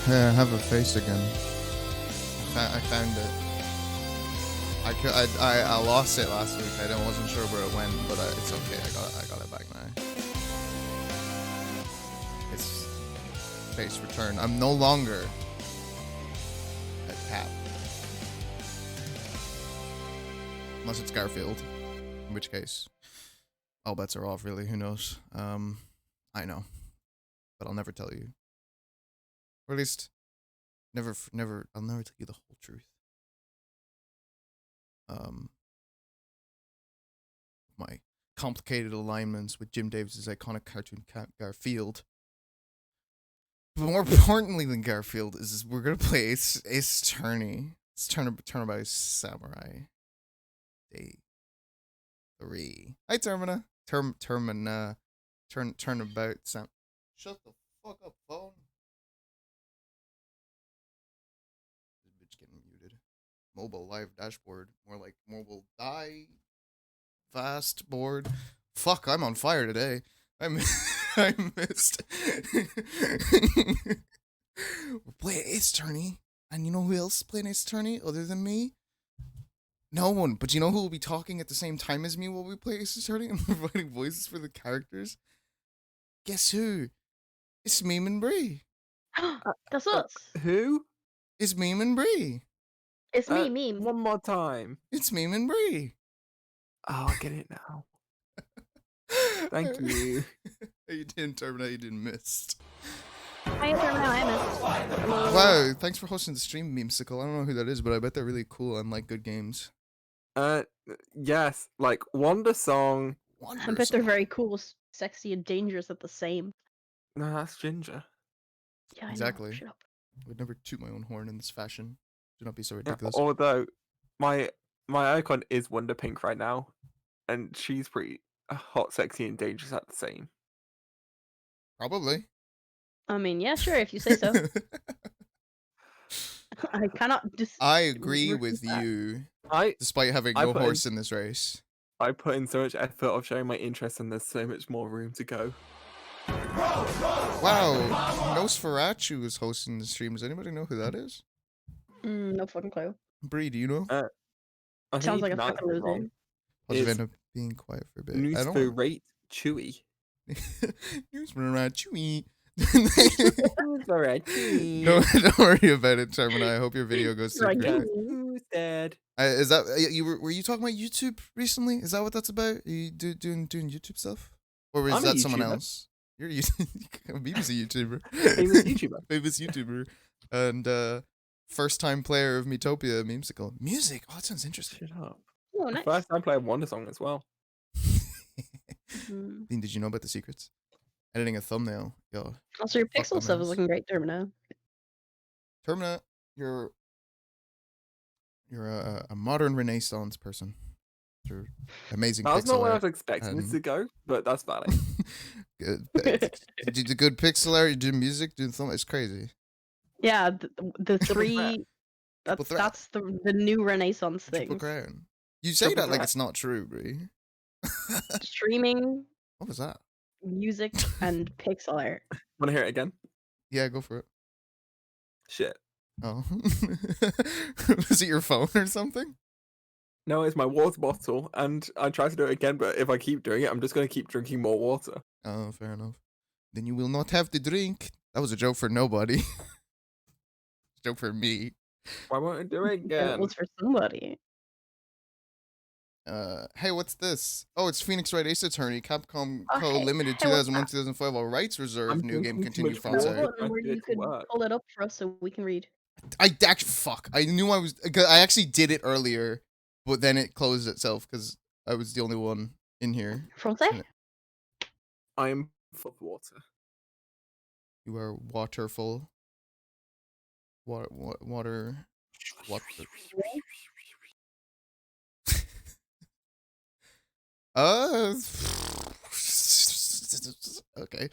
I have a face again. I found it. I lost it last week. I wasn't sure where it went, but it's okay. I got it back now. It's face return. I'm no longer a cat. Unless it's Garfield, in which case all bets are off. Really, who knows? I know, but I'll never tell you. Or at least, never. I'll never tell you the whole truth. My complicated alignments with Jim Davis' iconic cartoon cat Garfield. But more importantly than Garfield is we're gonna play Ace Attorney. It's Turnabout Samurai Day 3. Hi Termina. Turnabout Sam. Shut the fuck up, phone. This bitch getting muted. Mobile live dashboard. More like mobile die fast board. Fuck, I'm on fire today. I missed. We're playing Ace Attorney. And you know who else is playing Ace Attorney other than me? No one. But you know who will be talking at the same time as me while we play Ace Attorney and providing voices for the characters? Guess who? It's Meme and Bree. That's us. Who? It's Meme and Bree. It's me, Meme. One more time. It's Meme and Bree. Oh, I get it now. Thank you. You didn't terminate, you didn't miss. I missed. Wow, thanks for hosting the stream, Memesicle. I don't know who that is, but I bet they're really cool and like good games. Yes, like Wonder Song. I bet they're very cool, sexy, and dangerous at the same. No, that's Ginger. Yeah, I Exactly. know. Shut up. I would never toot my own horn in this fashion. Do not be so ridiculous. Although my icon is Wonder Pink right now, and she's pretty hot, sexy, and dangerous at the same. Probably. I mean, yeah, sure, if you say so. I cannot I agree with you. Despite having no horse in this race. I put in so much effort of showing my interest, and there's so much more room to go. Wow, Nosferatu is hosting the stream. Does anybody know who that is? No fucking clue. Bree, do you know? Sounds like a fucking loser. I'll just end up being quiet for a bit. Nosferatu Chewy. Nosferatu. Nosferatu. Don't worry about it, Termina. I hope your video goes through. Who's dead? Is that were you talking about YouTube recently? Is that what that's about? Are you doing YouTube stuff, or is that someone else? You're a BBC YouTuber. Famous YouTuber. Famous YouTuber, and first time player of Metopia Memesicle. Music. Oh, that sounds interesting. Shut up. Oh, nice. First time player of Wonder Song as well. Dean, did you know about the secrets? Editing a thumbnail. Yo. Also, your pixel stuff is looking great, Termina. Termina, you're a modern Renaissance person. You're amazing. That's not where I was expecting this to go, but that's valid. Good. You do the good pixel art. You do music. Do something. It's crazy. Yeah, the three. that's the new Renaissance thing. You say that like it's not true, Bree. Streaming. What was that? Music and pixel art. Want to hear it again? Yeah, go for it. Shit. Oh. Is it your phone or something? No, it's my water bottle, and I tried to do it again, but if I keep doing it, I'm just going to keep drinking more water. Oh, fair enough. Then you will not have to drink. That was a joke for nobody. Joke for me. Why won't I do it again? It was for somebody. Hey, what's this? Oh, it's Phoenix Wright Ace Attorney, Capcom Co. Limited 2001-2005. All rights reserved. New game continue fonts out. You could pull it up for us so we can read. I knew I actually did it earlier, but then it closed itself because I was the only one in here. Francais? I am full of water. You are waterful. Water. Okay.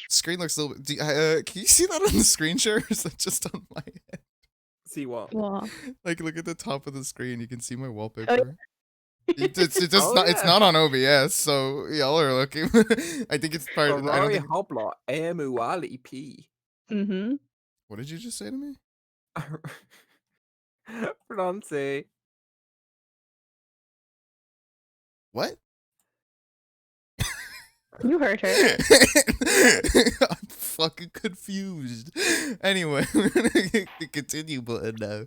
Screen looks a little bit. Can you see that on the screen share? Or is that just on my head? See what? Like, look at the top of the screen. You can see my wallpaper. It's not on OBS, so y'all are looking. I think it's part of Ferrari Hobla Emuali P. What did you just say to me? Francie. What? You heard her. I'm fucking confused. Anyway, we're gonna hit the continue button now.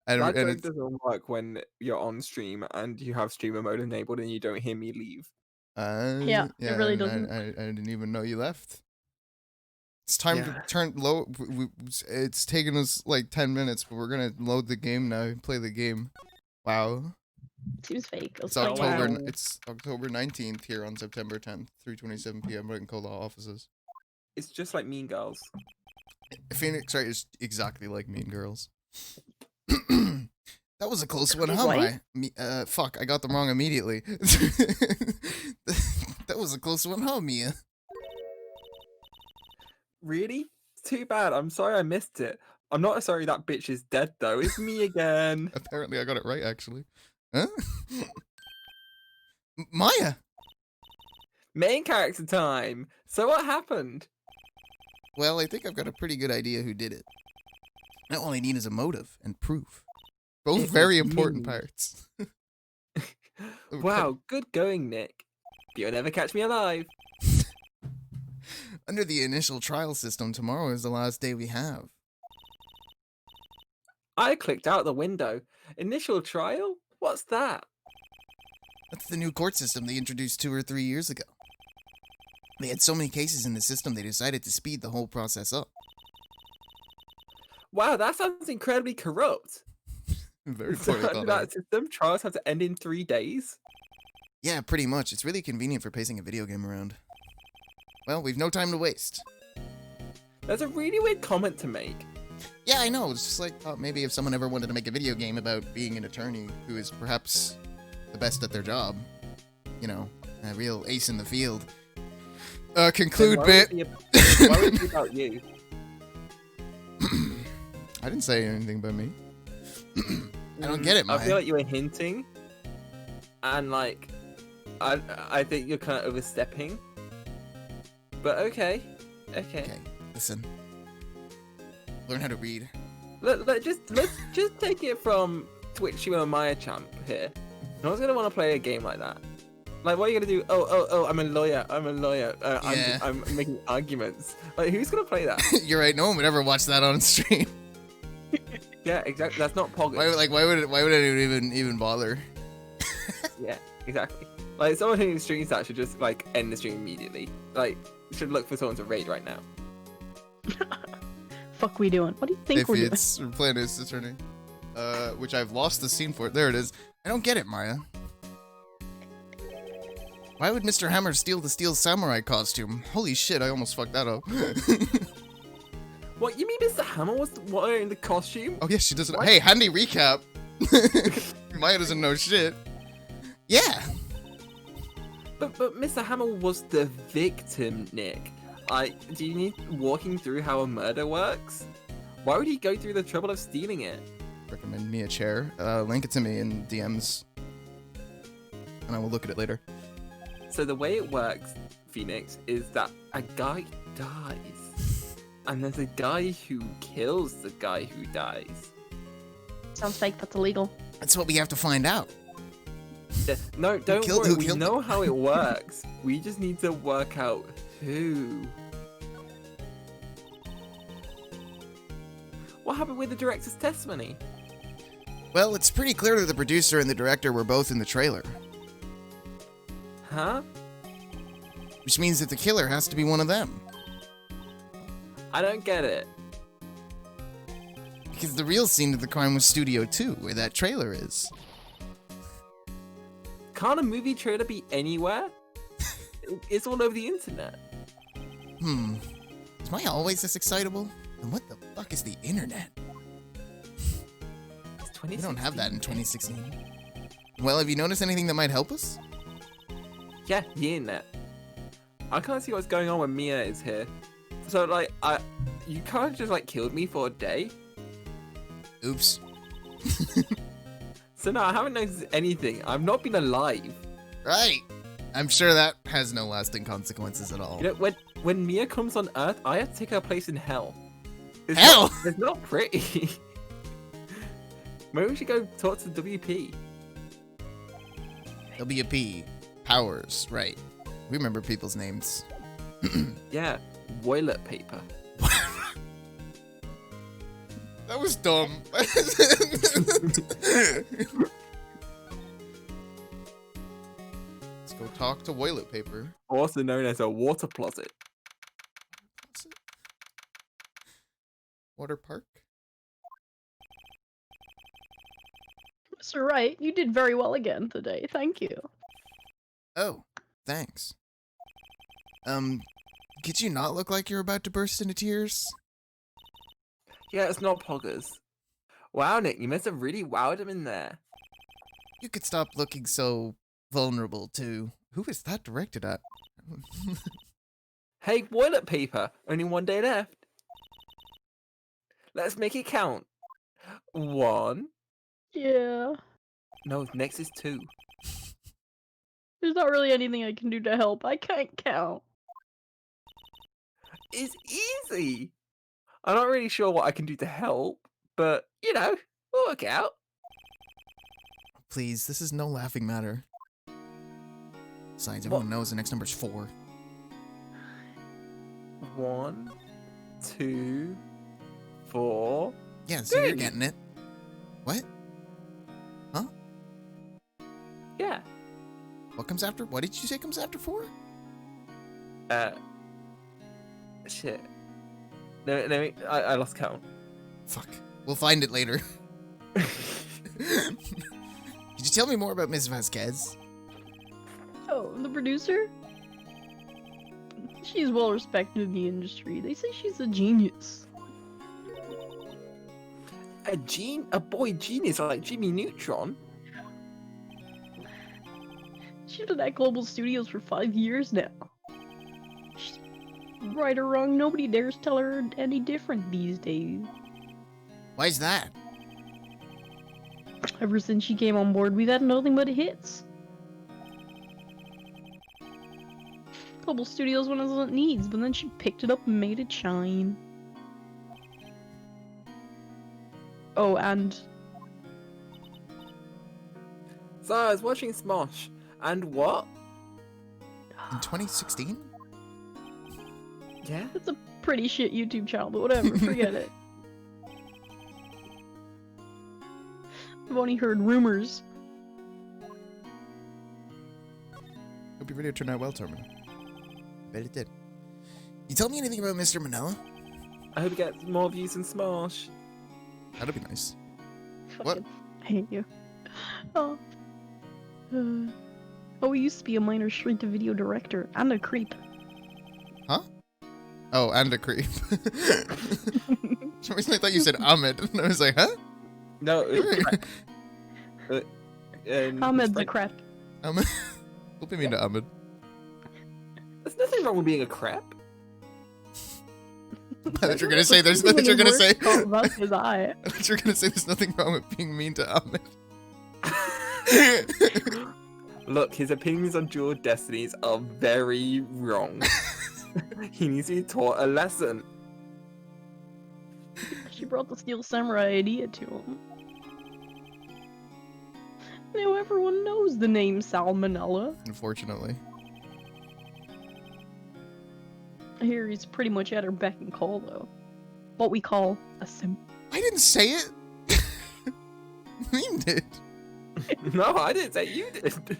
That And joke doesn't work when you're on stream and you have streamer mode enabled and you don't hear me leave. Yeah, it really doesn't. I didn't even know you left. It's time Yeah. to turn low. It's taken us like 10 minutes, but we're gonna load the game now and play the game. Wow. Seems fake. It's like, October. wow. It's October 19th here on September 10th, 3:27 p.m. Right in Cola offices. It's just like Mean Girls. Phoenix Wright is exactly like Mean Girls. That was a close one, huh? What? Fuck, I got them wrong immediately. That was a close one, huh, Mia? Really? It's too bad. I'm sorry I missed it. I'm not sorry that bitch is dead though. It's me again. Apparently, I got it right, actually. Huh? Maya! Main character time. So what happened? Well, I think I've got a pretty good idea who did it. Now all I need is a motive and proof. Both It very was important me. parts. Wow, good going, Nick. But you'll never catch me alive. Under the initial trial system, tomorrow is the last day we have. I clicked out the window. Initial trial? What's that? That's the new court system they introduced 2 or 3 years ago. They had so many cases in the system, they decided to speed the whole process up. Wow, that sounds incredibly corrupt. Very So poorly under thought that out. system, trials have to end in 3 days? Yeah, pretty much. It's really convenient for pacing a video game around. Well, we've no time to waste. That's a really weird comment to make. Yeah, I know. It's just like, maybe if someone ever wanted to make a video game about being an attorney who is perhaps the best at their job, you know, a real ace in the field. Conclude Then bit. Why would it be about you? I didn't say anything about me. I don't get it, I Maya. feel like you were hinting, and like, I think you're kind of overstepping. But okay. Okay, listen. Learn how to read. Let's just take it from Twitchy and Maya Champ here. No one's gonna want to play a game like that. Like, what are you gonna do? Oh, I'm a lawyer. Yeah. I'm making arguments. Like, who's gonna play that? You're right. No one would ever watch that on stream. Yeah, exactly. That's not Poggers. Why would it even bother? Yeah, exactly. Like, someone who streams that should just like end the stream immediately. Like, should look for someone to raid right now. Fuck we doing? What do you think If we're doing? it's playing as attorney, which I've lost the scene for. There it is. I don't get it, Maya. Why would Mr. Hammer steal the Steel Samurai costume? Holy shit! I almost fucked that up. What, you mean Mr. Hammer was wearing the costume? Oh yeah, she doesn't. What? Hey, handy recap. Maya doesn't know shit. Yeah. But Mr. Hammer was the victim, Nick. Do you need walking through how a murder works? Why would he go through the trouble of stealing it? Recommend me a chair. Link it to me in DMs, and I will look at it later. So the way it works, Phoenix, is that a guy dies. And there's a guy who kills the guy who dies. Sounds fake. That's illegal. That's what we have to find out. No, don't killed- worry, who we killed know him? how it works. We just need to work out who. What happened with the director's testimony? Well, it's pretty clear that the producer and the director were both in the trailer, Huh? which means that the killer has to be one of them. I don't get it. Because the real scene of the crime was Studio 2, where that trailer is. Can't a movie trailer be anywhere? It's all over the internet. Is Maya always this excitable? And what the fuck is the internet? It's We don't have that in 2016. 2016. Well, have you noticed anything that might help us? Yeah, the internet. I can't see what's going on when Mia is here. So, like, you can't just, like, killed me for a day? Oops. So, no, I haven't noticed anything. I've not been alive. Right. I'm sure that has no lasting consequences at all. You know, when Mia comes on Earth, I have to take her place in hell. Hell! It's not pretty. Maybe we should go talk to WP. WP. Powers, right. We remember people's names. Yeah, toilet paper. That was dumb. Let's go talk to toilet paper. Also known as a water closet. What's it? Water park? Mr. Wright, you did very well again today. Thank you. Oh, thanks. Could you not look like you're about to burst into tears? Yeah, it's not poggers. Wow, Nick, you must have really wowed him in there. You could stop looking so vulnerable, too. Who is that directed at? Hey, toilet paper. Only one day left. Let's make it count. 1. Yeah. No, next is 2. There's not really anything I can do to help. I can't count. It's easy. I'm not really sure what I can do to help, but, you know, we'll work it out. Please, this is no laughing matter. Besides, everyone knows the next number's 4. 1, 2, 4. Yeah, so you're Three. getting it. What? Huh? Yeah. What comes after? What did you say comes after 4? Shit. No, I lost count. Fuck. We'll find it later. Could you tell me more about Ms. Vasquez? Oh, the producer? She's well respected in the industry. They say she's a genius. A boy genius like Jimmy Neutron? She's been at Global Studios for 5 years now. She's right or wrong, nobody dares tell her any different these days. Why's that? Ever since she came on board, we've had nothing but hits. Global Studios went as it needs, but then she picked it up and made it shine. Oh, and So I was watching Smosh, and what? In 2016? Yeah? it's a pretty shit YouTube channel, but whatever, forget it. I've only heard rumors. Hope your video turned out well, Terminal. Bet it did. You tell me anything about Mr. Manila? I hope he gets more views than Smosh. That'd be nice. What? Fucking hate you. Oh. Oh, he used to be a minor straight-to-video director and a creep. Oh, and a creep. For some reason I thought you said Ahmed, and I was like, huh? No, Ahmed's a crap. Ahmed? What do you mean to Ahmed? There's nothing wrong with being a crap. I thought you were gonna say there's nothing you're gonna say. That's his eye. I thought you were gonna say there's nothing wrong with being mean to Ahmed. Look, his opinions on Dual Destinies are very wrong. He needs to be taught a lesson. She brought the Steel Samurai idea to him. Now everyone knows the name Salmonella. Unfortunately. I hear he's pretty much at her beck and call, though. What we call a sim. I didn't say it. Meme did. No, I didn't say you did.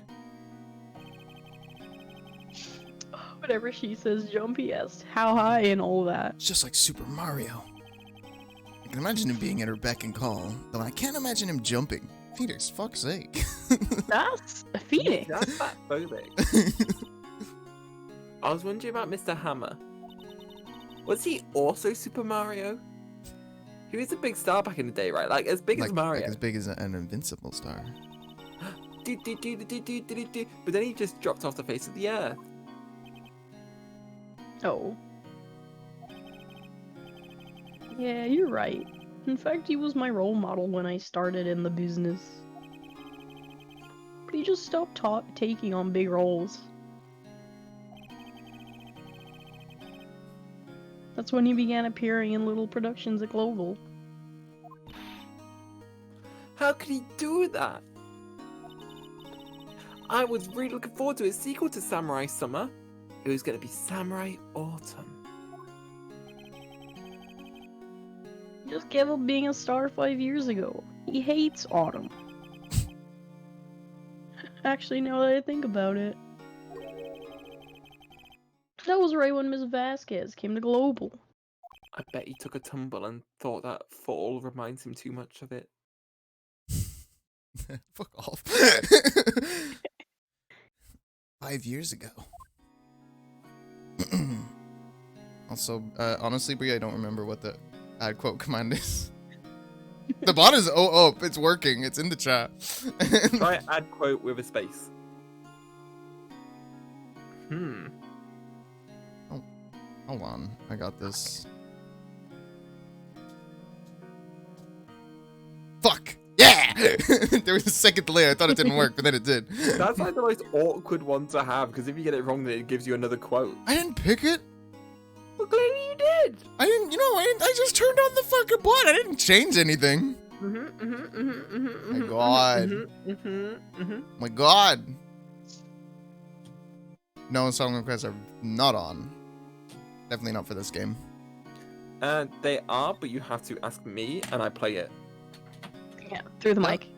Whatever she says, Jumpy asked how high and all that. It's just like Super Mario. I can imagine him being at her beck and call, though I can't imagine him jumping. Fetus, fuck's sake. That's a phoenix. That's fatphobic. I was wondering about Mr. Hammer. Was he also Super Mario? He was a big star back in the day, right? Like as big as Mario. Like as big as an invincible star. But then he just dropped off the face of the earth. Oh. Yeah, you're right. In fact, he was my role model when I started in the business. But he just stopped taking on big roles. That's when he began appearing in little productions at Global. How could he do that? I was really looking forward to his sequel to Samurai Summer. It was going to be Samurai Autumn. Just gave up being a star 5 years ago. He hates autumn. Actually, now that I think about it. That was right when Ms. Vasquez came to Global. I bet he took a tumble and thought that fall reminds him too much of it. Fuck off. 5 years ago. Also, honestly, Brie, I don't remember what the ad quote command is. The bot is it's working. It's in the chat. Try add quote with a space. Hold on, I got this. Fuck! Yeah! There was a second delay. I thought it didn't work, but then it did. That's like the most awkward one to have, because if you get it wrong, then it gives you another quote. I didn't pick it. Well, clearly you did. I didn't, I just turned on the fucking bot. I didn't change anything. My god. My god. No song requests are not on. Definitely not for this game. They are, but you have to ask me, and I play it. Yeah, through the mic.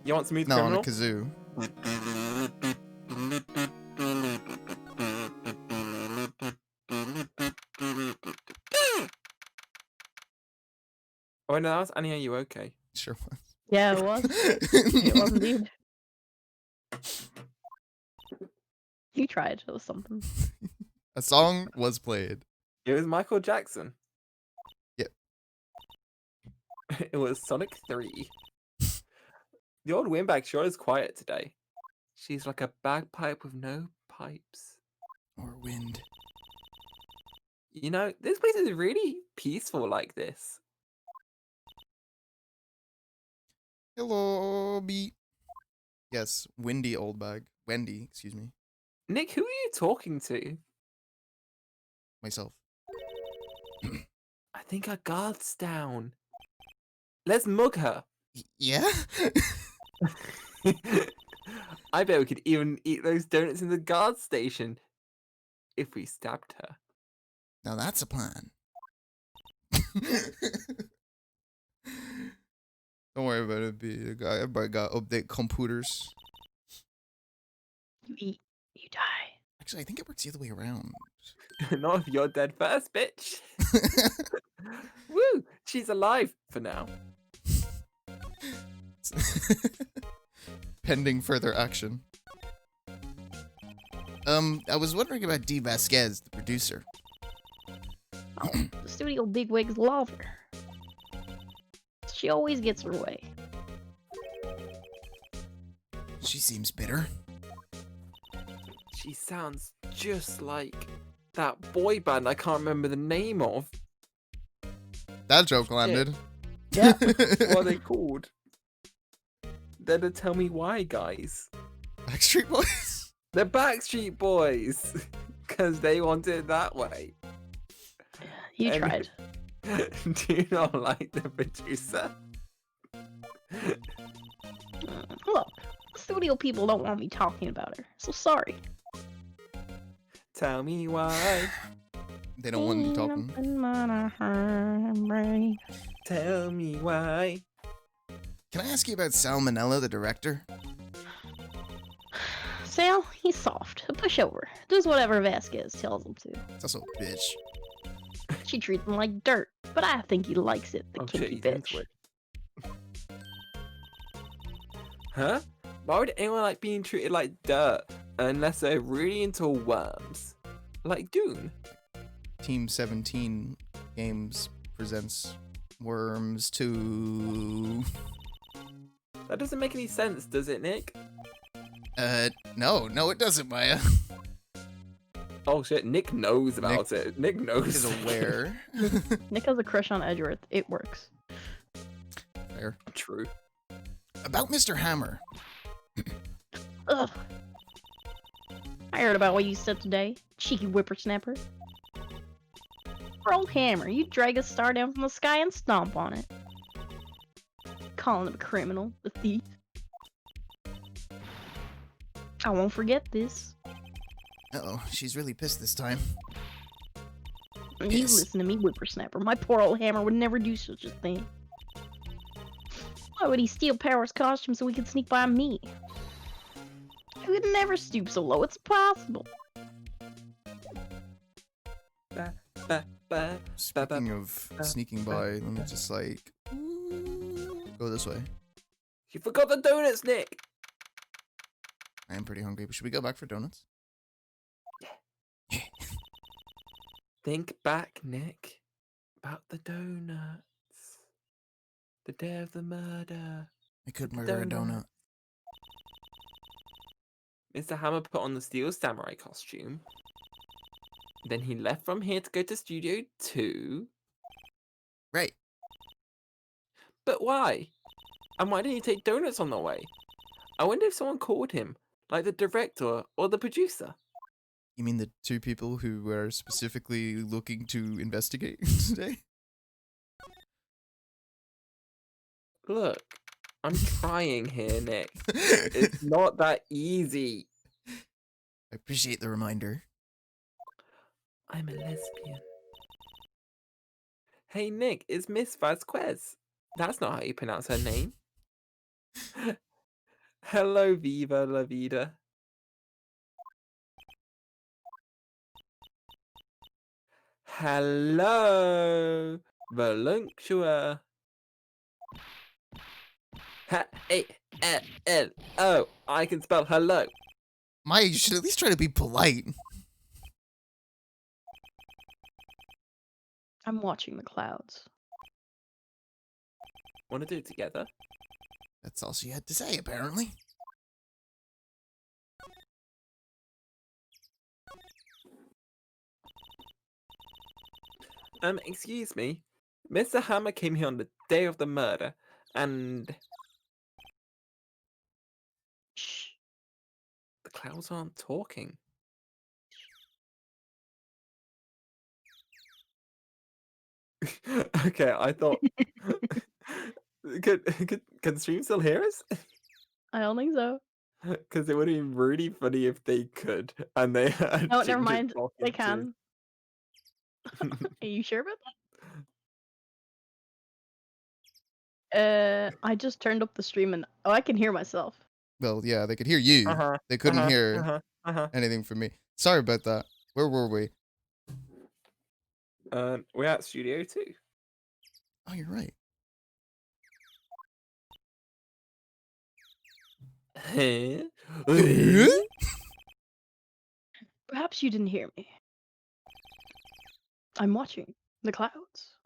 You want Smooth No, on a Criminal? kazoo. Oh, no, that was Annie, are you okay? Sure was. Yeah, it was. It was indeed. You tried. It was something. A song was played. It was Michael Jackson. Yep. It was Sonic 3. The old windbag sure is quiet today. She's like a bagpipe with no pipes. Or wind. You know, this place is really peaceful like this. Hello, beat. Yes, windy old bag. Wendy, excuse me. Nick, who are you talking to? Myself. I think our guard's down. Let's mug her. Yeah? I bet we could even eat those donuts in the guard station if we stabbed her. Now that's a plan. Don't worry about it, be the guy. Everybody got update computers. You eat, you die. Actually, I think it works the other way around. Not if you're dead first, bitch. Woo! She's alive for now. Pending further action. I was wondering about Dee Vasquez, the producer. Oh, the studio bigwigs love her. She always gets her way. She seems bitter. She sounds just like that boy band I can't remember the name of. That joke landed. Yeah. What are they called? They're the Tell Me Why guys. Backstreet Boys? The Backstreet Boys. Because they want it that way. You And- tried. Do you not like the producer? Look, studio people don't want me talking about her, so sorry. Tell me why. They don't want you talking. Tell me why. Can I ask you about Salmonella, the director? Sal, he's soft. A pushover. Does whatever Vasquez tells him to. It's also a bitch. She treats him like dirt, but I think he likes it, the Oh shit, kinky he's bitch. into it. Huh? Why would anyone like being treated like dirt unless they're really into worms? Like Dune. Team 17 Games presents Worms 2. That doesn't make any sense, does it, Nick? No, it doesn't, Maya. Oh shit, Nick knows about it. Nick knows. Is aware. Nick has a crush on Edgeworth. It works. Fair. True. About Mr. Hammer. Ugh. I heard about what you said today, cheeky whippersnapper. poor old hammer. You drag a star down from the sky and stomp on it. Calling him a criminal, a thief. I won't forget this. Uh-oh, she's really pissed this time. You Piss. listen to me, whippersnapper. My poor old hammer would never do such a thing. Why would he steal Power's costume so he could sneak by me? He would never stoop so low, it's impossible. Ba, ba, ba, Speaking of sneaking by, let me just like go this way. You forgot the donuts, Nick! I am pretty hungry, but should we go back for donuts? Think back, Nick, about the donuts. The day of the murder. I could murder a donut. Mr. Hammer put on the Steel Samurai costume. Then he left from here to go to Studio 2. Right. But why? And why didn't he take donuts on the way? I wonder if someone called him, like the director or the producer. You mean the two people who were specifically looking to investigate today? Look, I'm trying here, Nick. It's not that easy. I appreciate the reminder. I'm a lesbian. Hey, Nick, it's Miss Vasquez. That's not how you pronounce her name. Hello, Viva la Vida. Hello, Voluntua. H-A-L-L-O. I can spell hello. Maya, you should at least try to be polite. I'm watching the clouds. Want to do it together? That's all she had to say, apparently. Excuse me. Mr. Hammer came here on the day of the murder, and Shh. the clouds aren't talking. Okay, I thought. Can the stream still hear us? I don't think so. Because it would have been really funny if they could, and they had Oh, never Ginger mind. They talking can. Are you sure about that? I just turned up the stream and I can hear myself. Well, yeah, they could hear you. Uh-huh, They couldn't uh-huh, hear uh-huh, uh-huh. anything from me. Sorry about that. Where were we? We're at Studio 2. Oh, you're right. Huh? Perhaps you didn't hear me. I'm watching the clouds.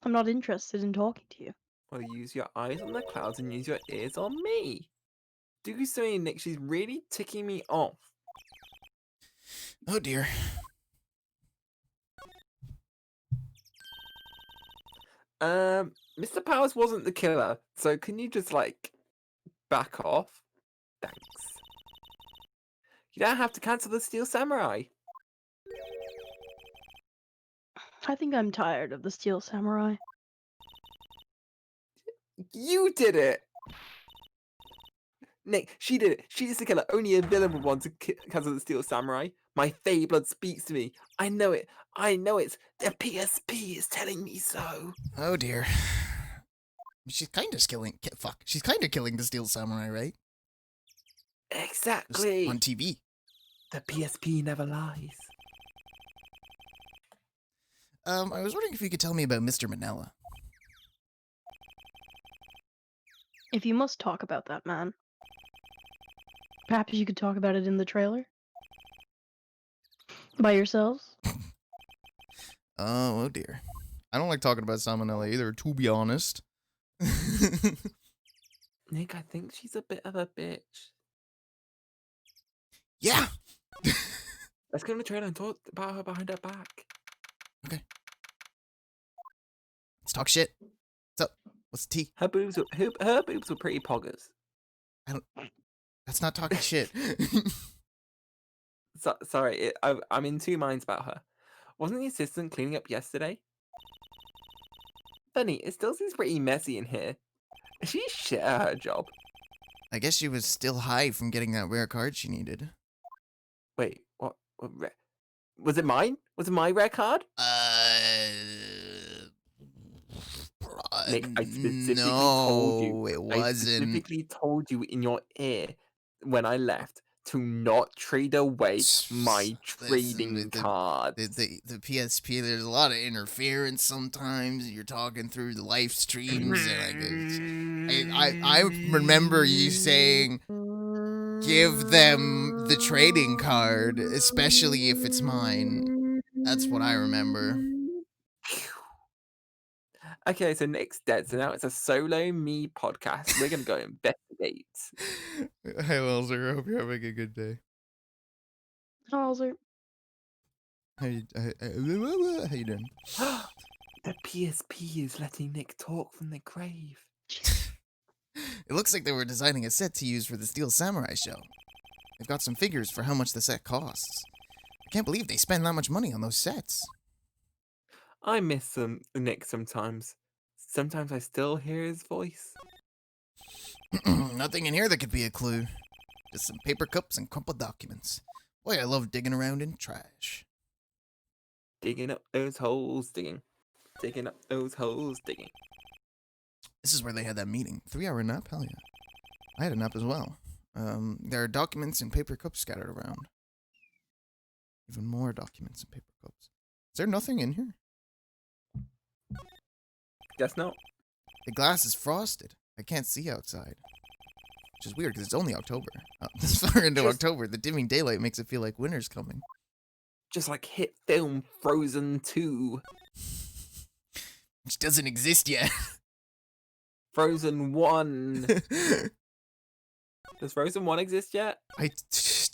I'm not interested in talking to you. Well, use your eyes on the clouds and use your ears on me. Do something, Nick. She's really ticking me off. Oh, dear. Mr. Powers wasn't the killer, so can you just, like, back off? Thanks. You don't have to cancel the Steel Samurai. I think I'm tired of the Steel Samurai. You did it! Nick, she did it. She's the killer. Only a villain would want to cancel the Steel Samurai. My Fey blood speaks to me. I know it. I know it. The PSP is telling me so. Oh, dear. She's kind of killing. Fuck. She's kind of killing the Steel Samurai, right? Just Exactly. on TV. The PSP never lies. I was wondering if you could tell me about Mr. Manila. If you must talk about that man, perhaps you could talk about it in the trailer? By yourselves? Oh dear. I don't like talking about Salmonella either, to be honest. Nick, I think she's a bit of a bitch. Yeah! Let's go to the trailer and talk about her behind her back. Okay. Let's talk shit. What's up? What's the tea? Her boobs were pretty poggers. That's not talking shit. Sorry, I'm in two minds about her. Wasn't the assistant cleaning up yesterday? Funny, it still seems pretty messy in here. Is she shit at her job? I guess she was still high from getting that rare card she needed. Wait, was it mine? Was it my rare card? Nick, I specifically told you. No, it I wasn't. specifically told you in your ear when I left to not trade away my trading cards. The PSP, there's a lot of interference sometimes. You're talking through the live streams. And I remember you saying, give them the trading card, especially if it's mine. That's what I remember. Okay, so Nick's dead, so now it's a solo me podcast. We're gonna go investigate. Hey, Welser, hope you're having a good day. Hauser. How you doing? The PSP is letting Nick talk from the grave. It looks like they were designing a set to use for the Steel Samurai show. They've got some figures for how much the set costs. I can't believe they spend that much money on those sets. I miss Nick sometimes. Sometimes I still hear his voice. Nothing in here that could be a clue. Just some paper cups and crumpled documents. Boy, I love digging around in trash. Digging up those holes, digging. Digging up those holes, digging. This is where they had that meeting. 3-hour nap? Hell yeah. I had a nap as well. There are documents and paper cups scattered around. Even more documents and paper cups. Is there nothing in here? Guess not. The glass is frosted. I can't see outside. Which is weird because it's only October. This far into October, the dimming daylight makes it feel like winter's coming. Just like hit film Frozen 2. Which doesn't exist yet. Frozen 1. Does Frozen 1 exist yet? I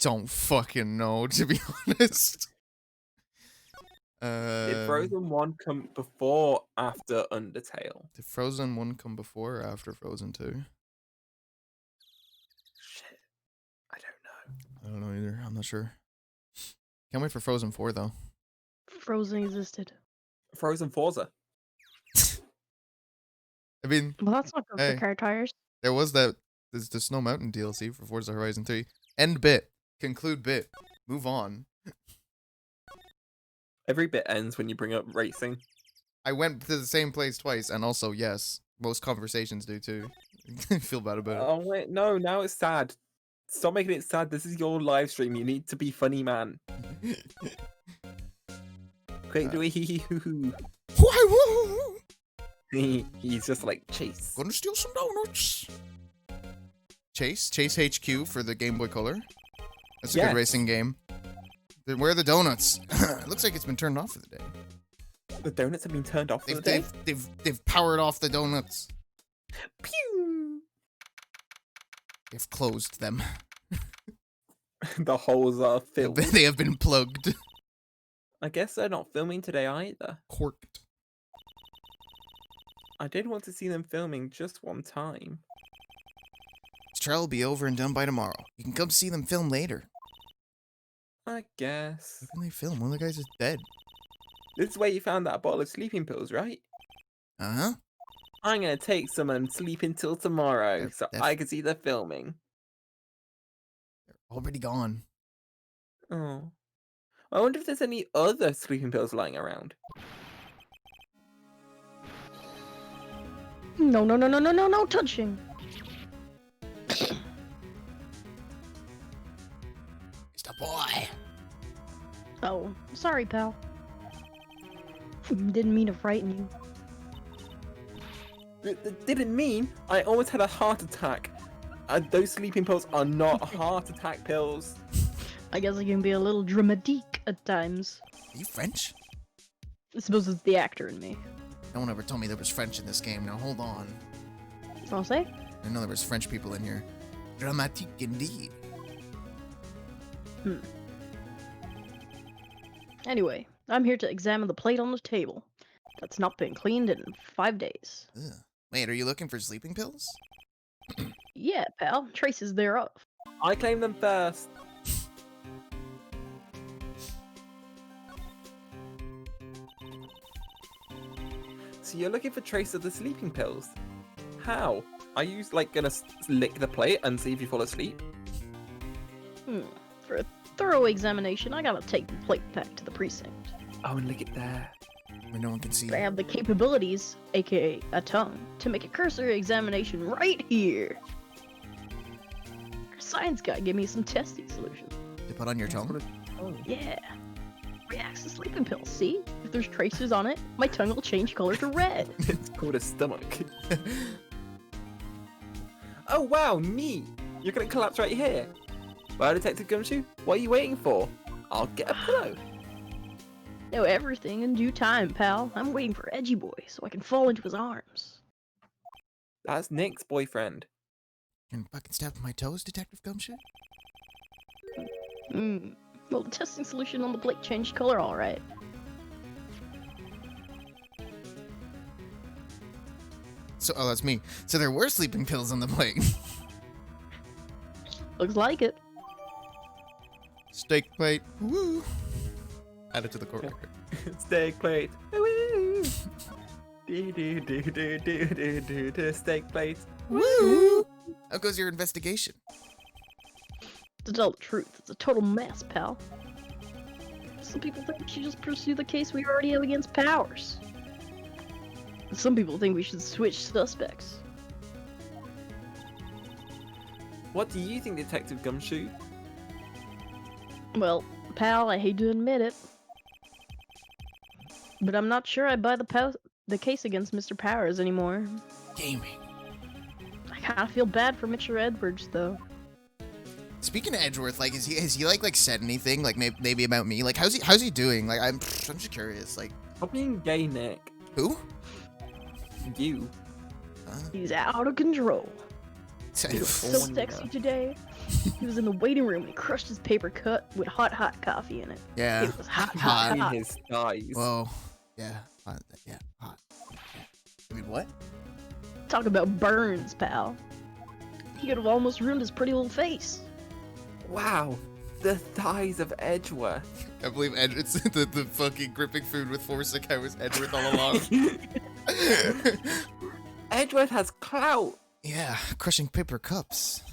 don't fucking know, to be honest. Did Frozen 1 come before or after Undertale? Did Frozen 1 come before or after Frozen 2? Shit. I don't know. I don't know either. I'm not sure. Can't wait for Frozen 4, though. Frozen existed. Frozen Forza. I mean, Well, that's not good Hey. for car tires. there was there's the Snow Mountain DLC for Forza Horizon 3. End bit. Conclude bit. Move on. Every bit ends when you bring up racing. I went to the same place twice, and also, yes, most conversations do too. I feel bad about Oh, wait, no, now it's sad. Stop making it sad. This is your live stream. You need to be funny, man. it. Quick, do a hee hee hoo hoo. Why? He's just like, Chase. Gonna steal some donuts. Chase HQ for the Game Boy Color. That's a Yes. good racing game. Where are the donuts? It looks like it's been turned off for the day. The donuts have been turned off for the day. They've powered off the donuts. Pew! They've closed them. The holes are filled. They have been plugged. I guess they're not filming today either. Corked. I did want to see them filming just one time. This trial will be over and done by tomorrow. You can come see them film later. I guess. How can they film? One of the guys is dead. This is where you found that bottle of sleeping pills, right? Uh-huh. I'm gonna take some and sleep until tomorrow They're so def- I can see the filming. They're already gone. Oh. I wonder if there's any other sleeping pills lying around. No, no, no, no, no, no, no touching. Mr. Boy. Oh, sorry, pal. Didn't mean to frighten you. It didn't mean I almost had a heart attack. Those sleeping pills are not heart attack pills. I guess it can be a little dramatique at times. Are you French? I suppose it's the actor in me. No one ever told me there was French in this game. Now hold on. I'll say. I know there was French people in here. Dramatique indeed. Anyway, I'm here to examine the plate on the table. That's not been cleaned in 5 days. Ugh. Wait, are you looking for sleeping pills? Yeah, pal. Traces thereof. I claim them first. So you're looking for trace of the sleeping pills. How? Are you like gonna lick the plate and see if you fall asleep? For a thorough examination, I gotta take the plate back to the precinct. Oh, and lick it there. Where no one can see. I have the capabilities, aka a tongue, to make a cursory examination right here. Our science guy gave me some testing solutions. You put on your tongue. Yeah. Reacts to sleeping pills, see? If there's traces on it, my tongue will change color to red. It's called a stomach. Oh wow, neat! You're gonna collapse right here. Well, Detective Gumshoe, what are you waiting for? I'll get a pillow. Know everything in due time, pal. I'm waiting for Edgy Boy so I can fall into his arms. That's Nick's boyfriend. You're fucking stepping my toes, Detective Gumshoe? Well, the testing solution on the plate changed color alright. So, oh, that's me. So there were sleeping pills on the plate. Looks like it. Steak plate. Woo! Add it to the court record. Steak plate. Woo! Do, steak plate. Woo! How goes your investigation? To tell the truth, it's a total mess, pal. Some people think we should just pursue the case we already have against Powers. And some people think we should switch suspects. What do you think, Detective Gumshoe? Well, pal, I hate to admit it, but I'm not sure I buy the case against Mr. Powers anymore. Gaming. I kinda feel bad for Mr. Edwards, though. Speaking of Edgeworth, like, has he like said anything, like maybe about me? Like, how's he doing? Like, I'm just curious. Like, Stop being gay, Nick. who? You. He's out of control. He was so California. sexy today. He was in the waiting room and crushed his paper cut with hot coffee in it. Yeah. It was hot. Between his thighs. Whoa. Yeah. Hot. Yeah. Hot. I mean, what? Talk about burns, pal. He could have almost ruined his pretty little face. Wow. The thighs of Edgeworth. I believe it's the fucking gripping food with foresight guy was Edgeworth all along. Edgeworth has clout. Yeah, crushing paper cups.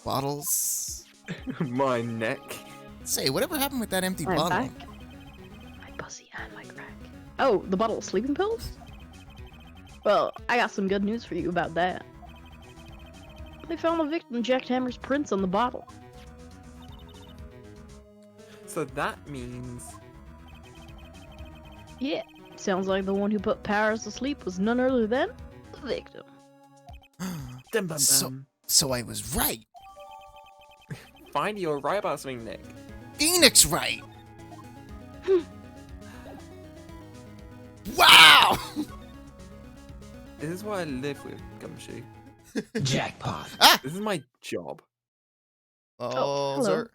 Bottles. My neck. Say, whatever happened with that empty I'm bottle? back. My pussy and my crack. Oh, the bottle of sleeping pills? Well, I got some good news for you about that. They found the victim Jack Hammer's prints on the bottle. So that means... Yeah, sounds like the one who put Powers to sleep was none other than the victim. Dum bum So- bum. So I was right. Finally, you're right about something, Nick. Phoenix right. Wow! This is why I live with Gumshoe. Jackpot. This is my job. Alzer,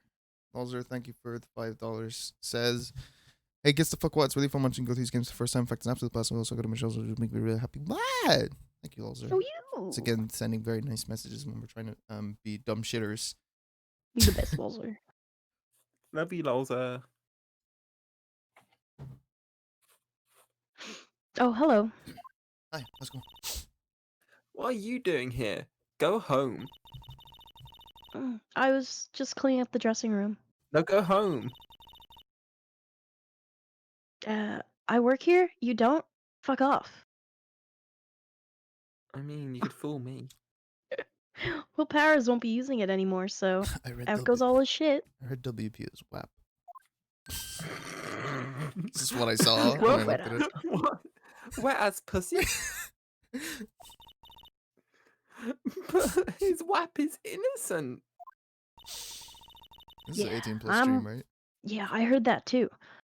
thank you for the $5. Says, hey, guess the fuck what? It's really fun watching you go through these games the first time. In fact, it's an absolute blast. We also go to Michelle's, which would make me really happy. What? Thank you, Alzer. Oh, you! It's again sending very nice messages when we're trying to be dumb shitters. You're the best, Walzer. Love you, Lolza. Oh, hello. Hi, let's go. What are you doing here? Go home. I was just cleaning up the dressing room. No, go home. I work here? You don't? Fuck off. I mean, you could fool me. Well, Powers won't be using it anymore, so I read out goes all his shit. I heard WP is WAP. This is what I saw when I Well, looked at it. What? Whereas pussy? But his WAP is innocent. This is Yeah, an 18 plus stream, right? Yeah, I heard that too.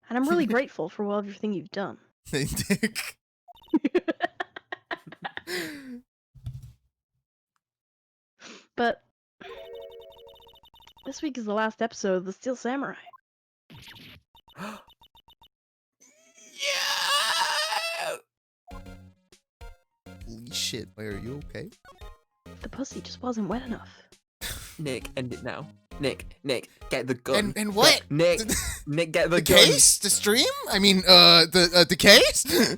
And I'm really grateful for everything you've done. Hey, Dick. But this week is the last episode of The Steel Samurai. Yeah! Holy shit, why are you okay? The pussy just wasn't wet enough. Nick, end it now. Nick, get the gun. And what? Nick, Nick, get the The gun. case? The stream? I mean, the case?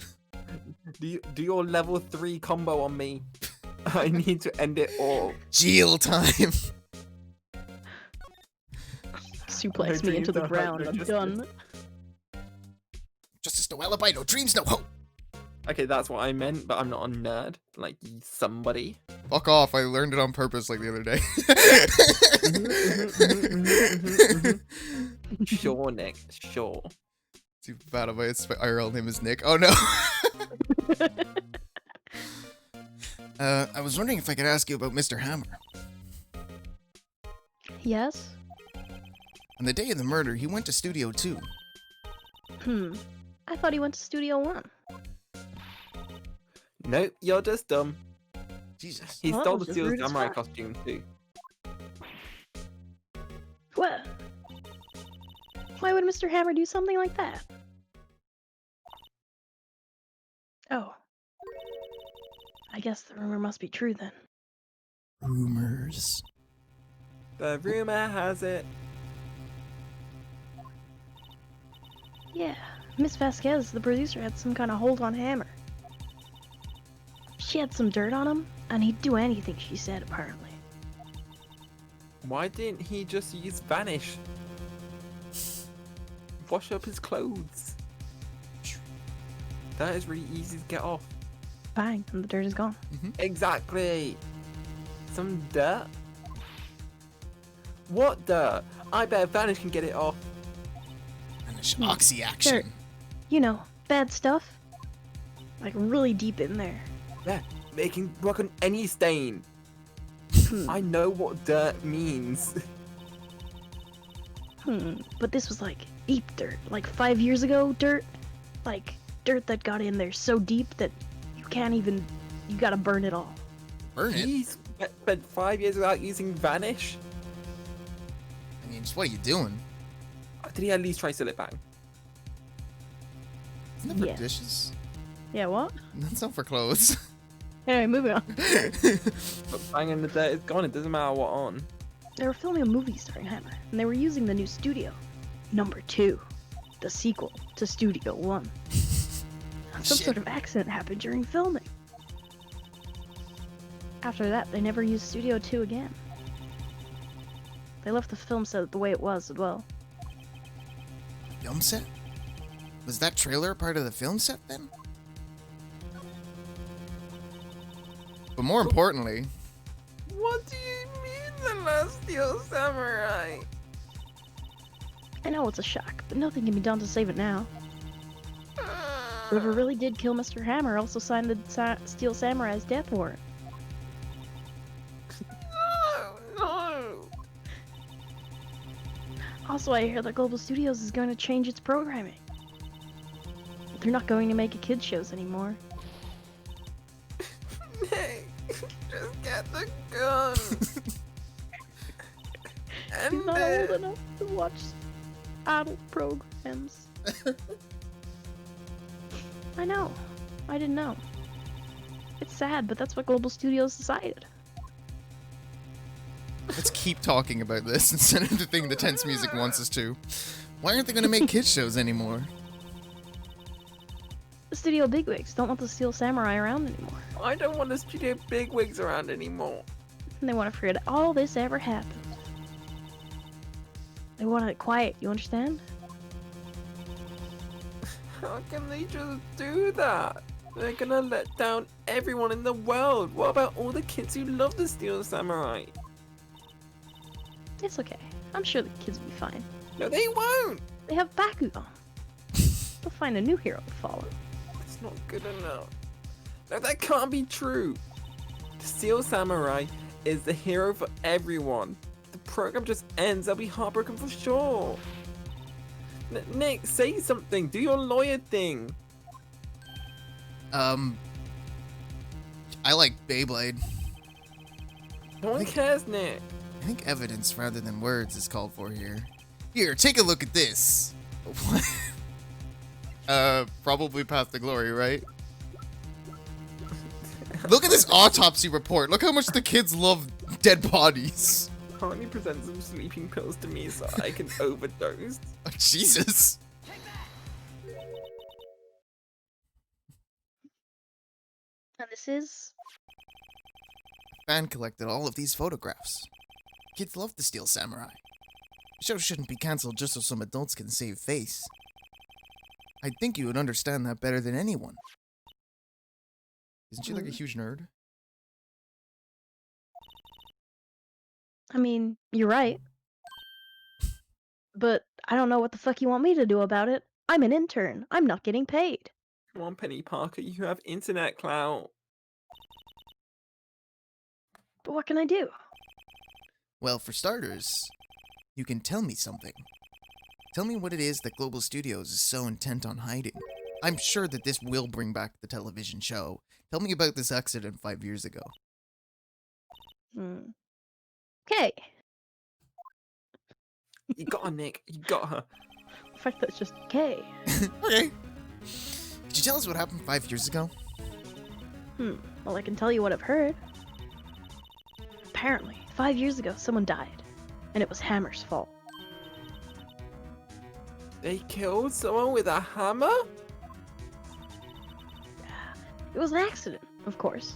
Do your level 3 combo on me. I need to end it all. Geel time. Suplex No me into the dreams, no hope, ground. no I'm justice. done. Justice, no alibi, no dreams, no hope. Okay, that's what I meant, but I'm not a nerd. Like somebody. Fuck off, I learned it on purpose like the other day. Sure, Nick. Sure. Too bad if my IRL name is Nick. Oh no. I was wondering if I could ask you about Mr. Hammer. Yes? On the day of the murder, he went to Studio 2. I thought he went to Studio 1. Nope, you're just dumb. Jesus. He Well, that stole was the just Steel rude as Samurai fuck. costume too. What? Why would Mr. Hammer do something like that? Oh. I guess the rumor must be true then. Rumors. The rumor has it. Yeah, Miss Vasquez, the producer, had some kind of hold on Hammer. She had some dirt on him, and he'd do anything she said, apparently. Why didn't he just use Vanish? Wash up his clothes. That is really easy to get off. Bang, and the dirt is gone. Exactly. Some dirt. What dirt? I bet Vanish can get it off. And oxy action. You know, bad stuff. Like, really deep in there. Yeah, it can work on any stain. I know what dirt means. But this was like deep dirt. Like 5 years ago dirt. Like, dirt that got in there so deep that you can't even... You gotta burn it all. Burn it? He's spent 5 years without using Vanish. I mean, just what are you doing? Did he at least try Sillet Bang? Isn't that for Yeah. dishes? Yeah, what? That's not for clothes. Anyway, moving on. But Bang in the dirt is gone, it doesn't matter what on. They were filming a movie starring Hammer, and they were using the new studio. Number 2. The sequel to Studio 1. Some Shit. sort of accident happened during filming. After that, they never used Studio 2 again. They left the film set the way it was as well. Film set? Was that trailer part of the film set then? But more importantly, What do you mean the last Steel Samurai? I know it's a shock, but nothing can be done to save it now. Whoever really did kill Mr. Hammer also signed the Steel Samurai's death warrant. No. Also, I hear that Global Studios is going to change its programming. They're not going to make kids shows anymore. Nick, just get the gun. He's not old enough to watch adult programs. I know. I didn't know. It's sad, but that's what Global Studios decided. let's keep talking about this instead of the thing the tense music wants us to. Why aren't they going to make kids shows anymore? The studio bigwigs don't want the Steel Samurai around anymore. I don't want the studio bigwigs around anymore. And they want to forget all this ever happened. They want it quiet, you understand? How can they just do that? They're gonna let down everyone in the world. What about all the kids who love the Steel Samurai? It's okay. I'm sure the kids will be fine. No, they won't. They have Bakugan. They'll find a new hero to follow. It's not good enough. No, that can't be true. The Steel Samurai is the hero for everyone. The program just ends, they'll be heartbroken for sure. Nick, say something. Do your lawyer thing. I like Beyblade. No one cares, Nick. I think evidence rather than words is called for here. Here, take a look at this. What? Probably Path to Glory, right? Look at this autopsy report. Look how much the kids love dead bodies. Can't you present some sleeping pills to me so I can overdose? Oh, Jesus. And this is? Fan collected all of these photographs. Kids love the Steel Samurai. The show shouldn't be cancelled just so some adults can save face. I think you would understand that better than anyone. Isn't she like a huge nerd? I mean, you're right. But I don't know what the fuck you want me to do about it. I'm an intern. I'm not getting paid. Come on, Penny Parker, you have internet clout. But what can I do? Well, for starters, you can tell me something. Tell me what it is that Global Studios is so intent on hiding. I'm sure that this will bring back the television show. Tell me about this accident 5 years ago. Okay. You got her, Nick. You got her. In fact, that's just okay. Okay. Could you tell us what happened 5 years ago? Well, I can tell you what I've heard. Apparently, 5 years ago, someone died. And it was Hammer's fault. They killed someone with a hammer? It was an accident, of course.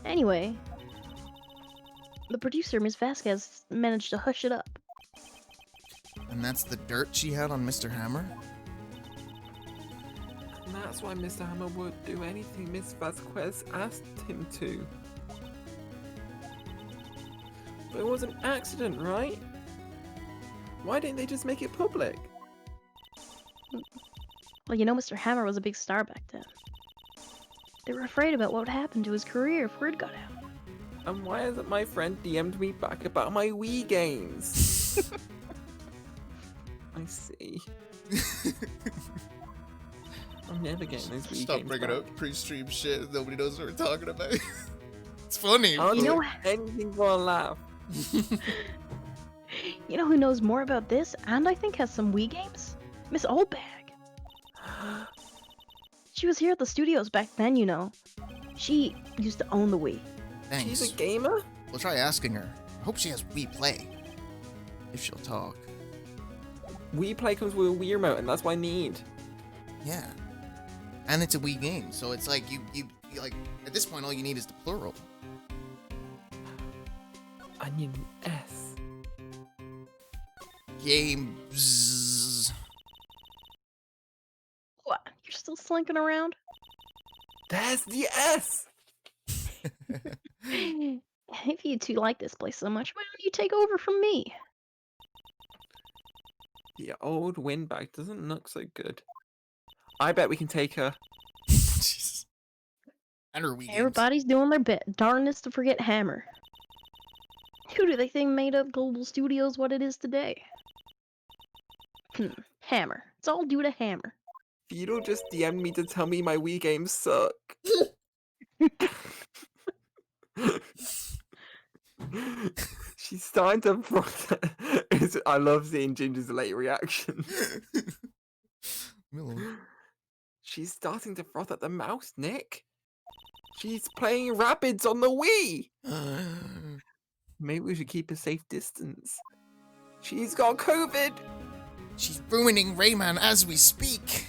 Anyway, the producer, Ms. Vasquez, managed to hush it up. And that's the dirt she had on Mr. Hammer? And that's why Mr. Hammer would do anything Miss Vasquez asked him to. But it was an accident, right? Why didn't they just make it public? Well, you know, Mr. Hammer was a big star back then. They were afraid about what would happen to his career if word got out. And why hasn't my friend DM'd me back about my Wii games? I see. I'm never getting those Wii Stop games bringing back. up pre-stream shit. Nobody knows what we're talking about. It's funny. I'll You do know- anything for a laugh. You know who knows more about this and I think has some Wii games? Miss Oldbag. She was here at the studios back then, you know. She used to own the Wii. Thanks. She's a gamer? We'll try asking her. I hope she has Wii Play. If she'll talk. Wii Play comes with a Wii remote, and that's what I need. Yeah. And it's a Wii game, so it's like you like at this point all you need is the plural. I need an S. Games. What? You're still slinking around? There's the S! If you two like this place so much, why don't you take over from me? The old windbag doesn't look so good. I bet we can take her. Jesus. And her Wii games. Everybody's doing their bit. Darnest to forget Hammer. Who do they think made up Global Studios what it is today? Hammer. It's all due to Hammer. Feudal just DM'd me to tell me my Wii games suck. She's starting to I love seeing Ginger's late reaction. Miller. She's starting to froth at the mouse, Nick. She's playing Rabbids on the Wii. Maybe we should keep a safe distance. She's got COVID. She's ruining Rayman as we speak.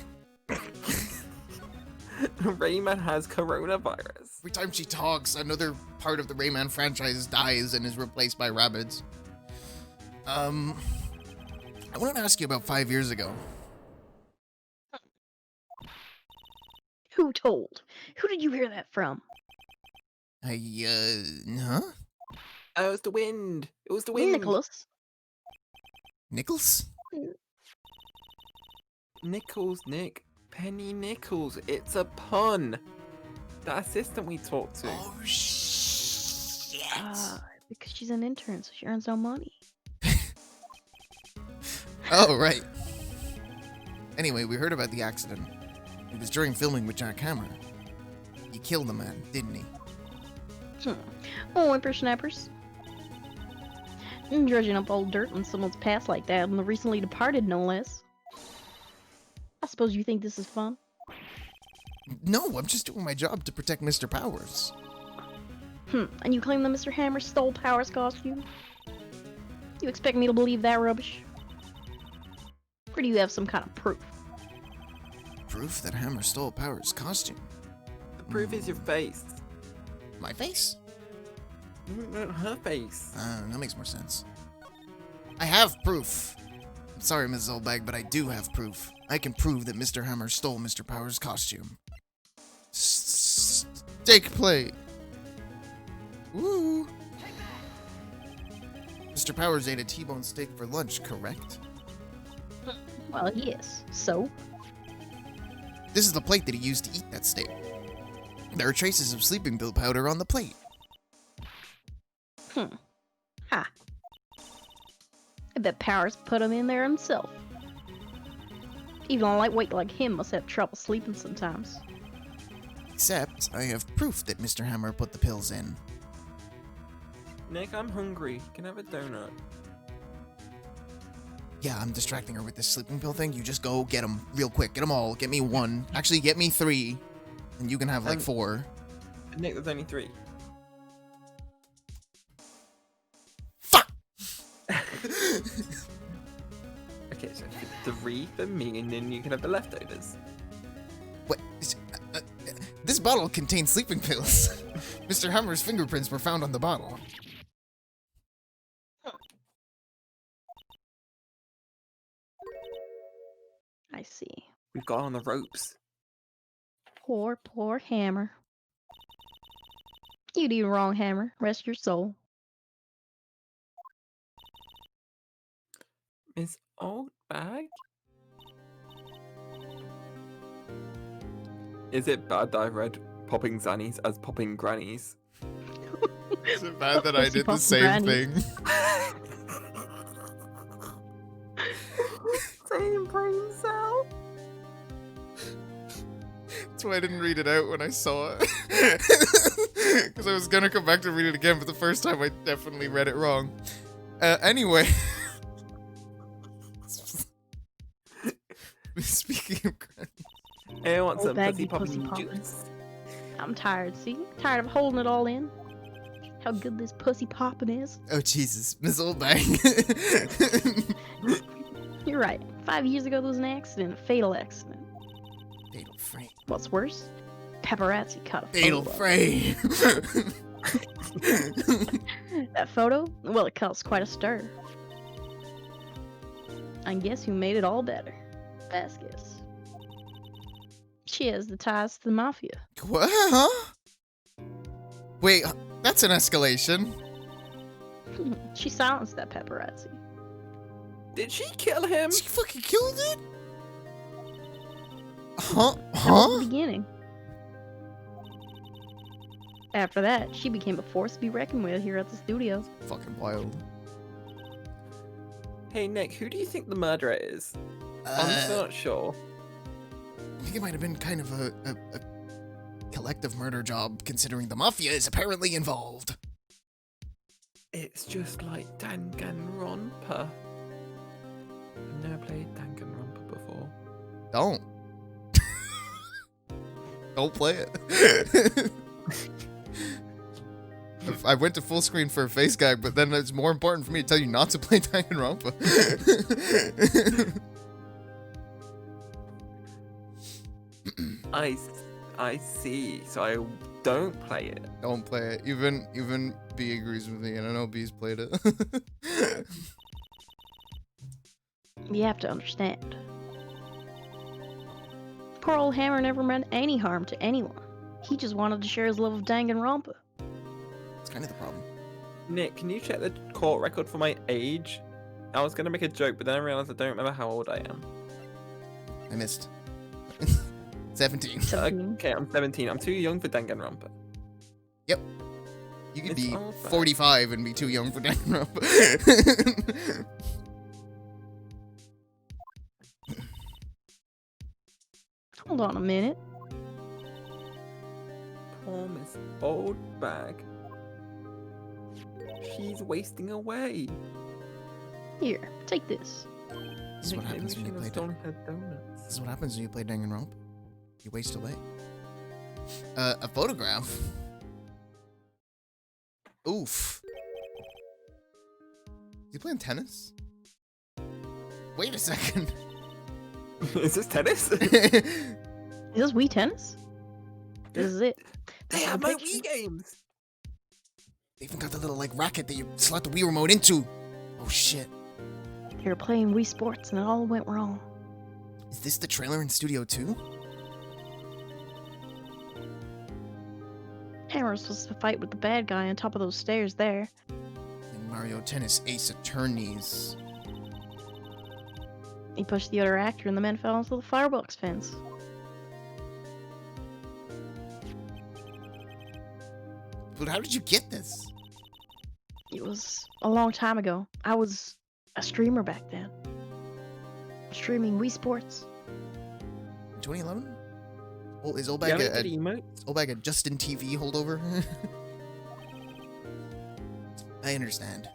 Rayman has coronavirus. Every time she talks, another part of the Rayman franchise dies and is replaced by Rabbids. I wanted to ask you about 5 years ago. Who told? Who did you hear that from? Huh? Oh, it was the wind. It was the wind. Nicholas. Nichols? Nichols, Nick. Penny Nichols. It's a pun. That assistant we talked to. Oh, shit. Because she's an intern, so she earns no money. Oh, right. Anyway, we heard about the accident. It was during filming with Jack Hammer. He killed the man, didn't he? Oh, whippersnappers. Dredging up old dirt on someone's past like that, and the recently departed, no less. I suppose you think this is fun? No, I'm just doing my job to protect Mr. Powers. And you claim that Mr. Hammer stole Powers' costume? You expect me to believe that rubbish? Or do you have some kind of proof? Proof that Hammer stole Powers' costume? proof is your face. My face? No, her face. That makes more sense. I have proof. I'm sorry, Mrs. Oldbag, but I do have proof. I can prove that Mr. Hammer stole Mr. Power's costume. Steak plate. Woo. Mr. Powers ate a T-bone steak for lunch, correct? Well, yes. So? This is the plate that he used to eat that steak. There are traces of sleeping pill powder on the plate. Ha. I bet Powers put him in there himself. Even a lightweight like him must have trouble sleeping sometimes. Except, I have proof that Mr. Hammer put the pills in. Nick, I'm hungry. Can I have a donut? Yeah, I'm distracting her with this sleeping pill thing. You just go get them real quick. Get them all. Get me 1. Actually, get me 3. And you can have like 4. Nick, there's only 3. Fuck! Okay, so 3 for me, and then you can have the leftovers. What? This bottle contains sleeping pills. Mr. Hammer's fingerprints were found on the bottle. I see. We've got on the ropes. Poor Hammer. You do wrong, Hammer. Rest your soul. Miss Oldbag? Is it bad that I read popping zannies as popping grannies? Is it bad that I Pussy did the popping same granny. thing? Same brain cell. That's why I didn't read it out when I saw it. Because I was gonna come back to read it again, but the first time I definitely read it wrong. Anyway. Speaking of granny. I want some Baggy pussy pussy popping poppin'. juice. I'm tired, see? Tired of holding it all in. How good this pussy poppin' is. Oh Jesus, Miss Oldbag. You're right. 5 years ago there was an accident, a fatal accident. Fatal frame. What's worse? Paparazzi caught a Fatal photo. frame. That photo? Well, it caused quite a stir. And guess who made it all better? Vasquez. She has the ties to the mafia. What? Huh? Wait, that's an escalation. She silenced that paparazzi. Did she kill him? She fucking killed it? Huh? That was Huh? the beginning. After that, she became a force to be reckoned with here at the studio. Fucking wild. Hey Nick, who do you think the murderer is? I'm still not sure. I think it might have been kind of a collective murder job, considering the mafia is apparently involved. It's just like Danganronpa. I've never played Danganronpa before. Don't. Don't play it. I went to full screen for a face gag, but then it's more important for me to tell you not to play Danganronpa. I see. So I don't play it. Don't play it. Even B agrees with me, and I know B's played it. You have to understand. Poor old Hammer never meant any harm to anyone. He just wanted to share his love of Danganronpa. It's kind of the problem. Nick, can you check the court record for my age? I was gonna make a joke, but then I realized I don't remember how old I am. I missed. 17. 17. Okay, I'm 17. I'm too young for Danganronpa. Yep. You could It's be all fine. 45 and be too young for Danganronpa. Hold on a minute. Poor Miss Oldbag. She's wasting away. Here, take this. This is what Nick, happens maybe when you she play. was stolen her donuts. This is what happens when you play Danganronpa. You waste away. A photograph. Oof. Is he playing tennis? Wait a second. Is this tennis? Is this Wii Tennis? This is it. They This is have the my picture. Wii games. They even got the little like racket that you slot the Wii remote into. Oh shit. They were playing Wii Sports and it all went wrong. Is this the trailer in Studio 2? Hammer was supposed to fight with the bad guy on top of those stairs there. In Mario Tennis Ace Attorneys. He pushed the other actor and the men fell into the firebox fence. But how did you get this? It was a long time ago. I was a streamer back then. Streaming Wii Sports. 2011? Oh, is Yeah, Olbag they a did emotes. Olbag a Justin TV holdover? I understand.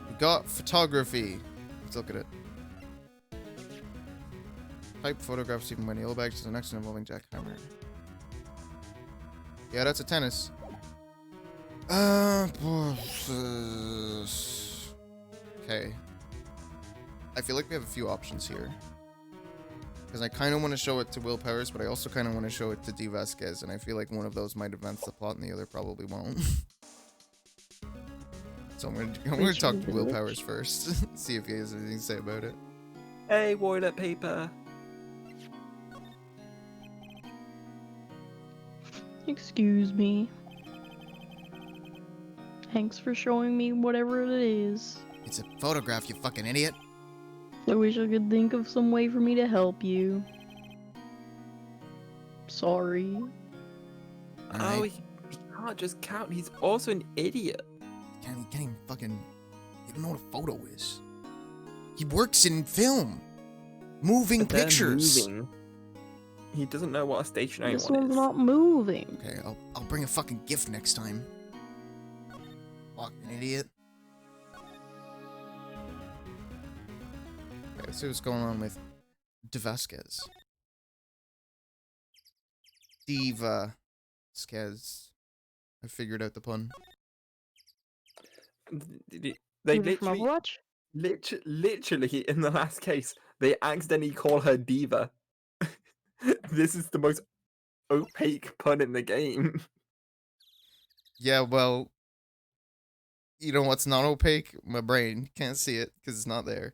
We got photography. Let's look at it. Type photograph Stephen Wendy Olbag to the next one involving Jack Hammer. Yeah, that's a tennis. Okay. I feel like we have a few options here. Because I kind of want to show it to Will Powers, but I also kind of want to show it to D. Vasquez, and I feel like one of those might advance the plot and the other probably won't. So I'm gonna talk to Will Powers first, see if he has anything to say about it. Hey, toilet paper. Excuse me. Thanks for showing me whatever it is. It's a photograph, you fucking idiot. I wish I could think of some way for me to help you. Sorry. Oh, Alright. he can't just count. He's also an idiot. Can't even fucking... You don't know what a photo is. He works in film. Moving But they're pictures. moving. He doesn't know what a stationary This one one's is. not moving. Okay, I'll bring a fucking gift next time. Fucking idiot. Okay, let's see what's going on with De Vasquez. Diva Skez. I figured out the pun. They Diva from literally, Overwatch? literally, in the last case, they accidentally call her Diva. This is the most opaque pun in the game. Yeah, well, you know what's not opaque? My brain. Can't see it because it's not there.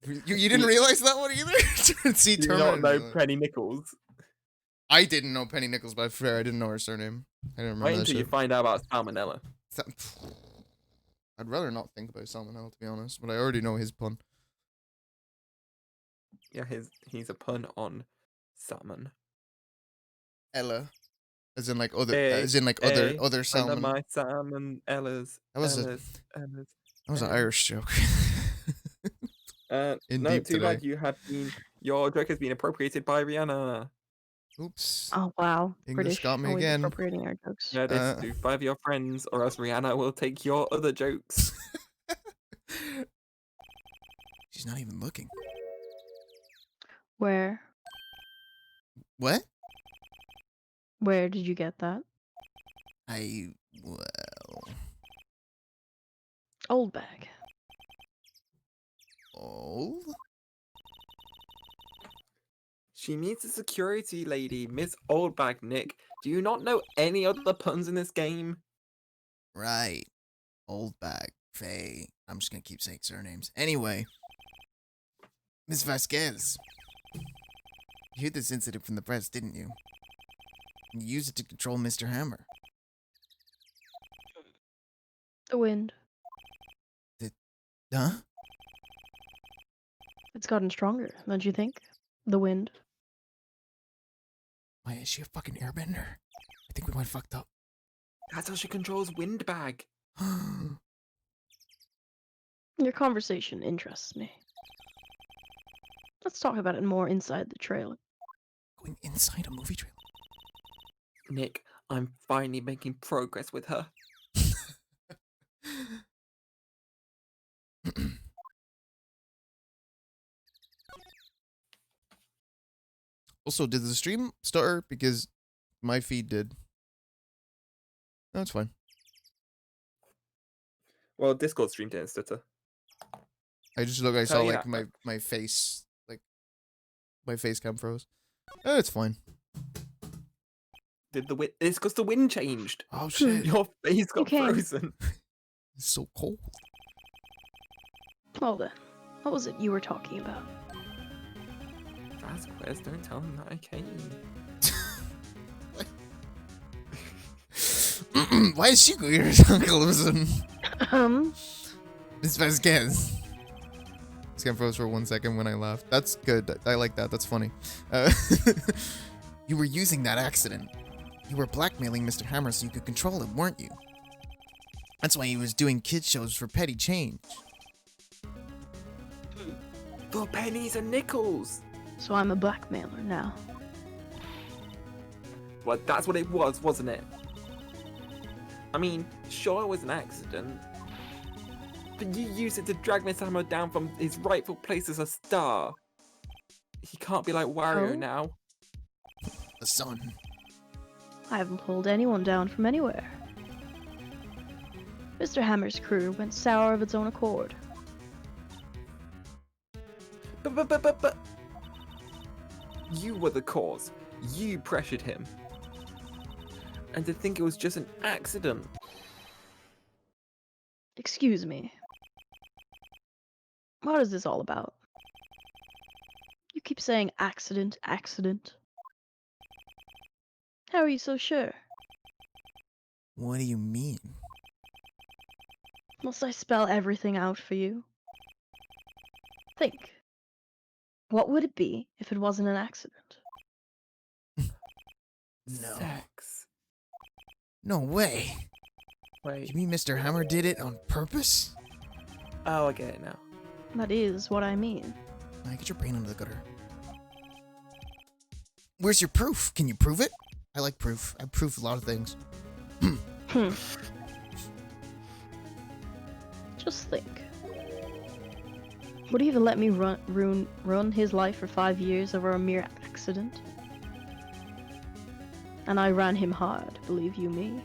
You didn't realize that one either? See, Do you not know Terminator. Penny Nichols? I didn't know Penny Nichols, but fair, I didn't know her surname. I didn't remember Wait that until you shit. find out about Salmonella. I'd rather not think about Salmonella, to be honest, but I already know his pun. Yeah, he's a pun on salmon. Ella, as in like other, Hey, other hey, other Under salmon. my salmon, Ella's. That was Ella's, that was an Ella. Irish joke. In No, deep too bad today. you have been. Your joke has been appropriated by Rihanna. Oops. Oh wow. English British got me always again. appropriating our jokes. Yeah, this do 5 of your friends, or else Rihanna will take your other jokes. She's not even looking. Where? What? Where did you get that? Well, Old bag. oh. She meets a security lady, Miss Oldbag Nick. Do you not know any other puns in this game? Right. Old bag. Faye. I'm just gonna keep saying surnames. Anyway. Miss Vasquez. You heard this incident from the press, didn't you? You used it to control Mr. Hammer. The wind. Huh? It's gotten stronger, don't you think? The wind. Why, is she a fucking airbender? I think we went fucked up. That's how she controls Windbag. Your conversation interests me. Let's talk about it more inside the trailer. Going inside a movie trailer? Nick, I'm finally making progress with her. Also, did the stream stutter? Because my feed did. No, it's fine. Well, Discord stream didn't stutter. I just look. I Tell saw you like that my face like My face cam froze. It's fine. Did the wind? It's because the wind changed. Oh shit! Your face got Okay. frozen. It's so cold. Well then, what was it you were talking about? Vasquez, don't tell him that, okay? Why is she weird, Uncle Listen. Miss Vasquez. Scan froze for 1 second when I laughed. That's good. I like that. That's funny. You were using that accident. You were blackmailing Mr. Hammer so you could control him, weren't you? That's why he was doing kids shows for petty change. For pennies and nickels. So I'm a blackmailer now. Well, that's what it was, wasn't it? I mean, sure it was an accident. But you used it to drag Mr. Hammer down from his rightful place as a star. He can't be like Wario Oh? now. The sun. I haven't pulled anyone down from anywhere. Mr. Hammer's crew went sour of its own accord. But. You were the cause. You pressured him. And to think it was just an accident. Excuse me. What is this all about? You keep saying accident, accident. How are you so sure? What do you mean? Must I spell everything out for you? Think. What would it be if it wasn't an accident? No. Sex. No way. Wait. You mean Mr. Hammer did it on purpose? Oh, I get it now. That is what I mean. Get your brain under the gutter. Where's your proof? Can you prove it? I like proof. I prove a lot of things. Just think. Would he even let me run his life for 5 years over a mere accident? And I ran him hard, believe you me.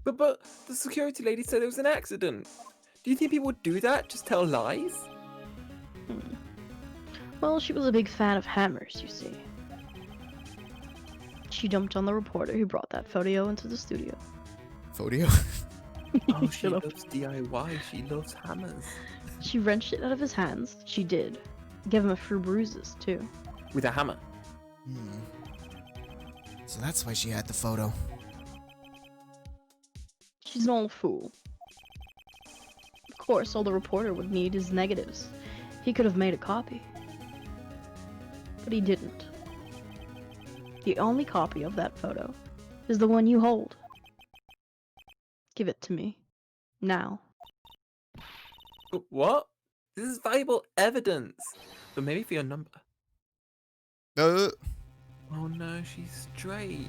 But the security lady said it was an accident. Do you think people would do that? Just tell lies? Well, she was a big fan of hammers, you see. She dumped on the reporter who brought that photo into the studio. Photo? Oh, she Shut up. loves DIY. She loves hammers. She wrenched it out of his hands. She did. Gave him a few bruises, too. With a hammer. So that's why she had the photo. She's an old fool. Of course, all the reporter would need is negatives. He could have made a copy. But he didn't. The only copy of that photo is the one you hold. Give it to me. Now. What? This is valuable evidence. But maybe for your number. Uh, Oh no, she's straight.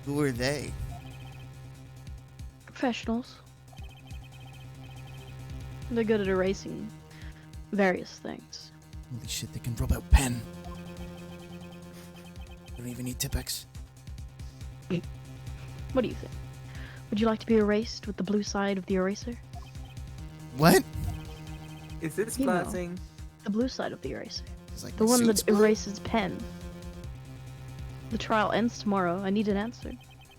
who are they? Professionals. They're good at erasing various things. Holy shit, they can rub out pen. Don't even need Tipex. What do you think? Would you like to be erased with the blue side of the eraser? What? Is this You know. flirting? The blue side of the eraser. It's like The my one suit's that blue? erases pen. The trial ends tomorrow. I need an answer.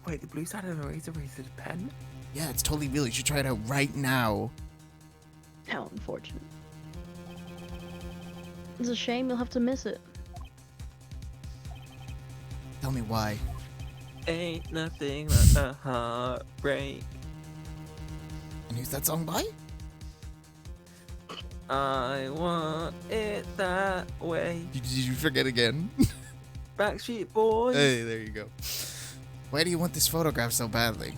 Wait, the blue side of the eraser erases a pen? Yeah, it's totally real. You should try it out right now. How unfortunate. It's a shame you'll have to miss it. Tell me why. Ain't nothing like a heartbreak. And who's that song by? I want it that way. Did you forget again? Backstreet Boys. Hey, there you go. Why do you want this photograph so badly?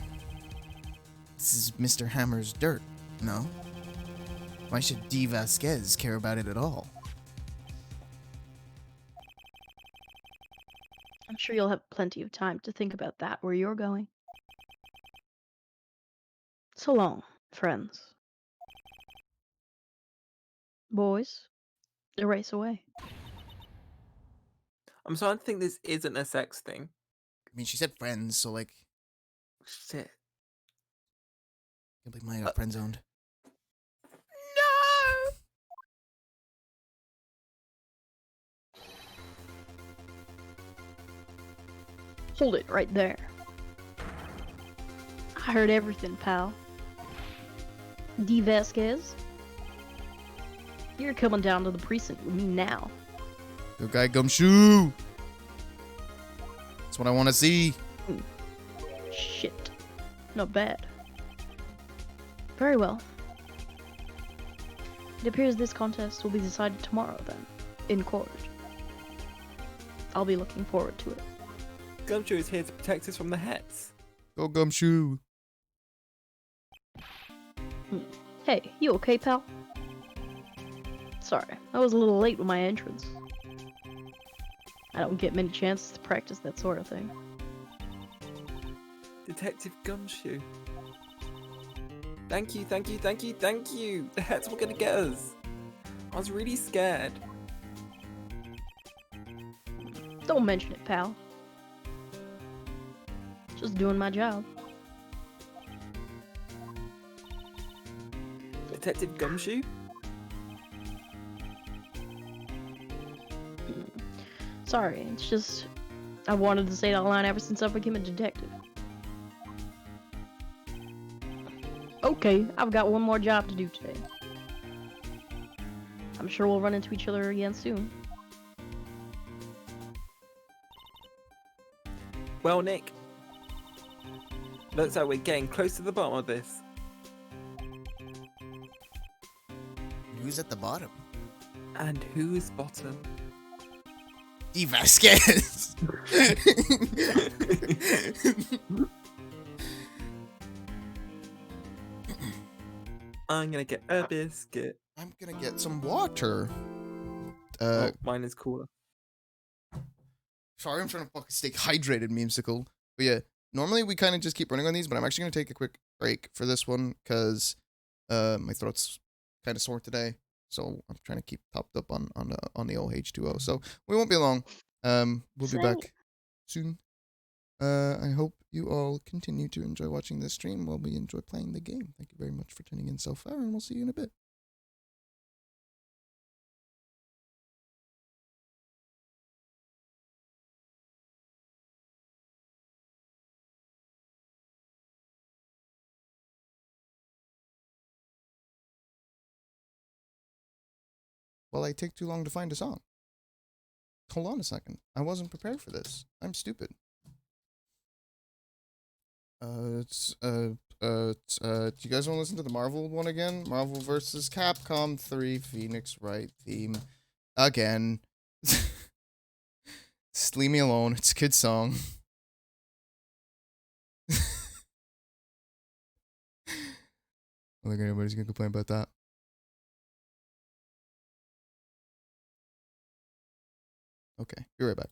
This is Mr. Hammer's dirt, no? Why should D. Vasquez care about it at all? I'm sure you'll have plenty of time to think about that where you're going. So long, friends. Boys, erase away. I'm starting to think this isn't a sex thing. I mean, she said friends, so like, Shit. can't believe mine got friend zoned. Hold it right there. I heard everything, pal. D. Vasquez, you're coming down to the precinct with me now. Good guy, Gumshoe. That's what I want to see. Shit. Not bad. Very well. It appears this contest will be decided tomorrow, then, in court. I'll be looking forward to it. Gumshoe is here to protect us from the Hets. Go Gumshoe. Hey, you okay, pal? Sorry, I was a little late with my entrance. I don't get many chances to practice that sort of thing. Detective Gumshoe. Thank you, thank you, thank you, thank you! The Hets were gonna get us! I was really scared. Don't mention it, pal. Just doing my job. Detective Gumshoe? Sorry, it's just... I wanted to say that line ever since I became a detective. Okay, I've got one more job to do today. I'm sure we'll run into each other again soon. Well, Nick. Looks like we're getting close to the bottom of this. Who's at the bottom? And who's bottom? D. Vasquez. I'm gonna get a biscuit. I'm gonna get some water. Oh, mine is cooler. Sorry, I'm trying to fucking stay hydrated, memesicle. But yeah, normally we kind of just keep running on these, but I'm actually gonna take a quick break for this one because my throat's kind of sore today, so I'm trying to keep topped up on the old H2O. So we won't be long. We'll be back soon. I hope you all continue to enjoy watching this stream while we enjoy playing the game. Thank you very much for tuning in so far, and we'll see you in a bit. Well, I take too long to find a song. Hold on a second. I wasn't prepared for this. I'm stupid. Do you guys want to listen to the Marvel one again? Marvel vs. Capcom 3 Phoenix Wright theme. Again. Just leave me alone. It's a kid's song. I don't think anybody's gonna complain about that. Okay, be right back.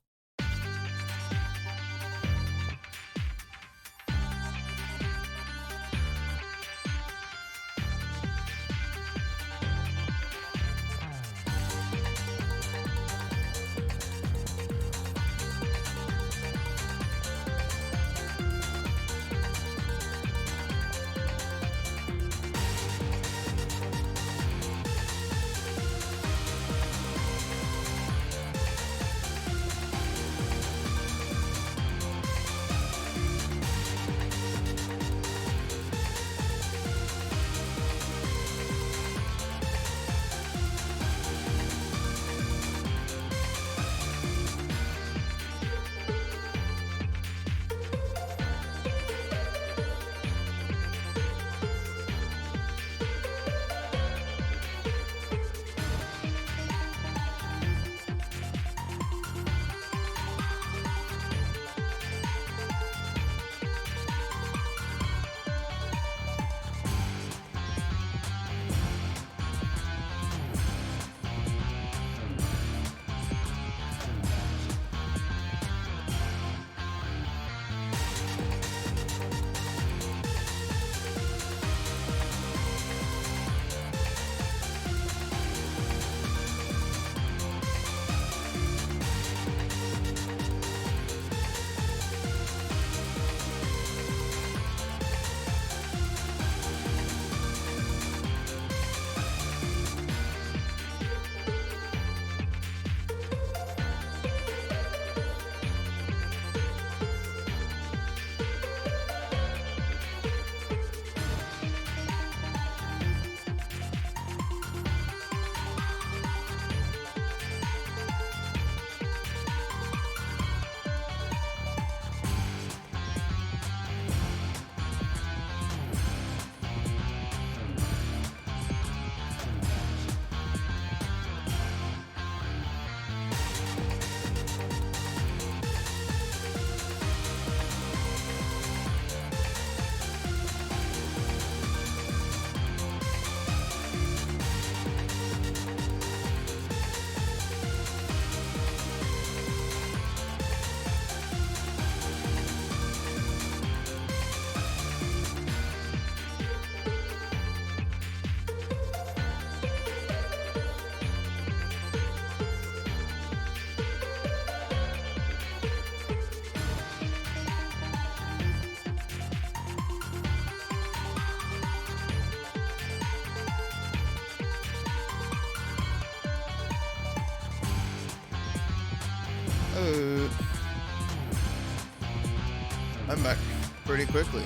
I'm back pretty quickly.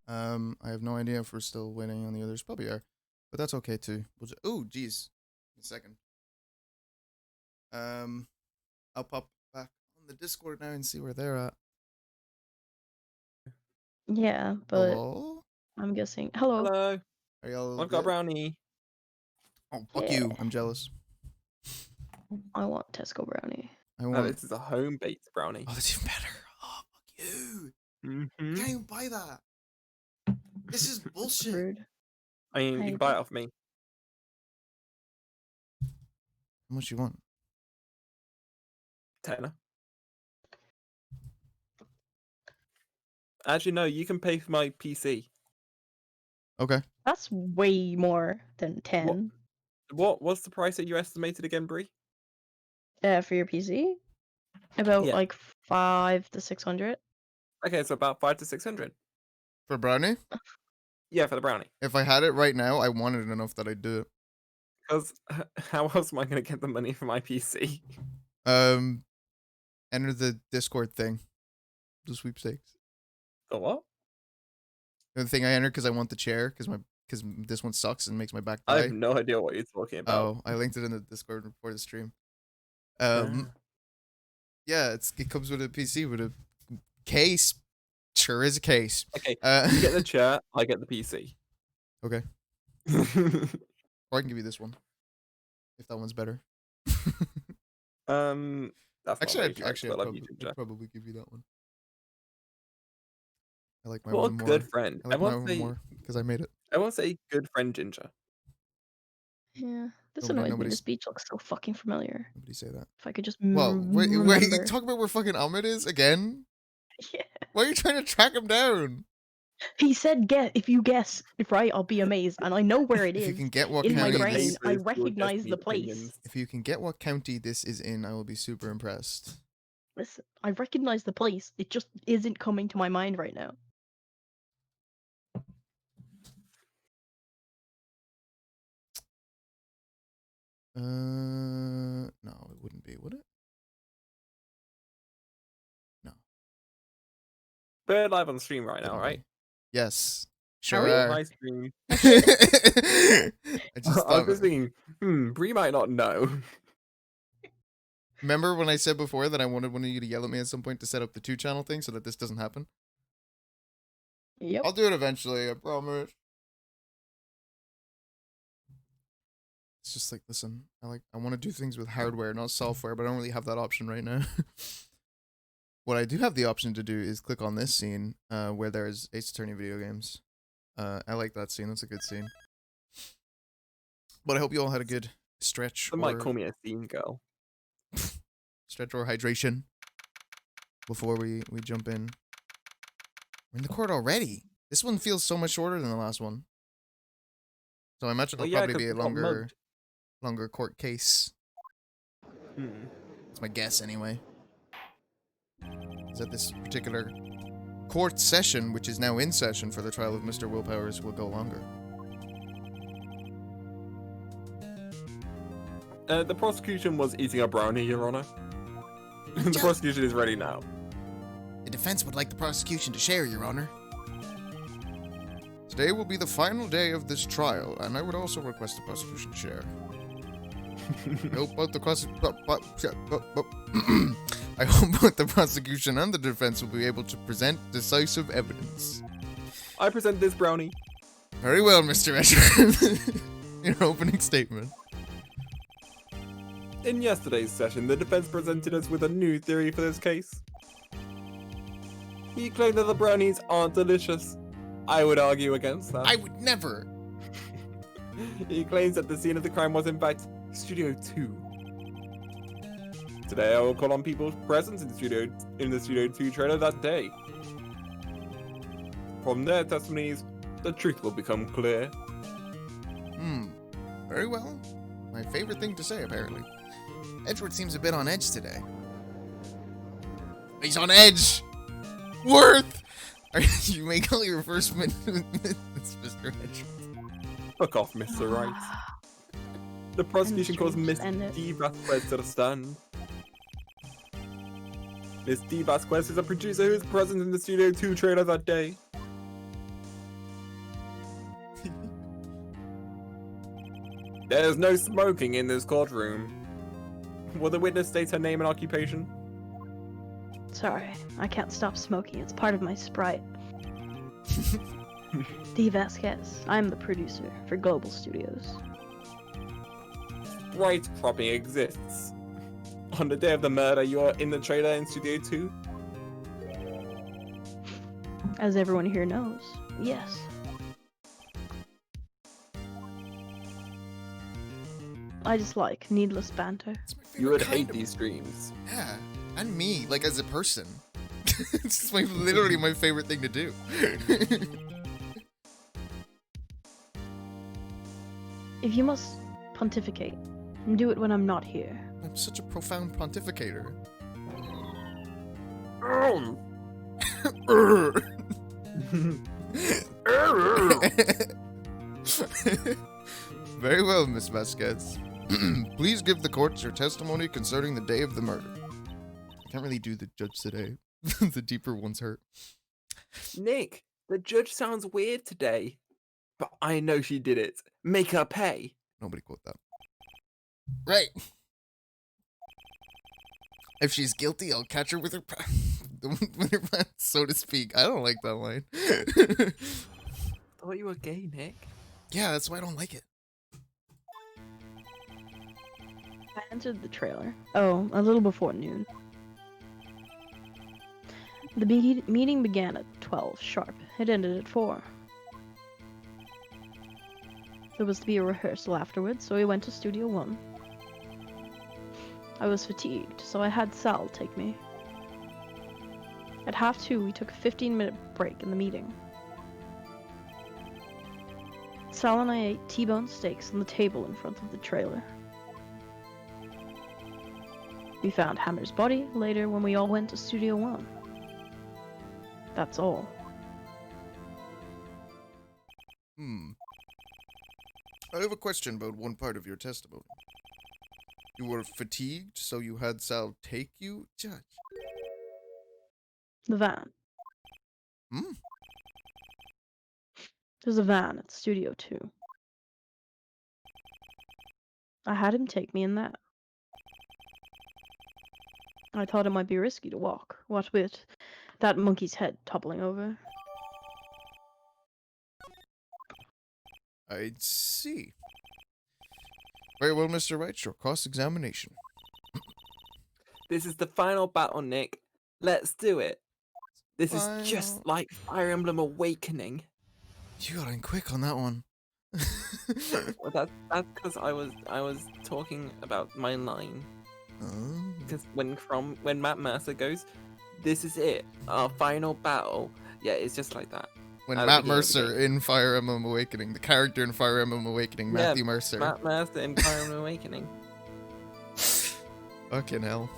I have no idea if we're still waiting on the others. Probably are, but that's okay too. We'll just, oh, geez, a second. I'll pop back on the Discord now and see where they're at. Yeah, but Hello? I'm guessing. Hello. Hello. Are y'all I've got a good? brownie. Oh, fuck Yeah. you. I'm jealous. I want Tesco brownie. I Oh, want. this is a home baked brownie. Oh, that's even better. Oh, fuck you. Mm-hmm. Can't even buy that. This is bullshit. Rude. I mean, you I can buy it off me. How much you want? Tenner. Actually, no, you can pay for my PC. Okay. That's way more than 10. What was the price that you estimated again, Brie? For your PC? About Yeah. like 5 to 600. Okay, so about 500 to 600. For brownie? Yeah, for the brownie. If I had it right now, I wanted it enough that I'd do it. Because how else am I going to get the money for my PC? Enter the Discord thing. The sweepstakes. The what? The thing I entered because I want the chair because this one sucks and makes my back I die. have no idea what you're talking about. Oh, I linked it in the Discord before the stream. Ah. Yeah, it comes with a PC with a case. Sure is a case. Okay, Uh, you get the chair, I get the PC. okay, or I can give you this one if that one's better. That's not Actually, very true, but I love you, I'd Ginger. probably give you that one. I like my What a one more. good friend. I like my one more because I made it. I want to say good friend, Ginger. Yeah. This Nobody- annoys me. nobody's- The speech looks so fucking familiar. Nobody say that. If I could just Well, wait, remember. talk about where fucking Ahmed is again. Yeah. Why are you trying to track him down? He said, if you guess it right, I'll be amazed. And I know where it If you is. can get what In my county brain, this, I Papers, your recognize destiny the place. opinions. if you can get what county this is in, I will be super impressed. Listen, I recognize the place. It just isn't coming to my mind right now. No, it wouldn't be, would it? No. We're live on stream right now, wouldn't right? be. Yes. Are Sure we? are. Hi, stream. I just I thought, was thinking, Brie might not know. remember when I said before that I wanted one of you to yell at me at some point to set up the 2-channel thing so that this doesn't happen? Yep. I'll do it eventually, I promise. It's just like, listen, I want to do things with hardware, not software, but I don't really have that option right now. What I do have the option to do is click on this scene, where there's Ace Attorney video games. I like that scene, that's a good scene. But I hope you all had a good stretch They or might call me a scene girl. stretch or hydration before we jump in. We're in the court already. This one feels so much shorter than the last one. So I imagine Well, it'll yeah, probably 'cause be a we got mugged. longer court case. Hmm. That's my guess anyway. Is that this particular court session, which is now in session for the trial of Mr. Willpowers, will go longer. The prosecution was eating a brownie, Your Honor. The Yeah. prosecution is ready now. The defense would like the prosecution to share, Your Honor. Today will be the final day of this trial, and I would also request the prosecution share. I hope both the I hope both the prosecution and the defense will be able to present decisive evidence. I present this brownie. Very well, Mr. Escher. Your opening statement. In yesterday's session, the defense presented us with a new theory for this case. He claimed that the brownies aren't delicious. I would argue against that. I would never. He claims that the scene of the crime was in fact Studio 2. Today I will call on people's presence in the Studio 2 trailer that day. From their testimonies, the truth will become clear. Very well. My favorite thing to say, apparently. Edgeworth seems a bit on edge today. He's on edge! Worth! You may call your first witness, Mr. Edgeworth. Fuck off, Mr. Wright. The prosecution calls Miss End it. D. Rathbred to the stand. Miss D. Vasquez is a producer who was present in the Studio 2 trailer that day. There's no smoking in this courtroom. Will the witness state her name and occupation? Sorry, I can't stop smoking. It's part of my sprite. D. Vasquez. I'm the producer for Global Studios. Right cropping exists. On the day of the murder, you are in the trailer in Studio 2? As everyone here knows, yes. I just like needless banter. It's my favorite You would kind hate of- these streams. Yeah, and me, like as a person. It's just literally my favorite thing to do. If you must pontificate, do it when I'm not here. I'm such a profound pontificator. Very well, Miss Vasquez. Please give the court your testimony concerning the day of the murder. I can't really do the judge today. The deeper ones hurt. Nick, the judge sounds weird today. But I know she did it. Make her pay. Nobody quote that. Right. If she's guilty, I'll catch her with her with her pants, so to speak. I don't like that line. Thought you were gay, Nick. Yeah, that's why I don't like it. I entered the trailer. Oh, a little before noon. The meeting began at 12 sharp. It ended at 4. There was to be a rehearsal afterwards, so we went to Studio 1. I was fatigued, so I had Sal take me. At 1:30, we took a 15-minute break in the meeting. Sal and I ate T-bone steaks on the table in front of the trailer. We found Hammer's body later when we all went to Studio 1. That's all. I have a question about one part of your testimony. You were fatigued, so you had Sal take you, Judge. The van. Hmm? There's a van at Studio 2. I had him take me in that. I thought it might be risky to walk, what with that monkey's head toppling over. I'd see. Very well, Mr. Wright, your cross-examination. This is the final battle, Nick. Let's do it. This is just Final- like Fire Emblem Awakening. You got in quick on that one. Well, that's because I was talking about my line. Oh. Because when Matt Mercer goes, this is it, our final battle. Yeah, it's just like that. When At the Matt beginning of the Mercer in Fire Emblem Awakening, the character in Fire Emblem Awakening, Yeah, Matthew Mercer. Matt Mercer in Fire Emblem Awakening. Fucking hell.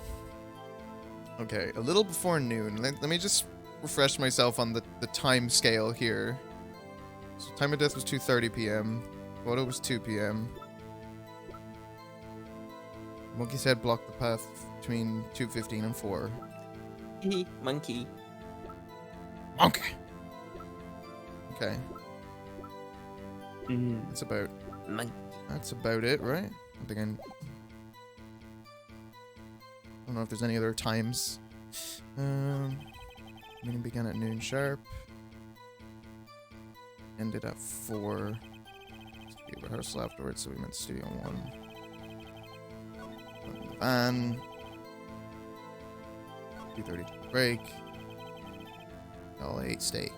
Okay, a little before noon. Let me just refresh myself on the time scale here. So time of death was 2:30 p.m. Photo was 2 p.m. Monkey's head blocked the path between 2:15 and 4. Monkey. Monkey! Okay, Mm. that's about it, right? I think I don't know if there's any other times. Meeting began at noon sharp. Ended at 4. Studio rehearsal afterwards, so we went to Studio 1. Went in the van. 2:30 break. All ate steak.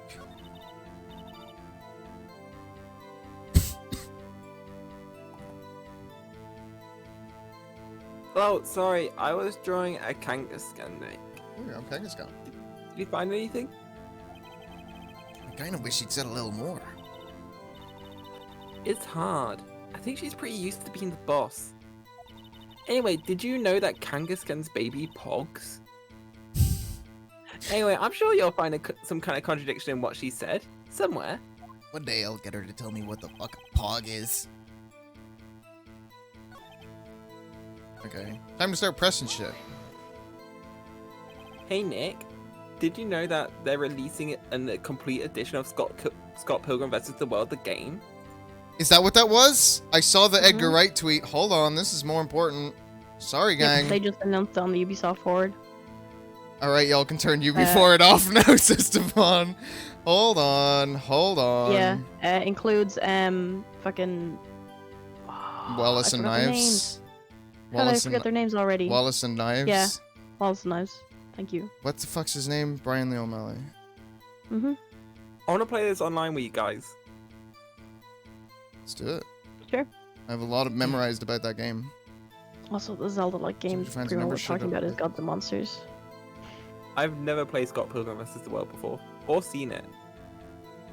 Oh, sorry, I was drawing a Kangaskhan, Nick. Oh, yeah, I'm Kangaskhan. Did you find anything? I kind of wish he'd said a little more. It's hard. I think she's pretty used to being the boss. Anyway, did you know that Kangaskhan's baby pogs? Anyway, I'm sure you'll find some kind of contradiction in what she said. Somewhere. One day I'll get her to tell me what the fuck a pog is. Okay, time to start pressing shit. Hey Nick, did you know that they're releasing a complete edition of Scott Pilgrim vs. the World, the game? Is that what that was? I saw the Edgar Mhm. Wright tweet. Hold on, this is more important. Sorry, Yeah, gang. they just announced on the Ubisoft forward. All right, y'all can turn UB forward off now, Systemon. Hold on. Yeah, includes fucking Wallace I and forgot their Knives. names. How did I forget their names already? Wallace and Knives. Yeah. Wallace and Knives. Thank you. What the fuck's his name? Brian Lee O'Malley. Mm-hmm. I want to play this online with you guys. Let's do it. Sure. I have a lot of memorized about that game. Also, the Zelda-like game your friends Primo never was shut talking up. about is Gods and Monsters. I've never played Scott Pilgrim vs. the World before, or seen it.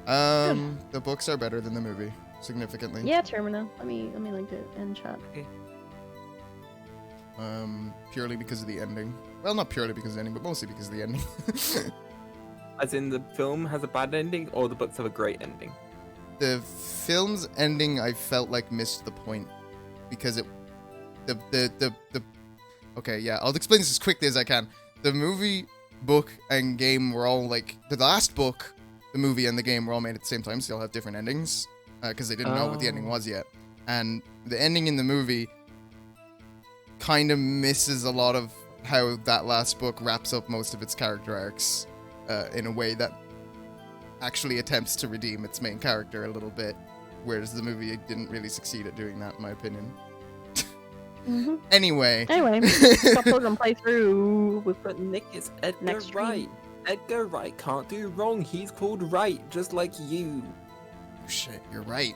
The books are better than the movie, significantly. Yeah, Termina. Let me link it in chat. Purely because of the ending. Well, not purely because of the ending, but mostly because of the ending. As in, the film has a bad ending, or the books have a great ending? The film's ending, I felt like missed the point because it, okay, yeah, I'll explain this as quickly as I can. The movie, book, and game were all like the last book, the movie, and the game were all made at the same time, so they'll have different endings because they didn't know what the ending was yet. And the ending in the movie kind of misses a lot of how that last book wraps up most of its character arcs in a way that actually attempts to redeem its main character a little bit, whereas the movie didn't really succeed at doing that, in my opinion. Mm-hmm. Anyway. Anyway, Scott Pilgrim playthrough with But Nick is Edgar Next stream. Wright. Edgar Wright can't do wrong. He's called Wright, just like you. Oh, shit, you're right.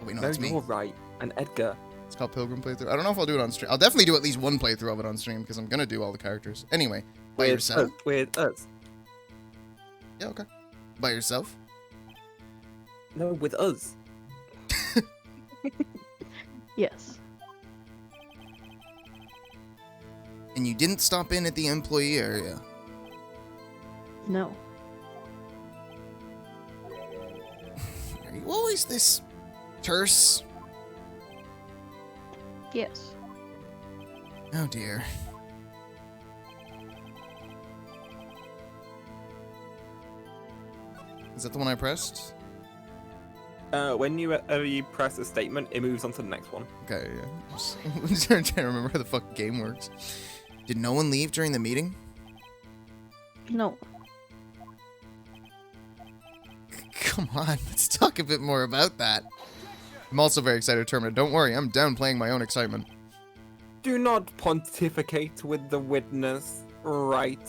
Oh, wait, no, No, it's me. you're right. And Edgar. It's called Pilgrim playthrough. I don't know if I'll do it on stream. I'll definitely do at least one playthrough of it on stream because I'm gonna do all the characters. Anyway, by yourself? With us. Yeah, okay. By yourself? No, with us. yes. And you didn't stop in at the employee area. No. Are you always this terse? Yes. Oh dear. Is that the one I pressed? Whenever you press a statement, it moves on to the next one. Okay, yeah. I'm just trying to remember how the fucking game works. Did no one leave during the meeting? No. Come on, let's talk a bit more about that. I'm also very excited to terminate. Don't worry, I'm downplaying my own excitement. Do not pontificate with the witness, right?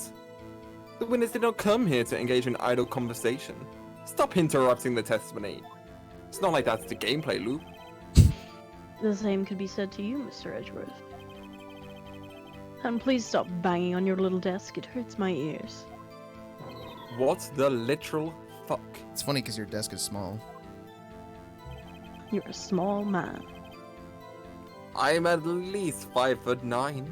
The witness did not come here to engage in idle conversation. Stop interrupting the testimony. It's not like that's the gameplay loop. The same could be said to you, Mr. Edgeworth. And please stop banging on your little desk. It hurts my ears. What the literal fuck? It's funny because your desk is small. You're a small man. I'm at least 5'9".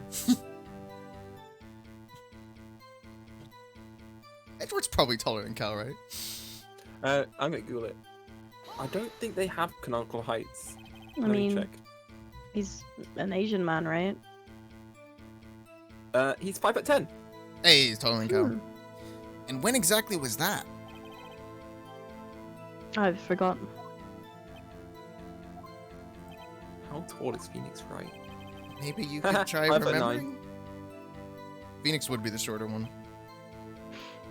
Edward's probably taller than Cal, right? I'm gonna Google it. I don't think they have canonical heights. I Let me mean, check. he's an Asian man, right? He's 5'10". Hey, he's taller than Cal. Hmm. And when exactly was that? I've forgotten. How tall is Phoenix Wright? Maybe you could try 5'9". remembering? Phoenix would be the shorter one.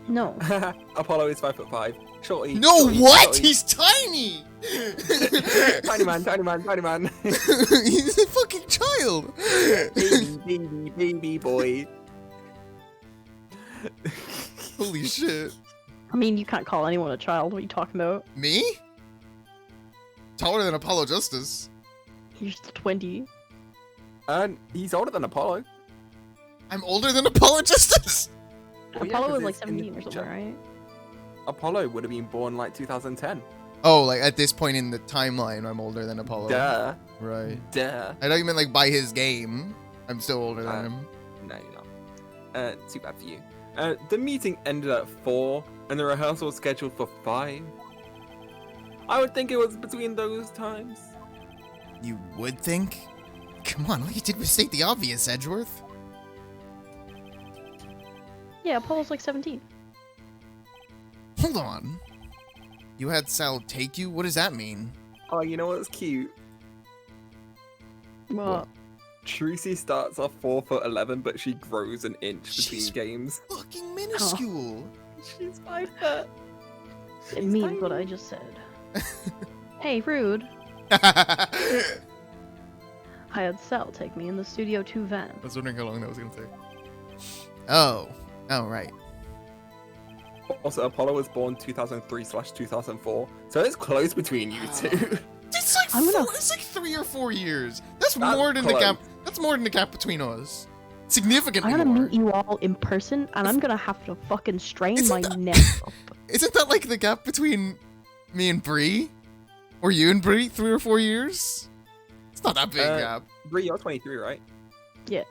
No. Apollo is 5'5". Shorty. No, shorty, what? shorty. He's tiny! Tiny man, tiny man, tiny man. He's a fucking child! baby boy. Holy shit. I mean, you can't call anyone a child. What are you talking about? Me? Taller than Apollo Justice. You're still 20. And he's older than Apollo. I'm older than Apollo Justice? Well, yeah, Apollo 'cause was like it's in the 17 or something, future. right? Apollo would have been born like 2010. Oh, like at this point in the timeline, I'm older than Apollo. Duh. Right. Duh. I thought you meant like by his game. I'm still older than him. No, you're not. Too bad for you. The meeting ended at 4, and the rehearsal was scheduled for 5. I would think it was between those times. You would think? Come on, all you did was state the obvious, Edgeworth. Yeah, Apollo's like 17. Hold on. You had Sal take you? What does that mean? Oh, you know what's cute? What? Trucy starts off 4'11", but she grows an inch between She's- games. Fucking minuscule. She's 5 foot. It means what I just said. Hey, rude. I I had Sal take me in the Studio 2 van. was wondering how long that was gonna take. Oh. Oh, right. Also, Apollo was born 2003/2004, so it's close between you two. It's like I'm gonna- it's like 3 or 4 years. That's That's more than the close. gap. That's more than the gap between us. Significantly I'm gonna more. meet you all in person, and I'm gonna have to fucking strain Isn't my that- neck up. Isn't that like the gap between me and Bree? Or you and Bree? 3 or 4 years? It's not that big gap. Bree, you're 23, right? Yeah.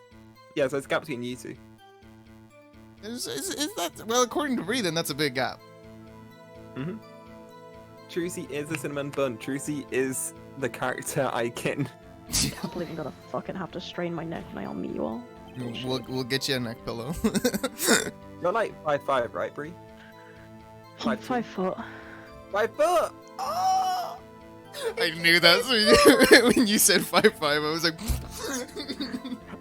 Yeah, so it's a gap between you two. Is that well? According to Bree, then that's a big gap. Trucy is the cinnamon bun. Trucy is the character I can. I can't believe I'm gonna fucking have to strain my neck when I'll meet you all. We'll get you a neck pillow. You're like 5'5", right, Bree? I'm 5'2". 5 foot. 5 foot. Oh! I knew that when you said 5'5", I was like.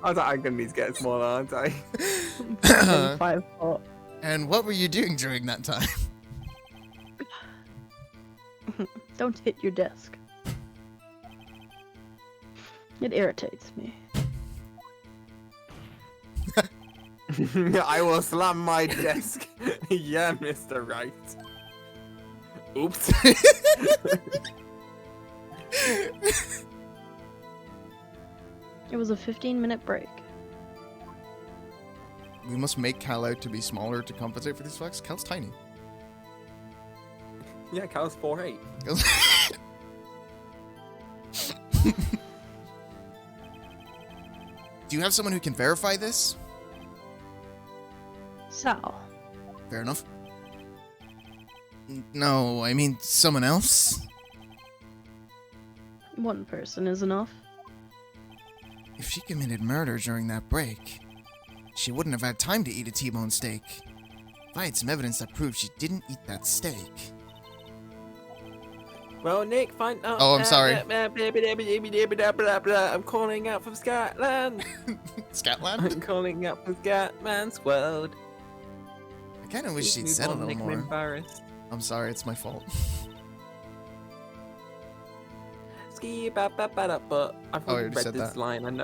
I was like, I'm gonna need to get smaller, aren't I? I'm 5 foot. And what were you doing during that time? Don't hit your desk. It irritates me. I will slam my desk. Yeah, Mr. Right. Oops. It was a 15-minute break. We must make Cal out to be smaller to compensate for these facts. Cal's tiny. Yeah, Cal's 4'8". Do you have someone who can verify this? Sal. Fair enough. No, I mean someone else. One person is enough. If she committed murder during that break, she wouldn't have had time to eat a T-bone steak. If I had some evidence that proved she didn't eat that steak. Well, Nick, find out. Oh, I'm sorry. I'm calling out from Scotland. Scotland? I'm calling out from Scatman's World. I kind of wish she'd Move said a on, little Nick, I'm more. embarrassed. I'm sorry, it's my fault. Ski ba ba ba da but I've Oh, you already already read said this that. line.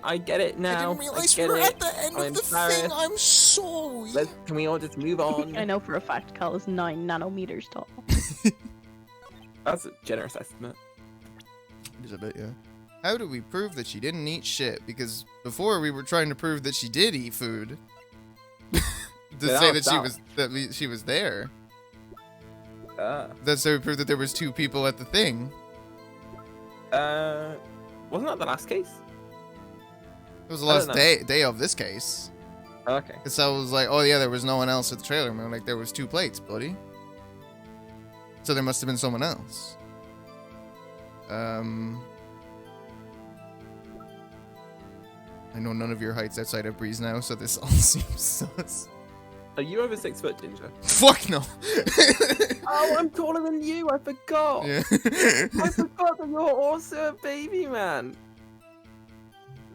I get it now. I didn't realize get we were it. at the end I'm of the embarrassed. thing. I'm sorry. Can we all just move on? I know for a fact Cal is 9 nanometers tall. That's a generous estimate. Just a bit, yeah. How do we prove that she didn't eat shit? Because before we were trying to prove that she did eat food. To Yeah, say that that was she was there. Uh, That's how we proved that there was 2 people at the thing. wasn't that the last case? It was the I last don't know. day of this case. Okay. Because I was like, oh yeah, there was no one else at the trailer. And we were like, there was 2 plates, buddy. So there must have been someone else. I know none of your heights outside of Breeze now, so this all seems sus. Are you over 6 foot, Ginger? Fuck no. Oh, I'm taller than you. I forgot. Yeah. I forgot that you're also a baby man.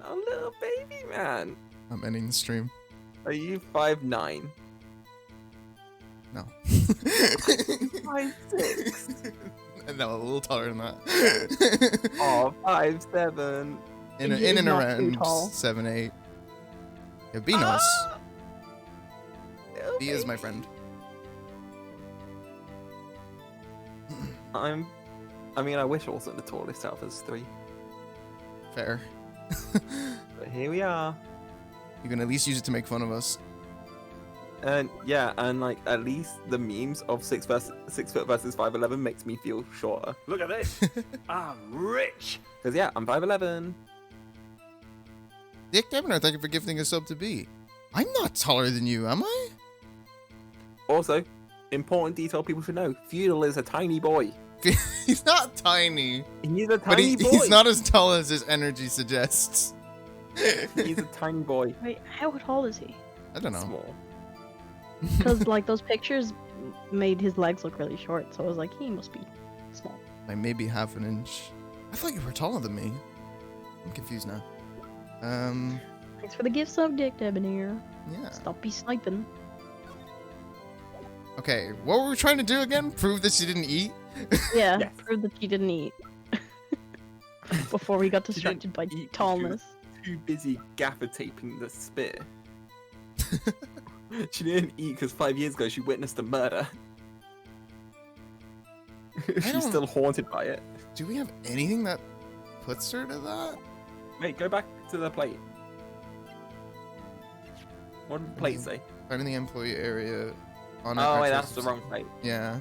A little baby man. I'm ending the stream. Are you 5'9"? No. 5'6". No, a little taller than that. Oh, 5'7". in He and is not too around tall. 7, 8. Yeah, be nice. Ah, little He is my baby. friend. I mean, I wish I wasn't the tallest out of us 3. Fair. But here we are. You can at least use it to make fun of us. And yeah, and like at least the memes of 6 foot versus 5'11" makes me feel shorter. Look at this. I'm rich. Cause yeah, I'm 5'11". Dick Devener, thank you for gifting a sub to B. I'm not taller than you, am I? Also, important detail people should know: Feudal is a tiny boy. He's not tiny. He's a But tiny boy. he's not as tall as his energy suggests. He's a tiny boy. Wait, how tall is he? I don't know. Small. Because like those pictures made his legs look really short, so I was like, he must be small. Like maybe half an inch. I thought you were taller than me. I'm confused now. Thanks for the gifts of Dick Debonair. Yeah. Stop be sniping. Okay, what were we trying to do again? Prove that she didn't eat? Yeah, Yes. prove that she didn't eat. Before we got She distracted by didn't eat 'cause she was tallness. too busy gaffer taping the spear. She didn't eat because 5 years ago she witnessed a murder. She's don't- still haunted by it. Do we have anything that puts her to that? Wait, go back to the plate. What did the plate say? Right in the employee area. On Oh, wait, actual that's the wrong plate. Yeah.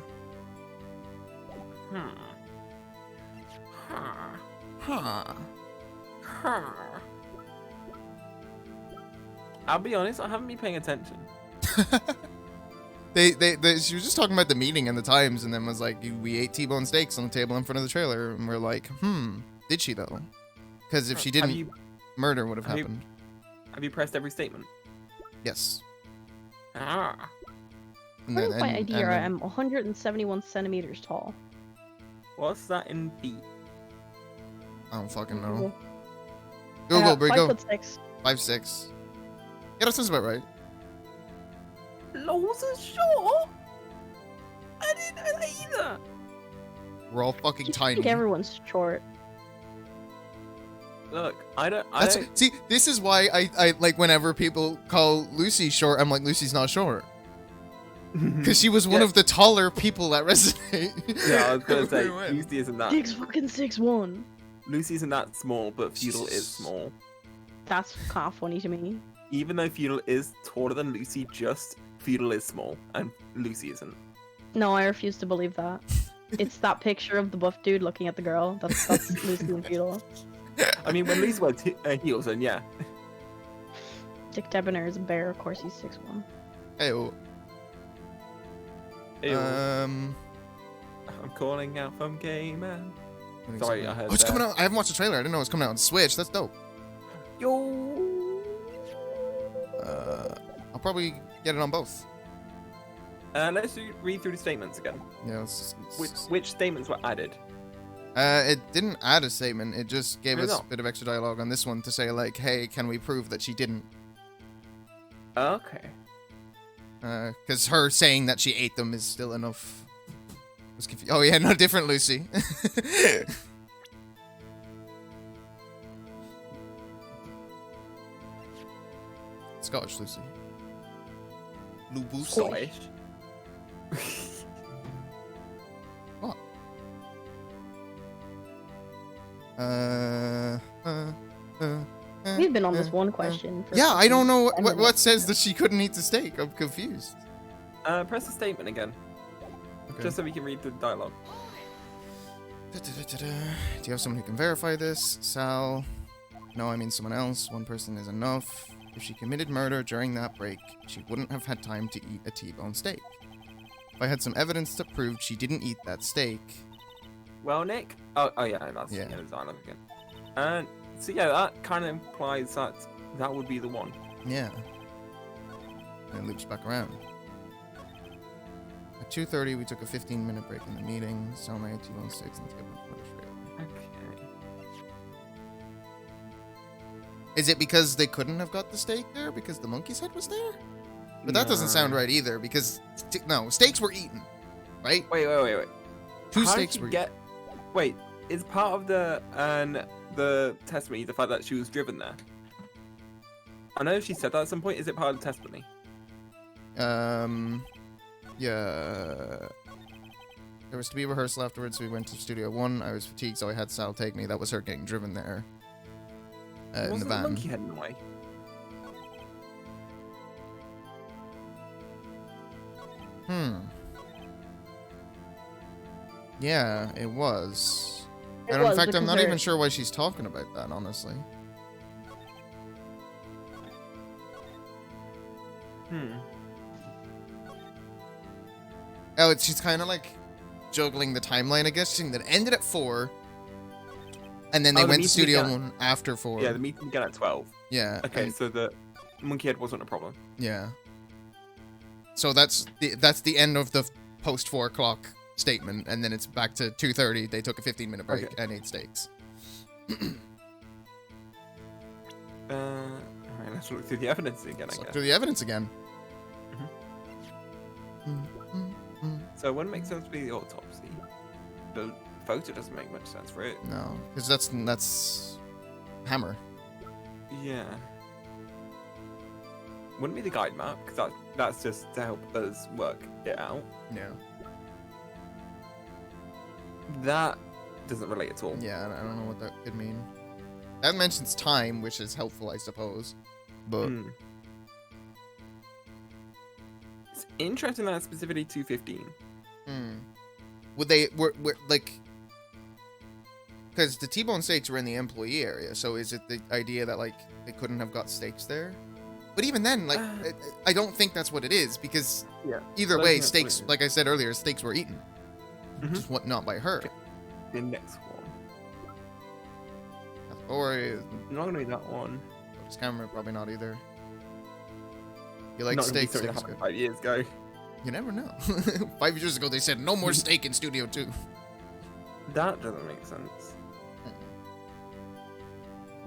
Hmm. Huh. Huh. Huh. I'll be honest, I haven't been paying attention. They, she was just talking about the meeting and the times, and then was like, we ate T-bone steaks on the table in front of the trailer, and we're like, did she though? Because if she Have didn't, you, murder would have have you- happened. have you pressed every statement? Yes. Ah. And According to my and ID, then- I'm 171 centimeters tall. What's that in feet? I don't fucking know. Google. Google, Brie, go. 5'6". 5'6". Yeah, that sounds about right. Lows are short? I didn't know that either. We're all fucking Just tiny. think everyone's short. Look, I don't. See, this is why I like whenever people call Lucy short, I'm like, Lucy's not short. Because she was one Yeah. of the taller people at Resonate. Yeah, I was gonna say We went. Lucy isn't that. Dick's fucking 6'1". Lucy isn't that small, but Feudal is small. That's kind of funny to me. Even though Feudal is taller than Lucy, just Feudal is small, and Lucy isn't. No, I refuse to believe that. It's that picture of the buff dude looking at the girl. That's Lucy and Feudal. I mean, when Lucy wears heels, then yeah. Dick Debonair is a bear. Of course, he's 6'1". Hey-oh. Ew. Um. I'm calling out from Gay Man. I think Sorry, so. I heard Oh, it's that. coming out. I haven't watched the trailer. I didn't know it was coming out on Switch. That's dope. Yo. I'll probably get it on both. Let's read through the statements again. Yeah. Which statements were added? It didn't add a statement. It just gave Did it us a not? bit of extra dialogue on this one to say like, hey, can we prove that she didn't? Okay. Because her saying that she ate them is still enough. Was oh yeah, no, different Lucy. Scottish Lucy. Lubusa. Scottish. What? We've been on this one question. For Yeah, I don't know 10 what minutes. says that she couldn't eat the steak. I'm confused. Press the statement again, Okay. just so we can read the dialogue. Do you have someone who can verify this? Sal? No, I mean someone else. One person is enough. If she committed murder during that break, she wouldn't have had time to eat a T-bone steak. If I had some evidence that proved she didn't eat that steak... Well, Nick. Oh yeah, that's Yeah. the dialogue again. And so yeah, that kind of implies that that would be the one. Yeah. And it loops back around. At 2:30, we took a 15-minute break in the meeting. Sal and I ate T-bone steaks and skipped on the trailer. Okay. Is it because they couldn't have got the steak there because the monkey's head was there? But that doesn't sound No. right either because no, steaks were eaten, right? Wait. Two How steaks did were you get? Wait, is part of the testimony the fact that she was driven there? I know she said that at some point. Is it part of the testimony? eaten. Yeah. There was to be a rehearsal afterwards, so we went to Studio 1. I was fatigued, so I had Sal take me. That was her getting driven there. In the Wasn't the van. monkey head in the way? Yeah, it was. It And in was, fact, I'm because not they're- even sure why she's talking about that, honestly. Oh, she's kind of like juggling the timeline, I guess. She's saying that it ended at 4, and then they Oh, the went to meeting Studio began- 1 after 4. Yeah, the meeting began at 12. Yeah. Okay, and- so the monkey head wasn't a problem. yeah. So that's the end of the post 4 o'clock statement, and then it's back to 2:30. They took a 15-minute break Okay. and ate steaks. Alright, let's look through the evidence again, Let's I look guess. through the evidence again. So it wouldn't make sense to be the autopsy. The photo doesn't make much sense for it. No, because that's Hammer. Yeah. Wouldn't be the guide map, because that's just to help us work it out. Yeah. That doesn't relate at all. Yeah, I don't know what that could mean. That mentions time, which is helpful, I suppose. But Hmm. It's interesting that it's specifically 215. would they were like, because the T-bone steaks were in the employee area, so is it the idea that like they couldn't have got steaks there? But even then, like, I don't think that's what it is, because Yeah. either I don't way, think that's what it steaks, is. like I said earlier, steaks were eaten, Mhm. just what not by her. Okay. The next one. Or Not gonna be that one. this camera, probably not either. You like Not gonna be steak? something that Steak's happened good. 5 years ago. You never know. 5 years ago, they said no more steak in Studio 2. That doesn't make sense.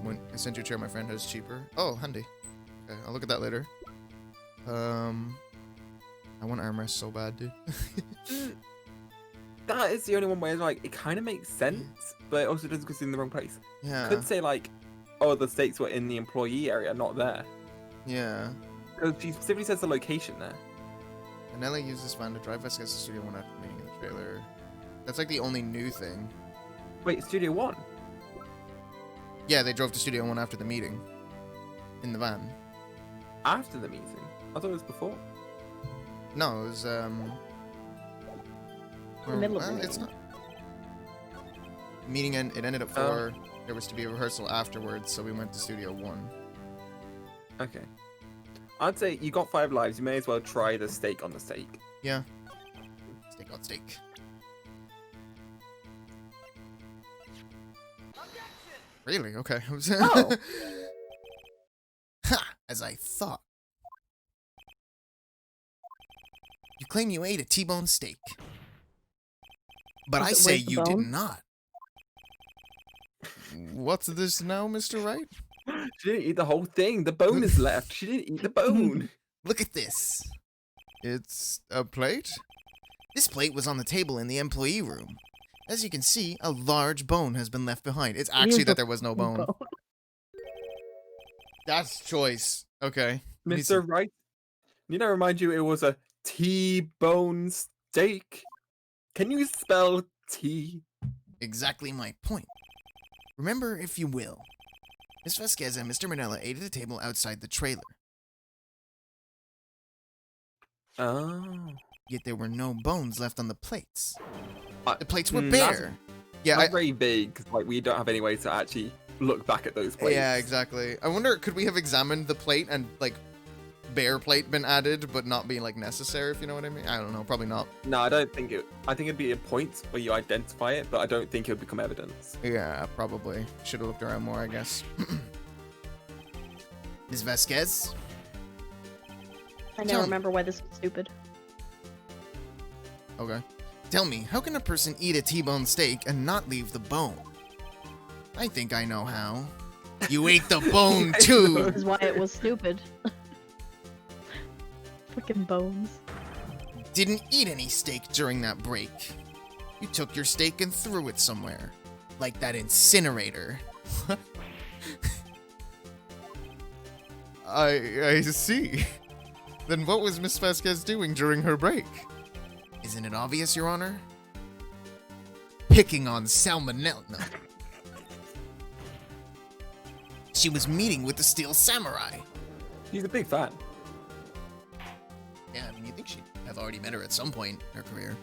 When I sent you a chair my friend has cheaper. Oh, handy. Okay, I'll look at that later. I want armrest so bad, dude. That is the only one where like it kind of makes sense, but it also doesn't because it's in the wrong place. Yeah. Could say like, oh, the stakes were in the employee area, not there. Yeah. Because she specifically says the location there. Anelli used this van to drive us against the Studio 1 after meeting in the trailer. That's like the only new thing. Wait, Studio One. Yeah, they drove to Studio 1 after the meeting. In the van. After the meeting. I thought it was before. No, it was, The middle of the it's meeting. not. Meeting, it ended at Oh. 4. There was to be a rehearsal afterwards, so we went to Studio 1. Okay. I'd say you got 5 lives. You may as well try the steak on the steak. Yeah. Steak on steak. Really? Okay. Oh. Ha! As I thought. You claim you ate a T-bone steak. But I Where's say the you did bone? not. What's this now, Mr. Wright? She didn't eat the whole thing. The bone is left. She didn't eat the bone. Look at this. It's a plate? This plate was on the table in the employee room. As you can see, a large bone has been left behind. It's actually that there was no bone. That's choice. Okay. Mr. Wright, need I remind you it was a T-bone steak? Can you spell T? Exactly my point. Remember, if you will, Miss Vasquez and Mr. Manella ate at the table outside the trailer. Oh. Yet there were no bones left on the plates. I- The plates were that's- bare. Yeah, That's very big, because like, we don't have any way to actually look back at those plates. yeah, exactly. I wonder, could we have examined the plate and, like, bare plate been added, but not being, like, necessary, if you know what I mean? I don't know, probably not. No, I don't think it... I think it'd be a point where you identify it, but I don't think it would become evidence. Yeah, probably. Should have looked around more, I guess. Ms. Vasquez? I Tell now me. remember why this was stupid. Okay. Tell me, how can a person eat a T-bone steak and not leave the bone? I think I know how. You ate the bone, too! This is why it was stupid. Freaking bones. Didn't eat any steak during that break. You took your steak and threw it somewhere. Like that incinerator. I see. Then what was Miss Vasquez doing during her break? Isn't it obvious, Your Honor? Picking on salmonella. No. She was meeting with the Steel Samurai. He's a big fan. Yeah, I mean, you think she'd have already met her at some point in her career.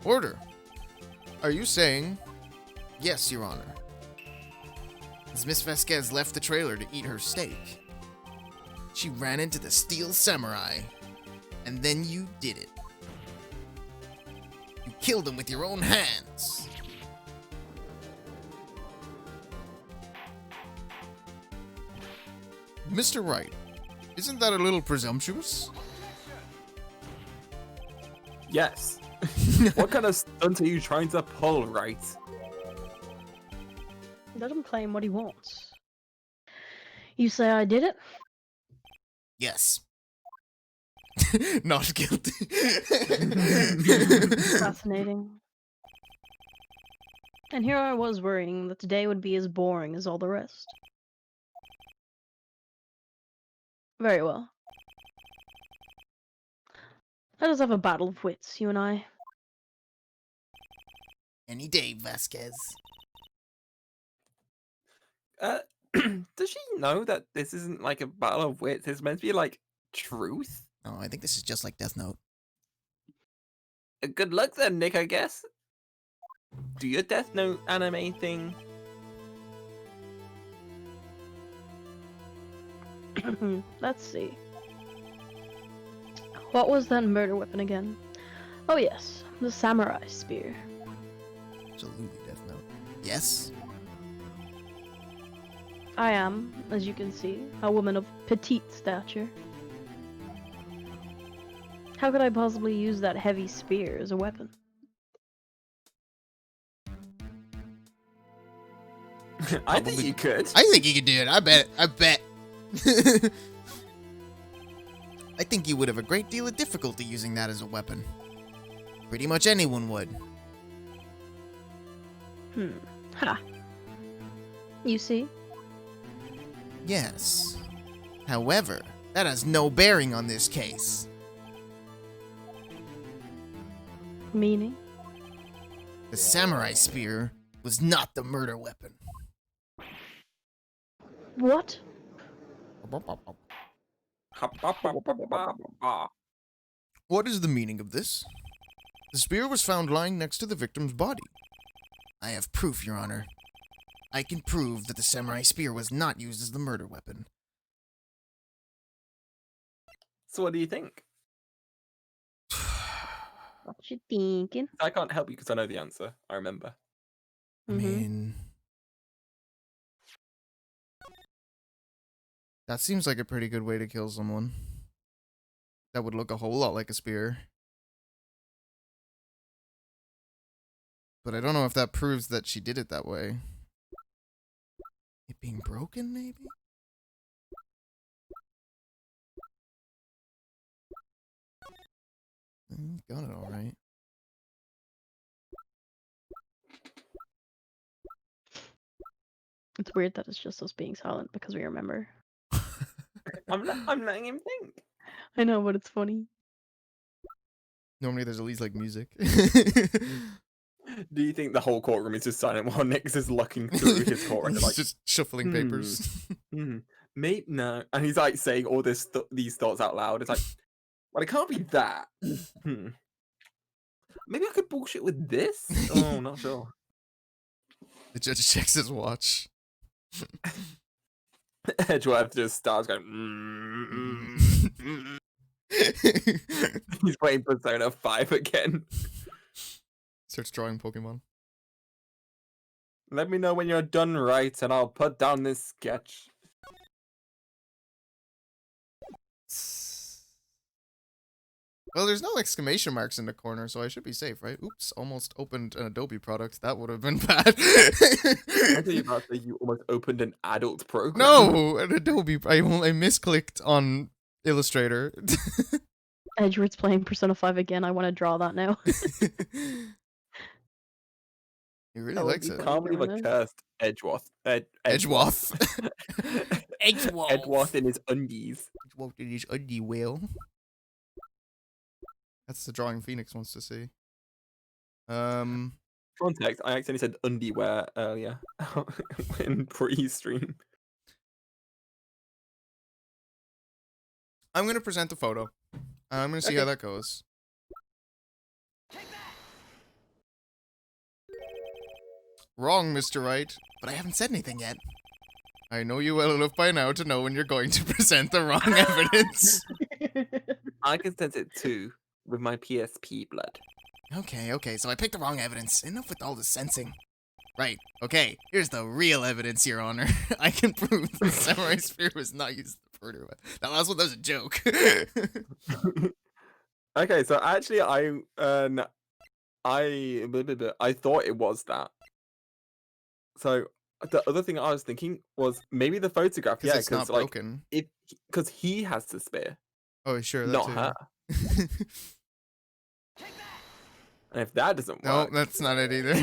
Order. Are you saying... Yes, Your Honor. As Miss Vasquez left the trailer to eat her steak, she ran into the Steel Samurai, and then you did it. You killed him with your own hands. Mr. Wright, isn't that a little presumptuous? Yes. What kind of stunt are you trying to pull, right? Let him claim what he wants. You say I did it? Yes. Not guilty. Fascinating. And here I was worrying that today would be as boring as all the rest. Very well. Let us have a battle of wits, you and I. Any day, Vasquez. Does she know that this isn't like a battle of wits? It's meant to be like truth? Oh, I think this is just like Death Note. Good luck then, Nick, I guess. Do your Death Note anime thing. Let's see. What was that murder weapon again? Oh yes, the samurai spear. Absolutely Death Note. Yes. I am, as you can see, a woman of petite stature. How could I possibly use that heavy spear as a weapon? I think you could. I think you could do it. I bet. I think you would have a great deal of difficulty using that as a weapon. Pretty much anyone would. Ha. You see? Yes. However, that has no bearing on this case. Meaning? The samurai spear was not the murder weapon. What? What is the meaning of this? The spear was found lying next to the victim's body. I have proof, Your Honor. I can prove that the samurai spear was not used as the murder weapon. So what do you think? What you thinking? I can't help you because I know the answer. I remember. I mean... that seems like a pretty good way to kill someone. That would look a whole lot like a spear. But I don't know if that proves that she did it that way. It being broken, maybe? Got it all right. It's weird that it's just us being silent because we remember. I'm letting him think. I know, but it's funny. Normally there's at least like music. Do you think the whole courtroom is just silent while Nick's just looking through his court record, He's like, just shuffling papers. mate, no, and he's like saying all these thoughts out loud. It's like, well, it can't be that. Maybe I could bullshit with this. Oh, not sure. The judge checks his watch. Edgeworth just starts going. He's playing Persona 5 again. Starts drawing Pokemon. Let me know when you're done, right, and I'll put down this sketch. Well, there's no exclamation marks in the corner, so I should be safe, right? Oops, almost opened an Adobe product. That would have been bad. I thought you about to say you almost opened an adult program. No, an Adobe. I misclicked on Illustrator. Edgeworth's playing Persona 5 again. I want to draw that now. He really That would likes be it. fun. Can't believe I Doing cursed Edgeworth. Edgeworth. Edgeworth. Edgeworth in his undies. Edgeworth in his undie whale. That's the drawing Phoenix wants to see. Context, I accidentally said undiwear earlier in pre-stream. I'm gonna present the photo. I'm gonna see how that goes. Wrong, Mr. Wright, but I haven't said anything yet. I know you well enough by now to know when you're going to present the wrong evidence. I can sense it too, with my PSP blood. Okay, so I picked the wrong evidence. Enough with all the sensing. Right, okay, here's the real evidence, Your Honor. I can prove the samurai spear was not used as the murder weapon. That last one, that was a joke. Okay, so actually, I thought it was that. So the other thing I was thinking was maybe the photograph. Because Yeah, it's not because like broken. because he has the spear, Oh, sure, that not too. her. And if that doesn't No, work, that's not it either.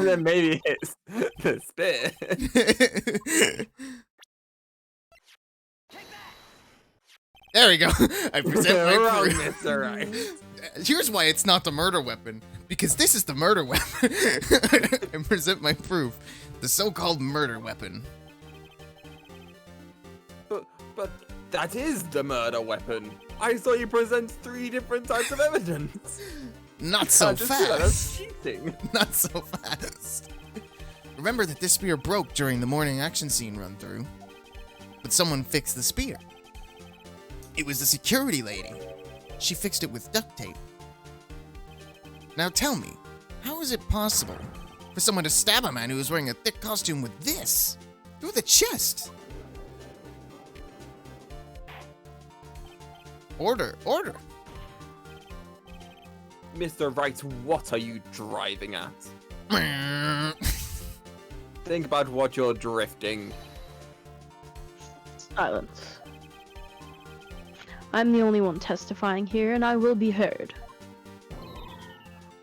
then maybe it's the spear. There we go. I present my Wrong, proof. Mr. Right. Here's why it's not the murder weapon. Because this is the murder weapon. I present my proof. The so-called murder weapon. But that is the murder weapon. I saw you present 3 different types of evidence. Not so I just feel like that's fast. cheating. Not so fast. Remember that this spear broke during the morning action scene run through. But someone fixed the spear. It was the security lady. She fixed it with duct tape. Now tell me, how is it possible for someone to stab a man who was wearing a thick costume with this? Through the chest? Order, order. Mr. Wright, what are you driving at? Think about what you're drifting. Silence. I'm the only one testifying here, and I will be heard.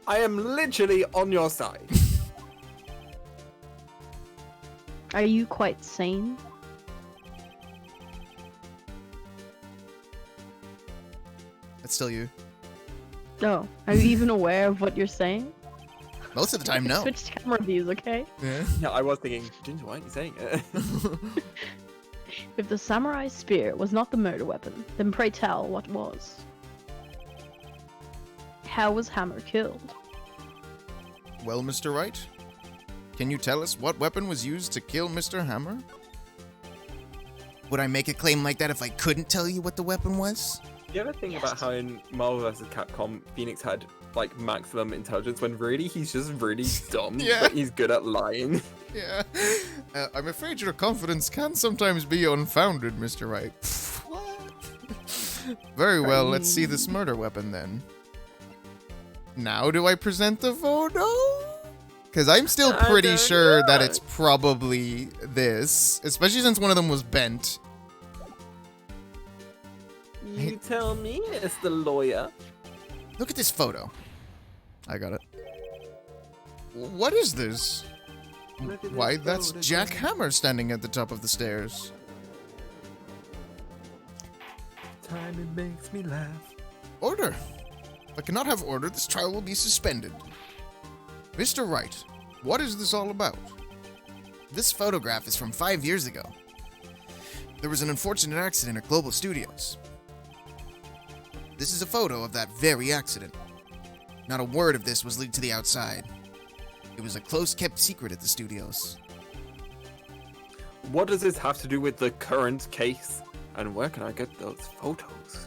I am literally on your side. Are you quite sane? That's still you. Oh, are you even aware of what you're saying? Most of the time, no. Switch camera views, okay? Yeah. Yeah, I was thinking, Ginger, why aren't you saying it? If the samurai spear was not the murder weapon, then pray tell what was. How was Hammer killed? Well, Mr. Wright, can you tell us what weapon was used to kill Mr. Hammer? Would I make a claim like that if I couldn't tell you what the weapon was? You ever think Yes. about how in Marvel vs. Capcom, Phoenix had like maximum intelligence when really he's just really dumb, Yeah. but he's good at lying? Yeah. I'm afraid your confidence can sometimes be unfounded, Mr. Wright. What? Very well, let's see this murder weapon then. Now do I present the photo? Because I'm still I pretty don't sure that know. it's probably this, especially since one of them was bent. You tell me, Mr. Lawyer. Look at this photo. I got it. What is this? Look at Why, this that's photo. Jack Hammer standing at the top of the stairs. Time it makes me laugh. Order. If I cannot have order, this trial will be suspended. Mr. Wright, what is this all about? This photograph is from 5 years ago. There was an unfortunate accident at Global Studios. This is a photo of that very accident. Not a word of this was leaked to the outside. It was a close-kept secret at the studios. What does this have to do with the current case? And where can I get those photos?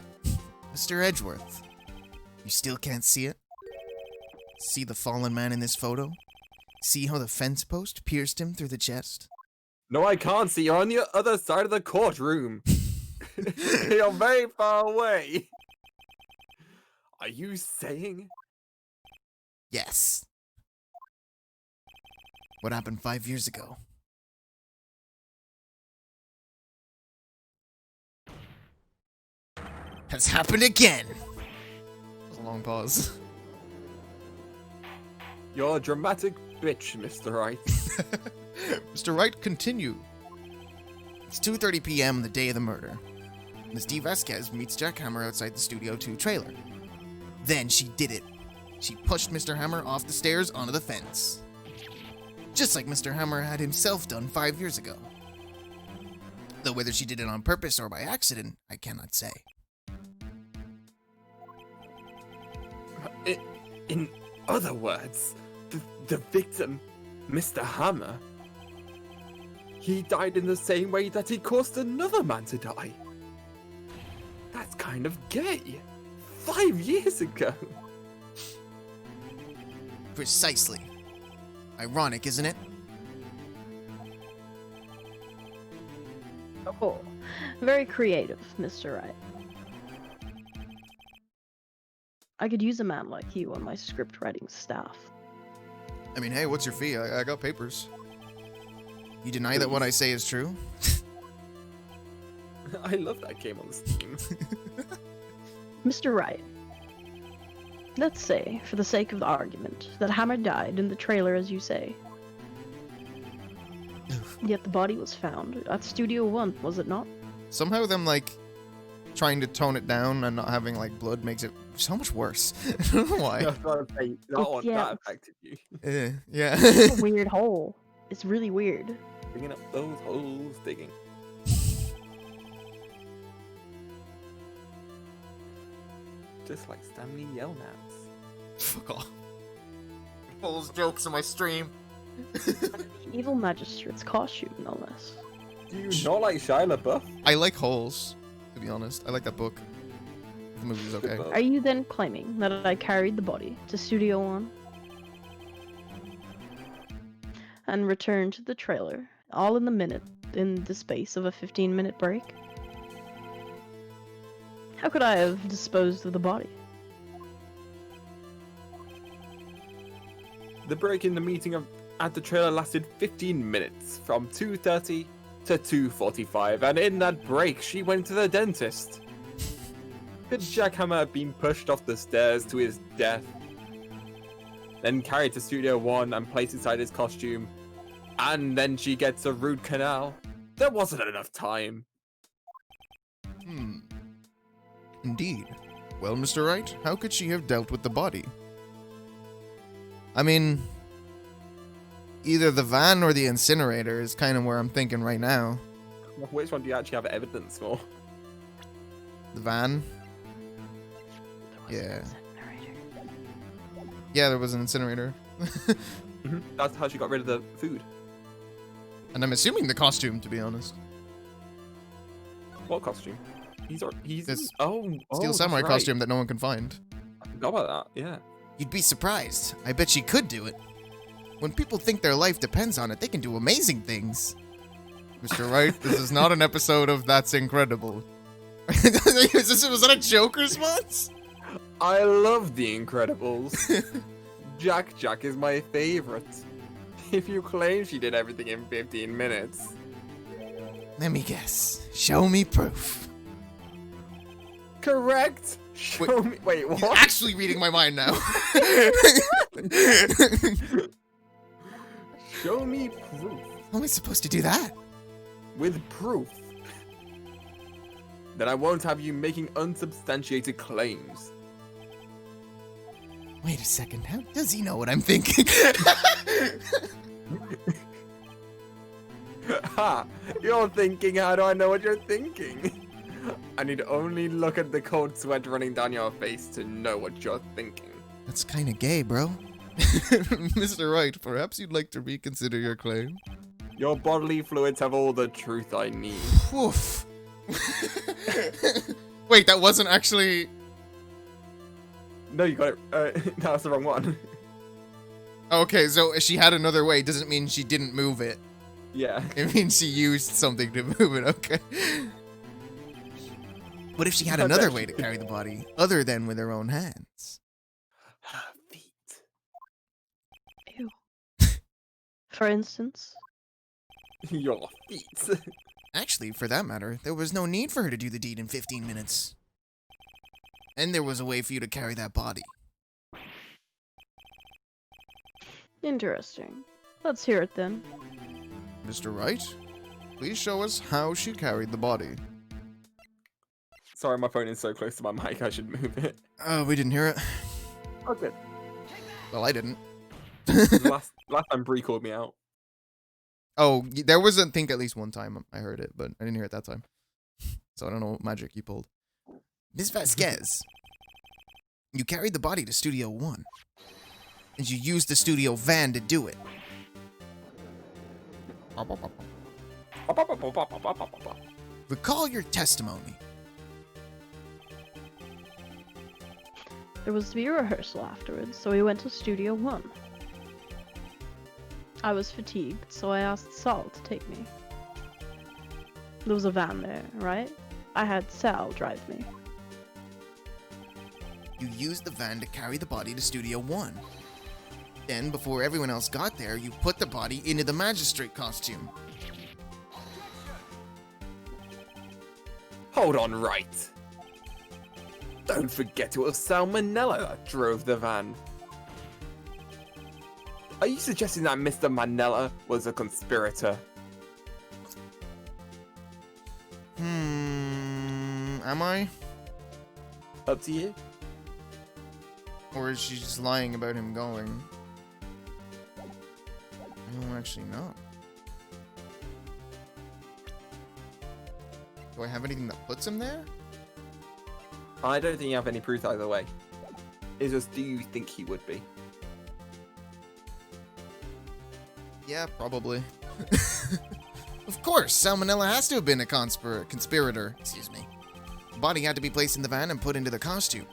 Mr. Edgeworth, you still can't see it? See the fallen man in this photo? See how the fence post pierced him through the chest? No, I can't see. You're on the other side of the courtroom. You're very far away. Are you saying? Yes. What happened 5 years ago? Has happened again. A long pause. You're a dramatic bitch, Mr. Wright. Mr. Wright, continue. It's 2:30 p.m. the day of the murder. Ms. D. Vasquez meets Jack Hammer outside the Studio 2 trailer. Then she did it. She pushed Mr. Hammer off the stairs onto the fence. Just like Mr. Hammer had himself done 5 years ago. Though whether she did it on purpose or by accident, I cannot say. In other words, the victim, Mr. Hammer, he died in the same way that he caused another man to die. That's kind of gay. 5 years ago. Precisely. Ironic, isn't it? Oh, very creative, Mr. Wright. I could use a man like you on my script writing staff. I mean, hey, what's your fee? I got papers. You deny that what I say is true? I love that game on Steam. Mr. Wright, let's say, for the sake of the argument, that Hammer died in the trailer as you say. Yet the body was found at Studio One, was it not? Somehow them, like, trying to tone it down and not having, like, blood makes it so much worse. I don't know why. That's what I'm saying. That one, Yeah. that affected you. Yeah. It's a weird hole. It's really weird. Digging up those holes, digging. Just like Stanley Yelnats. Fuck off. All those jokes in my stream. Evil Magistrate's costume, no less. Do you not like Shia LaBeouf? I like Holes, to be honest. I like that book. The movie was okay. Are you then claiming that I carried the body to Studio One and returned to the trailer, all in the space of a 15-minute break? How could I have disposed of the body? The break in the meeting at the trailer lasted 15 minutes, from 2:30 to 2:45, and in that break, she went to the dentist. Could Jack Hammer have been pushed off the stairs to his death, then carried to Studio One and placed inside his costume, and then she gets a root canal? There wasn't enough time. Indeed. Well, Mr. Wright, how could she have dealt with the body? I mean, either the van or the incinerator is kind of where I'm thinking right now. Which one do you actually have evidence for? The van? There was an Yeah. incinerator. Yeah, there was an incinerator. That's how she got rid of the food. And I'm assuming the costume, to be honest. What costume? He's This Steel Steel Samurai costume that no one can find. I forgot about that. Yeah. You'd be surprised. I bet she could do it. When people think their life depends on it, they can do amazing things. Mr. Wright, this is not an episode of That's Incredible. Was that a joke response? I love The Incredibles. Jack is my favorite. If you claim she did everything in 15 minutes. Let me guess. Show me proof. Correct. Show me. Wait, He's what? actually reading my mind now. Show me proof. How am I supposed to do that? With proof. Then I won't have you making unsubstantiated claims. Wait a second. How does he know what I'm thinking? Ha! You're thinking, how do I know what you're thinking? I need only look at the cold sweat running down your face to know what you're thinking. That's kind of gay, bro. Mr. Wright, perhaps you'd like to reconsider your claim? Your bodily fluids have all the truth I need. Woof. Wait, that wasn't actually... No, you got it. No, that's the wrong one. Okay, so she had another way doesn't mean she didn't move it. Yeah. It means she used something to move it, okay. What if she had another way to carry the body, other than with her own hands? Her feet. Ew. For instance, Your feet. Actually, for that matter, there was no need for her to do the deed in 15 minutes. And there was a way for you to carry that body. interesting. Let's hear it then. Mr. Wright, please show us how she carried the body. Sorry, my phone is so close to my mic, I should move it. We didn't hear it. Oh, good. Well, I didn't. last time Bree called me out. Oh, there was, I think, at least one time I heard it, but I didn't hear it that time. So I don't know what magic you pulled. Ms. Vasquez, you carried the body to Studio One, and you used the studio van to do it. Recall your testimony. There was to be a rehearsal afterwards, so we went to Studio One. I was fatigued, so I asked Sal to take me. There was a van there, right? I had Sal drive me. you used the van to carry the body to Studio 1. Then, before everyone else got there, you put the body into the magistrate costume. Hold on, right. Don't forget it was Salmonella that drove the van. Are you suggesting that Mr. Manella was a conspirator? Am I? Up to you. Or is she just lying about him going? I don't actually know. Do I have anything that puts him there? I don't think you have any proof either way. It's just, do you think he would be? Yeah, probably. Of course, Salmonella has to have been a conspirator. Excuse me. The body had to be placed in the van and put into the costume.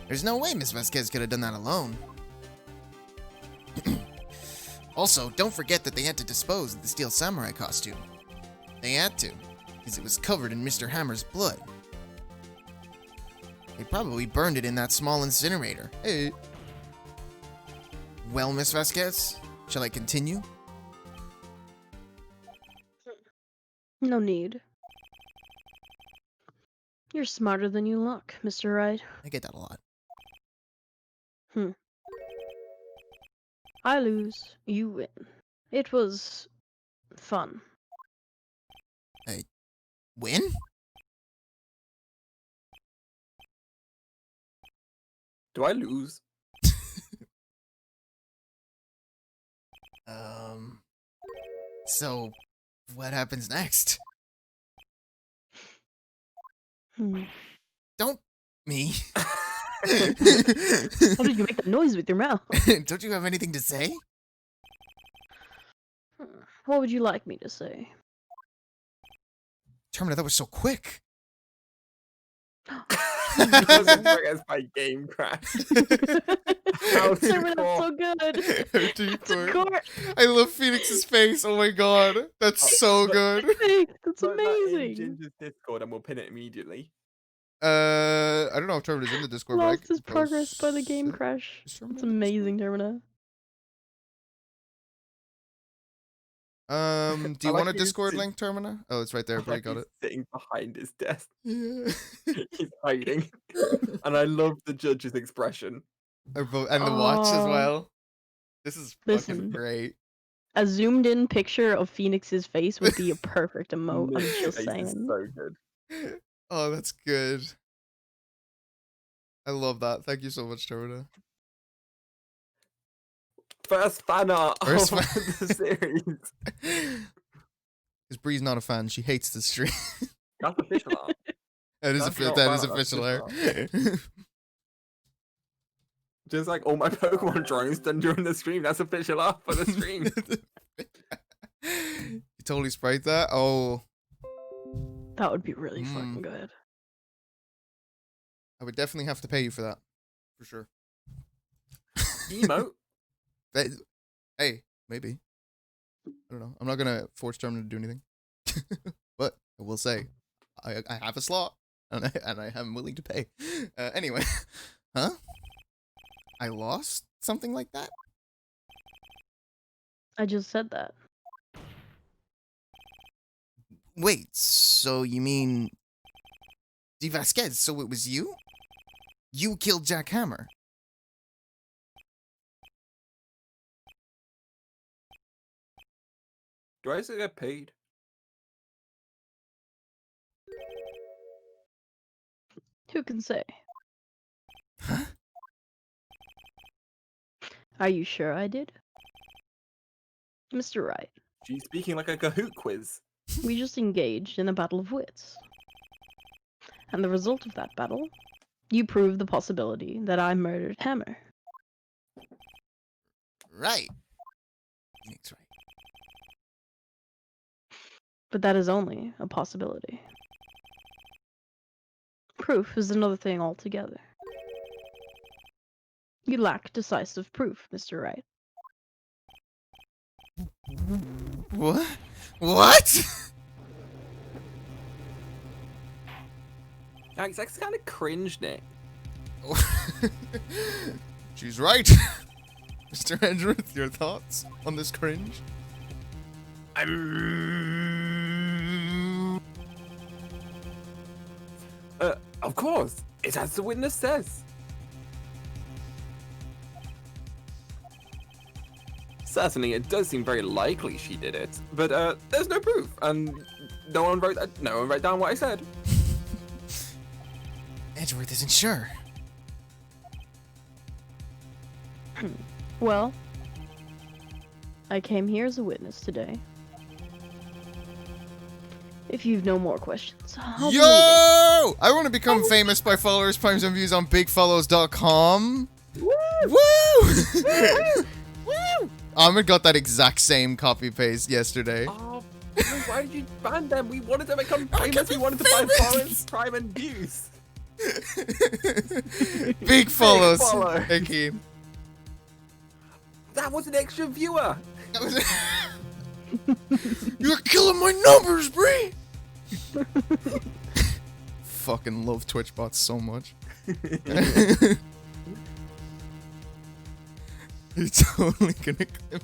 There's no way Miss Vasquez could have done that alone. Also, don't forget that they had to dispose of the Steel Samurai costume. They had to, because it was covered in Mr. Hammer's blood. They probably burned it in that small incinerator. Hey. Well, Miss Vasquez, shall I continue? No need. You're smarter than you look, Mr. Wright. I get that a lot. I lose, you win. It was fun. Win? Do I lose? So, what happens next? Don't me. How did you make that noise with your mouth? Don't you have anything to say? What would you like me to say? Terminator, that was so quick. It wasn't progress by game crash. How to That's call. so good. It's a Court. court. I love Phoenix's face. Oh my god. That's so good. That's Put that in amazing. Ginger's Discord and we'll pin it immediately. I don't know if Terminator's in the Discord, but I Lost can his progress by the post game it. crash. Is It's Terminator in the amazing, Terminator. Discord? Do you I like want a you Discord sit- link, Termina? Oh, it's right there. Bray Like got he's it. sitting behind his desk. Yeah. He's hiding. And I love the judge's expression. And the watch as Oh. well. This is fucking Listen. great. A zoomed in picture of Phoenix's face would be a perfect emote. I'm Nick's just face is saying. so good. Oh, that's good. I love that. Thank you so much, Termina. First fan art First of fan- the series. Because Bree's not a fan. She hates the stream. That's official art. That is That's offi- not that fan is art, that's official art. Just like all my Pokemon drawings done during the stream. That's official art for the stream. You totally sprite that? Oh, That would be really Mm. fucking good. I would definitely have to pay you for that. For sure. Emote. Hey, maybe. I don't know. I'm not gonna force Terminator to do anything. But I will say, I have a slot, and I am willing to pay. Anyway. Huh? I lost something like that? I just said that. Wait, so you mean... D. Vasquez, so it was you? You killed Jack Hammer. Do I still get paid? Who can say? Huh? Are you sure I did? Mr. Wright, She's speaking like a Kahoot quiz. we just engaged in a battle of wits. And the result of that battle, you proved the possibility that I murdered Hammer. Right. Phoenix, right. But that is only a possibility. Proof is another thing altogether. You lack decisive proof, Mr. Wright. What? What? That's kind of cringe, Nick. She's right. Mr. Edgeworth, your thoughts on this cringe? Of course, it's as the witness says. Certainly, it does seem very likely she did it, but there's no proof, and no one wrote down what I said. Edgeworth isn't sure. Well, I came here as a witness today. If you've no more questions, I'll be Yo! leaving. I want to become famous by followers, primes, and views on bigfollows.com. Woo! Woo! Woo! Ahmed got that exact same copy paste yesterday. Oh, why did you ban them? We wanted to become famous. We wanted to buy followers, prime, and views. Big follows. follow. Hickey. That was an extra viewer. You're killing my numbers, Bree! Fucking love Twitch bots so much. You're totally gonna clip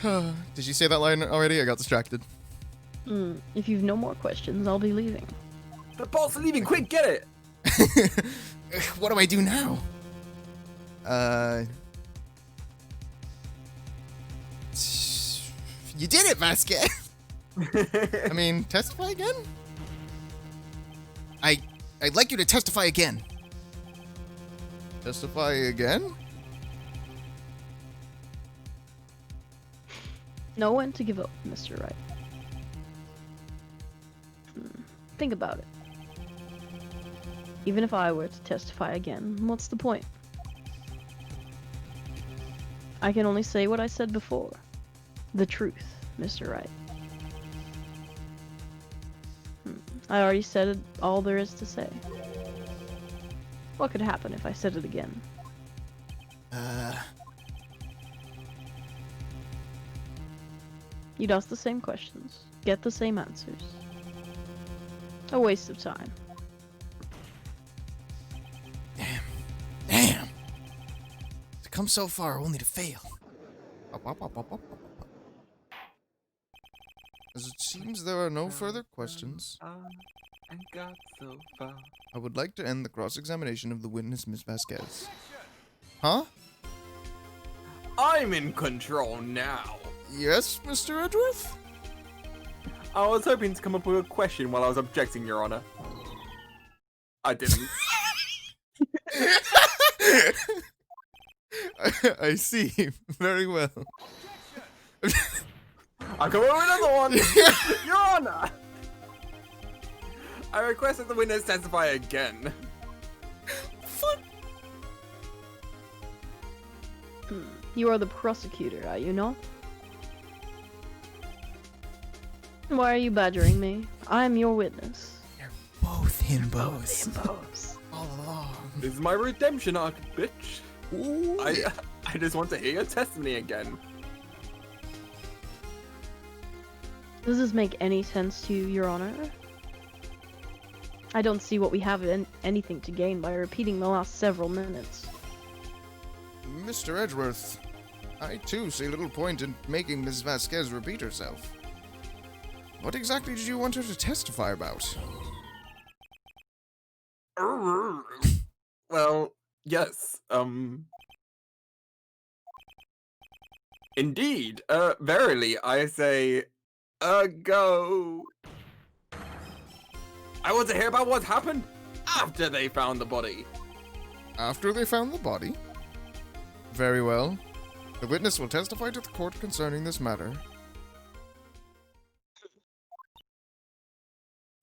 that. Did you say that line already? I got distracted. If you've no more questions, I'll be leaving. The boss are leaving. Quick, get it. What do I do now? You did it, Vasquez! I mean, testify again? I'd like you to testify again. Testify again? Know when to give up, Mr. Wright. Think about it. Even if I were to testify again, what's the point? I can only say what I said before. The truth, Mr. Wright. I already said it, all there is to say. What could happen if I said it again? You'd ask the same questions, get the same answers. A waste of time. Damn! To come so far only to fail. As it seems there are no further questions, And got so far. I would like to end the cross-examination of the witness, Ms. Vasquez. Huh? I'm in control now. Yes, Mr. Edgeworth? I was hoping to come up with a question while I was objecting, Your Honor. I didn't. I see. Very well. I'll come up with another one. Your Honor. I request that the witness testify again. Fuck. You are the prosecutor, are you not? Why are you badgering me? I am your witness. You're both himbos. Himbos. All along. This is my redemption arc, bitch. Ooh. I just want to hear your testimony again. Does this make any sense to you, Your Honor? I don't see what we have anything to gain by repeating the last several minutes. Mr. Edgeworth, I too see little point in making Ms. Vasquez repeat herself. What exactly did you want her to testify about? Well, yes, Indeed, verily, I say, go. I want to hear about what happened after they found the body. After they found the body? Very well. The witness will testify to the court concerning this matter.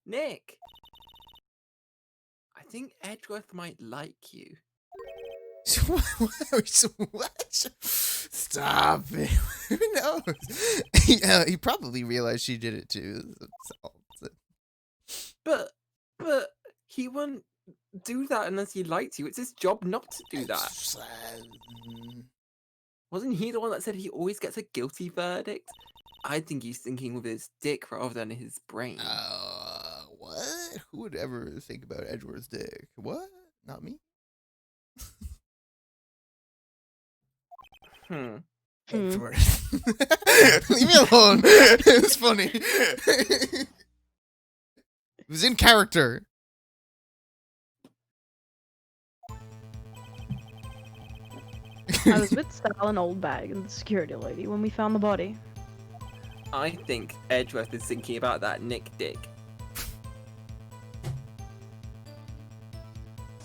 Nick, I think Edgeworth might like you. What? Stop it. Who knows? He probably realized she did it too. But he wouldn't do that unless he liked you. It's his job not to do that. Wasn't he the one that said he always gets a guilty verdict? I think he's thinking with his dick rather than his brain. What? What? Who would ever think about Edgeworth's dick? What? Not me. Hmm. Edgeworth. Leave me alone. It was funny. It was in character. I was with Sal and Old Bag and the security lady when we found the body. I think Edgeworth is thinking about that Nick dick.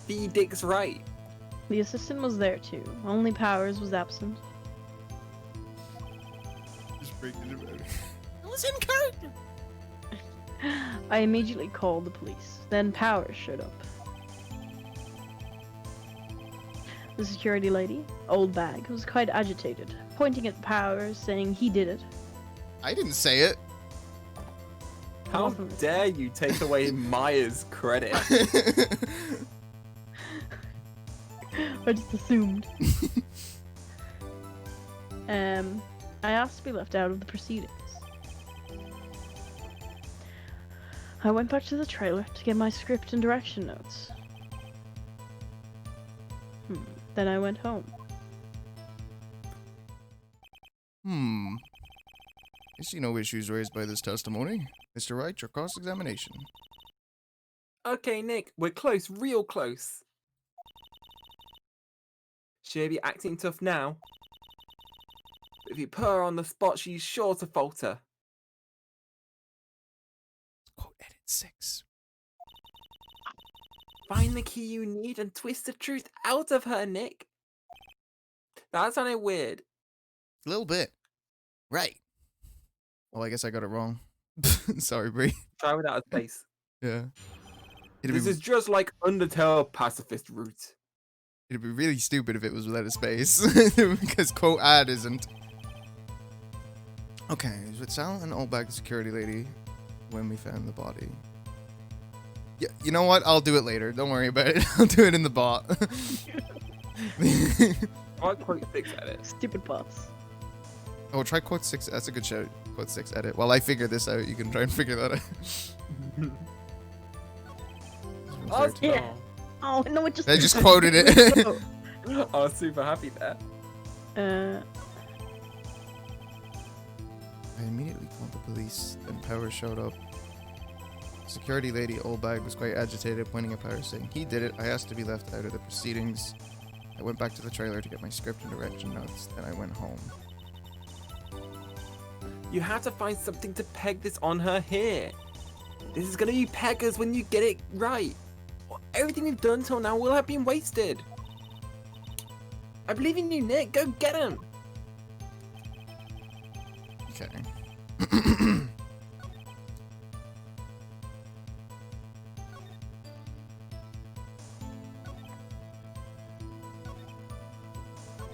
The dick's right. The assistant was there too. Only Powers was absent. Just breaking it about it. It was in character. I immediately called the police. Then Powers showed up. The security lady, Old Bag, was quite agitated, pointing at Powers, saying he did it. I didn't say it. How Wasn't- dare you take away Maya's credit? I just assumed. I asked to be left out of the proceedings. I went back to the trailer to get my script and direction notes. Then I went home. I see no issues raised by this testimony. Mr. Wright, your cross-examination. Okay, Nick, we're close, real close. She'll be acting tough now. But if you put her on the spot, she's sure to falter. Quote edit 6. Find the key you need and twist the truth out of her, Nick. That sounded weird. A little bit. Right. Well, I guess I got it wrong. Sorry, Bree. Try without a space. Yeah. It'd This be, is just like Undertale pacifist route. it'd be really stupid if it was without a space. Because quote ad isn't. Okay, it was with Sal and Old Bag, the security lady, when we found the body. Yeah, you know what? I'll do it later. Don't worry about it. I'll do it in the bot. I'll quote 6 at it. Stupid bots. Oh, try quote 6. That's a good shout. Quote 6 edit. While I figure this out, you can try and figure that out. Oh, Yeah. Oh no, it just. I just quoted it. I was super happy there. I immediately called the police, then Powers showed up. Security lady Old Bag was quite agitated, pointing at Powers, saying he did it. I asked to be left out of the proceedings. I went back to the trailer to get my script and direction notes, then I went home. You have to find something to peg this on her here. This is gonna be peggers when you get it right. Everything you've done till now will have been wasted. I believe in you, Nick. Go get him. Okay.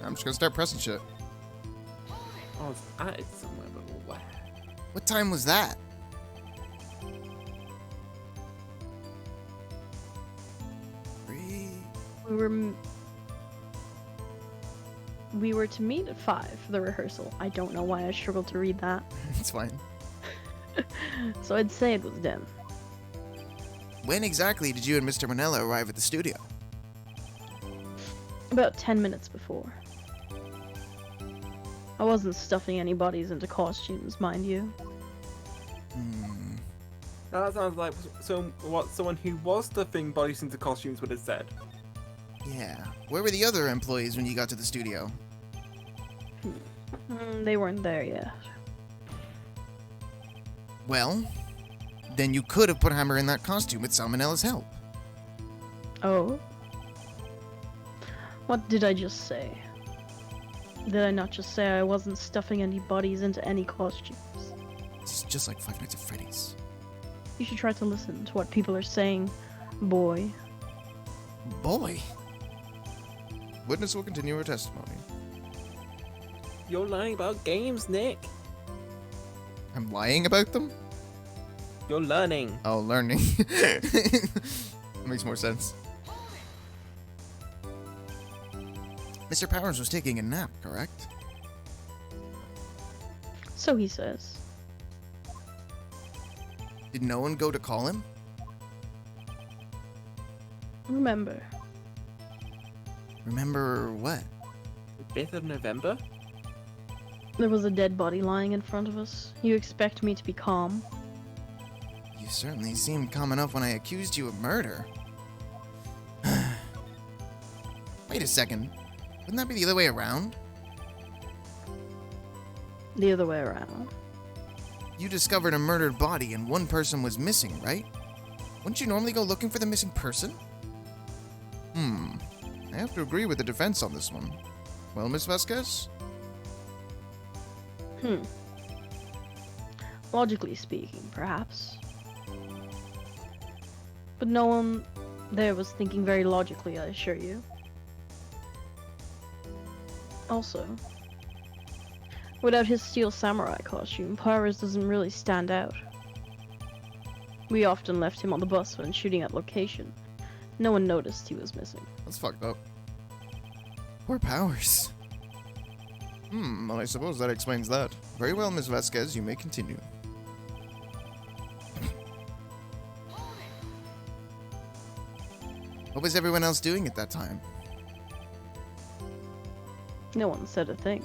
I'm just gonna start pressing shit. Oh, it's added somewhere, but where? What time was that? We were to meet at 5 for the rehearsal. I don't know why I struggled to read that. It's fine. So I'd say it was then. When exactly did you and Mr. Manella arrive at the studio? About 10 minutes before. I wasn't stuffing any bodies into costumes, mind you. Hmm. That sounds like what someone who was stuffing bodies into costumes would have said. Yeah. Where were the other employees when you got to the studio? They weren't there yet. Well, then you could have put Hammer in that costume with Salmonella's help. Oh? What did I just say? Did I not just say I wasn't stuffing any bodies into any costumes? It's just like Five Nights at Freddy's. You should try to listen to what people are saying, boy. Boy. Witness will continue her testimony. You're lying about games, Nick. I'm lying about them? You're learning. Oh, learning. That makes more sense. Mr. Powers was taking a nap, correct? So he says. Did no one go to call him? Remember, Remember what? The 5th of November? there was a dead body lying in front of us. You expect me to be calm? You certainly seemed calm enough when I accused you of murder. Wait a second. Wouldn't that be the other way around? The other way around. You discovered a murdered body and one person was missing, right? Wouldn't you normally go looking for the missing person? I have to agree with the defense on this one. Well, Miss Vasquez? Logically speaking, perhaps. But no one there was thinking very logically, I assure you. Also, without his steel samurai costume, Powers doesn't really stand out. We often left him on the bus when shooting at location. No one noticed he was missing. That's fucked up. Poor Powers. Well, I suppose that explains that. Very well, Miss Vasquez, you may continue. What was everyone else doing at that time? No one said a thing.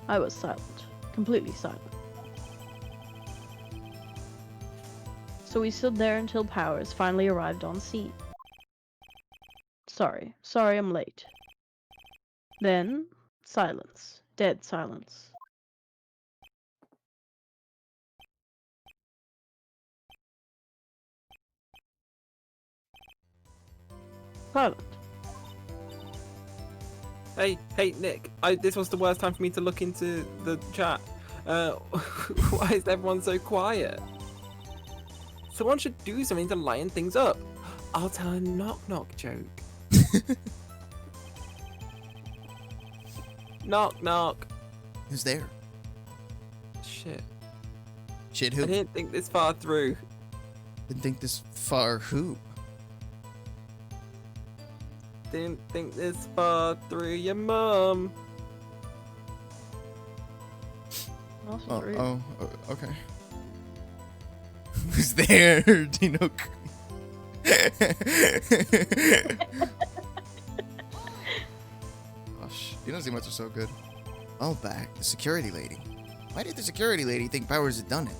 I was silent. Completely silent. So we stood there until Powers finally arrived on scene. Sorry I'm late. Then, silence. Dead silence. Silent. Hey, Nick. This was the worst time for me to look into the chat. Why is everyone so quiet? Someone should do something to lighten things up. I'll tell a knock-knock joke. Knock-knock. Who's there? Shit. Shit, I who? didn't think this far through. Didn't think this far who? Didn't think this far through your mum. Also rude. Okay. Who's there, Dino? Gosh, Dino's emotes are so good. Well, back, the security lady. Why did the security lady think Powers had done it?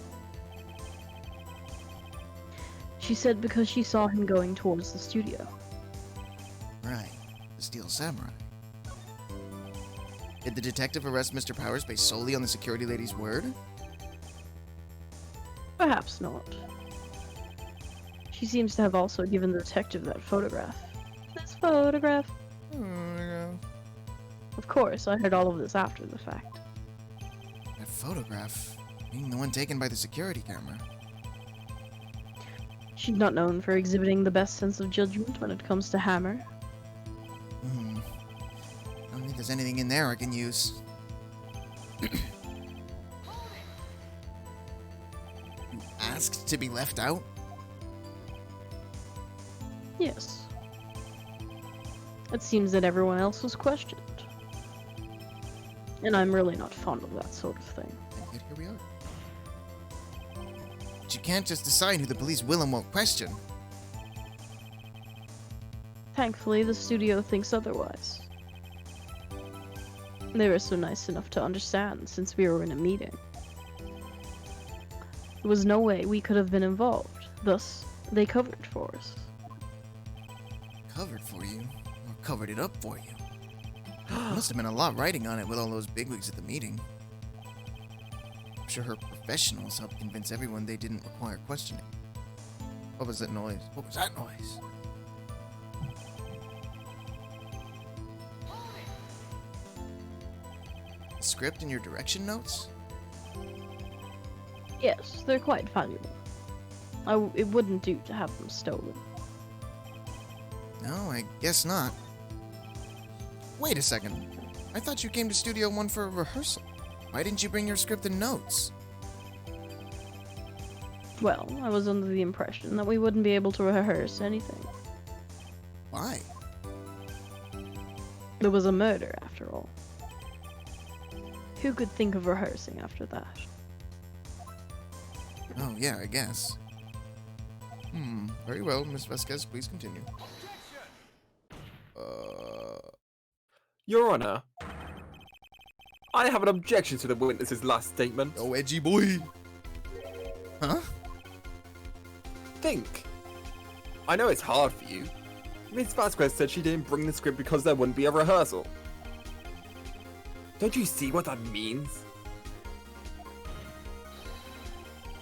She said because she saw him going towards the studio. Right, the Steel Samurai. Did the detective arrest Mr. Powers based solely on the security lady's word? Perhaps not. She seems to have also given the detective that photograph. This photograph. Of course, I heard all of this after the fact. That photograph being the one taken by the security camera. She's not known for exhibiting the best sense of judgment when it comes to Hammer. I don't think there's anything in there I can use. You asked to be left out? Yes. It seems that everyone else was questioned. And I'm really not fond of that sort of thing. And yet here we are. But you can't just decide who the police will and won't question. Thankfully, the studio thinks otherwise. They were so nice enough to understand since we were in a meeting. There was no way we could have been involved, thus, they covered for us. Covered for you? Or covered it up for you? Must have been a lot writing on it with all those bigwigs at the meeting. I'm sure her professionals helped convince everyone they didn't require questioning. What was that noise? What was that noise? The script and your direction notes? Yes, they're quite valuable. It wouldn't do to have them stolen. No, I guess not. Wait a second. I thought you came to Studio One for a rehearsal. Why didn't you bring your script and notes? Well, I was under the impression that we wouldn't be able to rehearse anything. Why? There was a murder, after all. Who could think of rehearsing after that? Oh, yeah, I guess. Very well, Miss Vasquez, please continue. Your Honor, I have an objection to the witness's last statement. Oh, edgy boy. Huh? Think. I know it's hard for you. Miss Vasquez said she didn't bring the script because there wouldn't be a rehearsal. Don't you see what that means?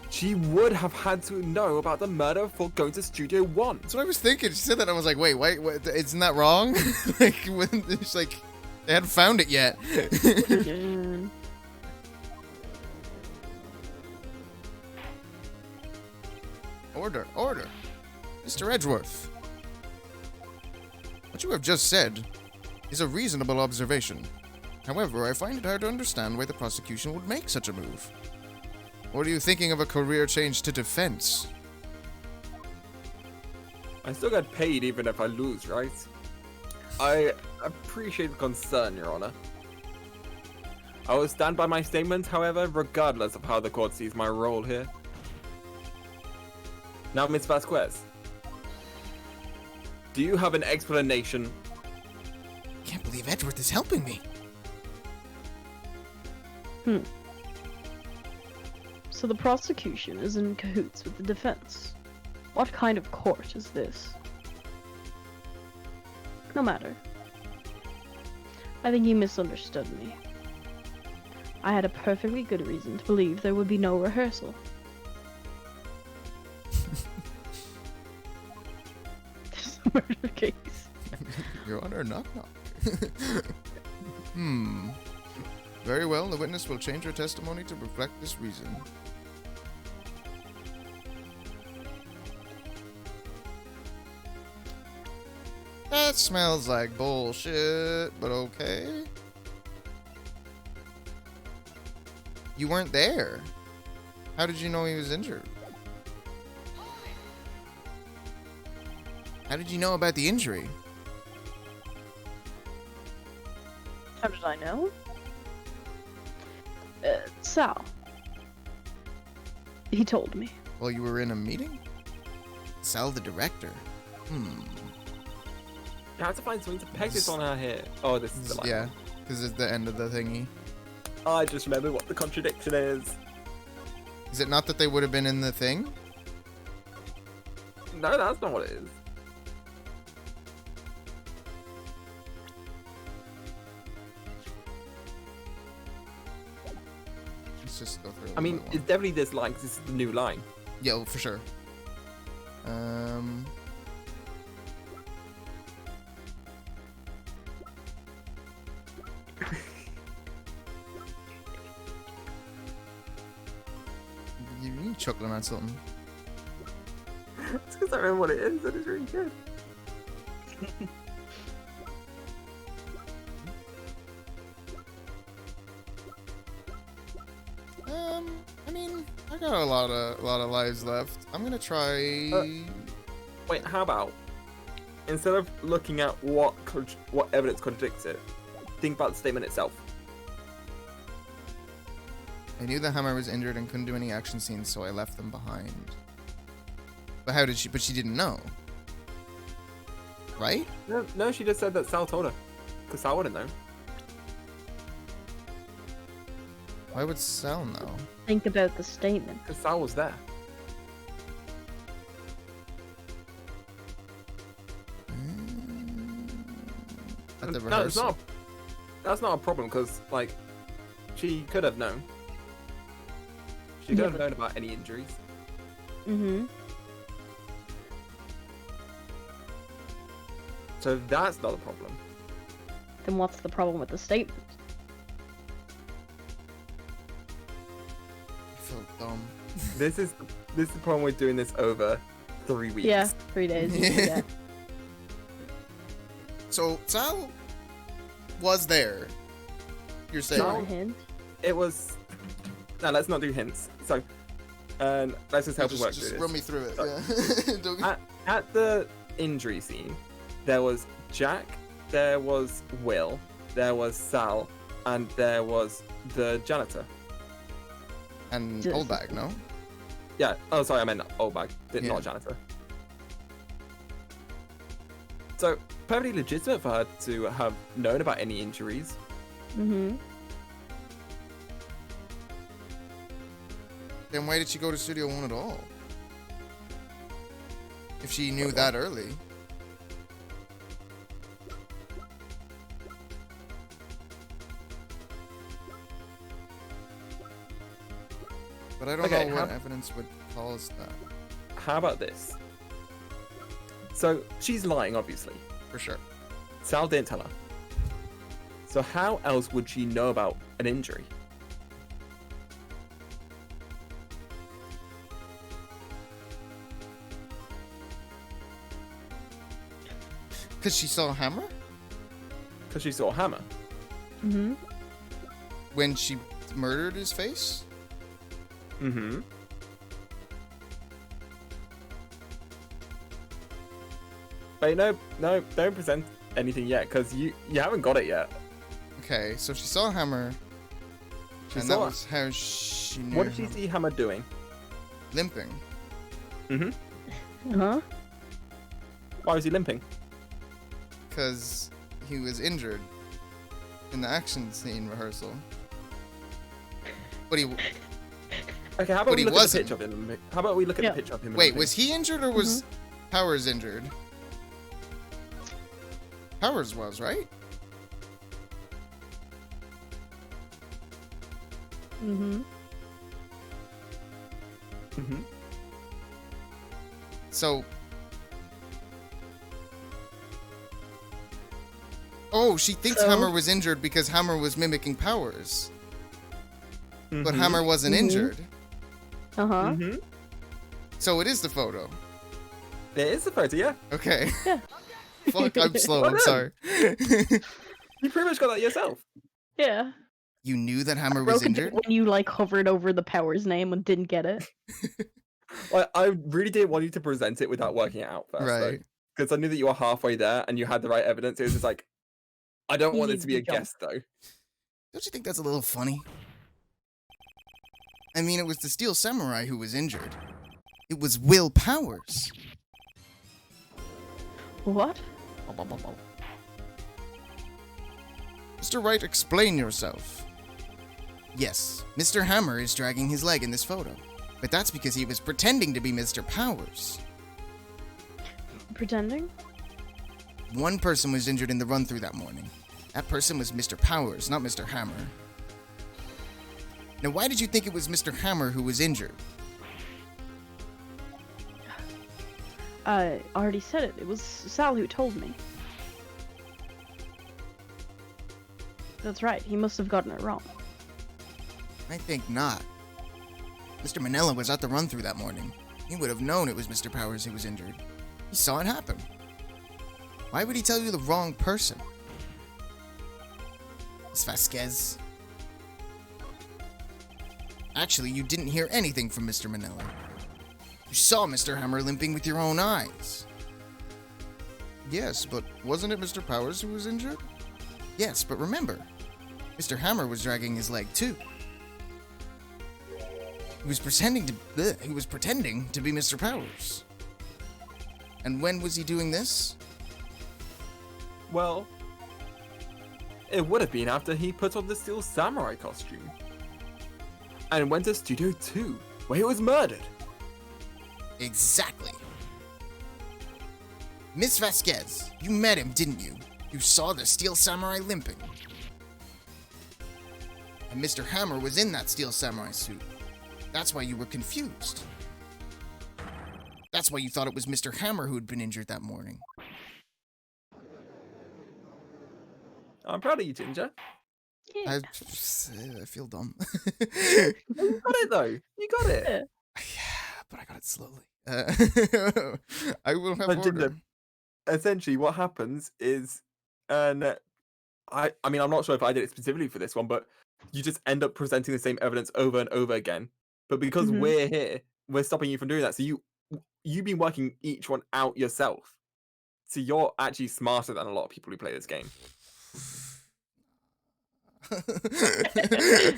She would have had to know about the murder before going to Studio One. That's what I was thinking. She said that, and I was like, wait, what, isn't that wrong? Like, when it's like, they hadn't found it yet. Order. Mr. Edgeworth. What you have just said is a reasonable observation. However, I find it hard to understand why the prosecution would make such a move. Or are you thinking of a career change to defense? I still get paid even if I lose, right? I appreciate the concern, Your Honor. I will stand by my statement, however, regardless of how the court sees my role here. Now, Miss Vasquez, do you have an explanation? Can't believe Edgeworth is helping me. So the prosecution is in cahoots with the defense. What kind of court is this? No matter. I think you misunderstood me. I had a perfectly good reason to believe there would be no rehearsal. This is a murder case. Your Honor, knock. Very well, the witness will change her testimony to reflect this reason. That smells like bullshit, but okay. You weren't there. How did you know he was injured? How did you know about the injury? How did I know? Sal. He told me. While you were in a meeting? Sal, the director. I have to find something to peg this on her here. Oh, this is the line. Yeah, because it's the end of the thingy. I just remember what the contradiction is. Is it not that they would have been in the thing? No, that's not what it is. Let's just go through. I mean, it's definitely this line because this is the new line. Yeah, well, for sure. You chuckling at something. It's because I remember what it is and it's really good. I mean, I got a lot of lives left. I'm gonna try. Wait, how about instead of looking at what evidence contradicts it, think about the statement itself. I knew the hammer was injured and couldn't do any action scenes, so I left them behind. But how did she? But she didn't know, right? No, she just said that Sal told her, because Sal wouldn't know. Why would Sal know? Think about the statement. Because Sal was there. At the No, rehearsal. that's not a problem, because, like, she could have known. She could Yeah, have but- known about any injuries. Mm-hmm. So that's not a problem. Then what's the problem with the statement? I feel dumb. This is the problem with doing this over 3 weeks. Yeah, 3 days. Yeah. So Sal was there. You're saying? Not a hint. It was. No, let's not do hints. So, let's just help us work just through run this. me through it. Yeah. Don't- At the injury scene, there was Jack, there was Will, there was Sal, and there was the janitor. and Just- old bag, no? Yeah. Oh, sorry, I meant old bag, Yeah. not janitor. So, perfectly legitimate for her to have known about any injuries. Mm-hmm. Then why did she go to Studio One at all? If she knew that early. But I don't Okay, know what evidence would cause that. How about this? So, she's lying, obviously. For sure. Sal didn't tell her. So how else would she know about an injury? Because she saw a hammer? Because she saw a hammer. Mm-hmm. When she murdered his face? Mm-hmm. Wait, no, don't present anything yet, because you haven't got it yet. Okay, so she saw a hammer. She and saw that it. was how she knew. What did she see Hammer doing? Limping. Mm-hmm. Uh-huh. Why was he limping? Because he was injured in the action scene rehearsal. But he... Okay, how about But we he look wasn't. at the picture of him? How about we look at Yeah. the picture of him? Wait, limping? was he injured or was Powers injured? Powers was, right? Mm-hmm. Mm-hmm. So... Oh, she thinks So? Hammer was injured because Hammer was mimicking Powers. But Mhm. Hammer wasn't Mhm. injured. Uh-huh. Mhm. So it is the photo. It is the photo, yeah. Okay. Yeah. Fuck, I'm slow. Well I'm done. sorry. You pretty much got that yourself. Yeah. You knew that Hammer was Broke it injured? when you like hovered over the Powers name and didn't get it. Like, I really didn't want you to present it without working it out first, Right. Because I knew that you were halfway there and you had the right evidence. It was just like, I don't You want it needed to be to a jump. guess, though. Don't you think that's a little funny? I mean, it was the Steel Samurai who was injured. It was Will Powers. What? Mr. Wright, explain yourself. Yes, Mr. Hammer is dragging his leg in this photo, but that's because he was pretending to be Mr. Powers. Pretending? One person was injured in the run-through that morning. That person was Mr. Powers, not Mr. Hammer. Now, why did you think it was Mr. Hammer who was injured? I already said it. It was Sal who told me. That's right. He must have gotten it wrong. I think not. Mr. Manila was at the run-through that morning. He would have known it was Mr. Powers who was injured. He saw it happen. Why would he tell you the wrong person? Miss Vasquez. Actually, you didn't hear anything from Mr. Manila. You saw Mr. Hammer limping with your own eyes. Yes, but wasn't it Mr. Powers who was injured? Yes, but remember, Mr. Hammer was dragging his leg too. He was pretending to be Mr. Powers. And when was he doing this? Well, it would have been after he put on the Steel Samurai costume. And went to Studio 2, where he was murdered. Exactly. Miss Vasquez, you met him, didn't you? You saw the Steel Samurai limping. And Mr. Hammer was in that Steel Samurai suit. That's why you were confused. That's why you thought it was Mr. Hammer who had been injured that morning. I'm proud of you, Ginger. Yeah. I feel dumb. You got it, though. You got it. Yeah, but I got it slowly. I will have But order. Ginger, essentially, what happens is, and I mean, I'm not sure if I did it specifically for this one, but you just end up presenting the same evidence over and over again. But because Mhm. we're here, we're stopping you from doing that. So you've been working each one out yourself. So you're actually smarter than a lot of people who play this game.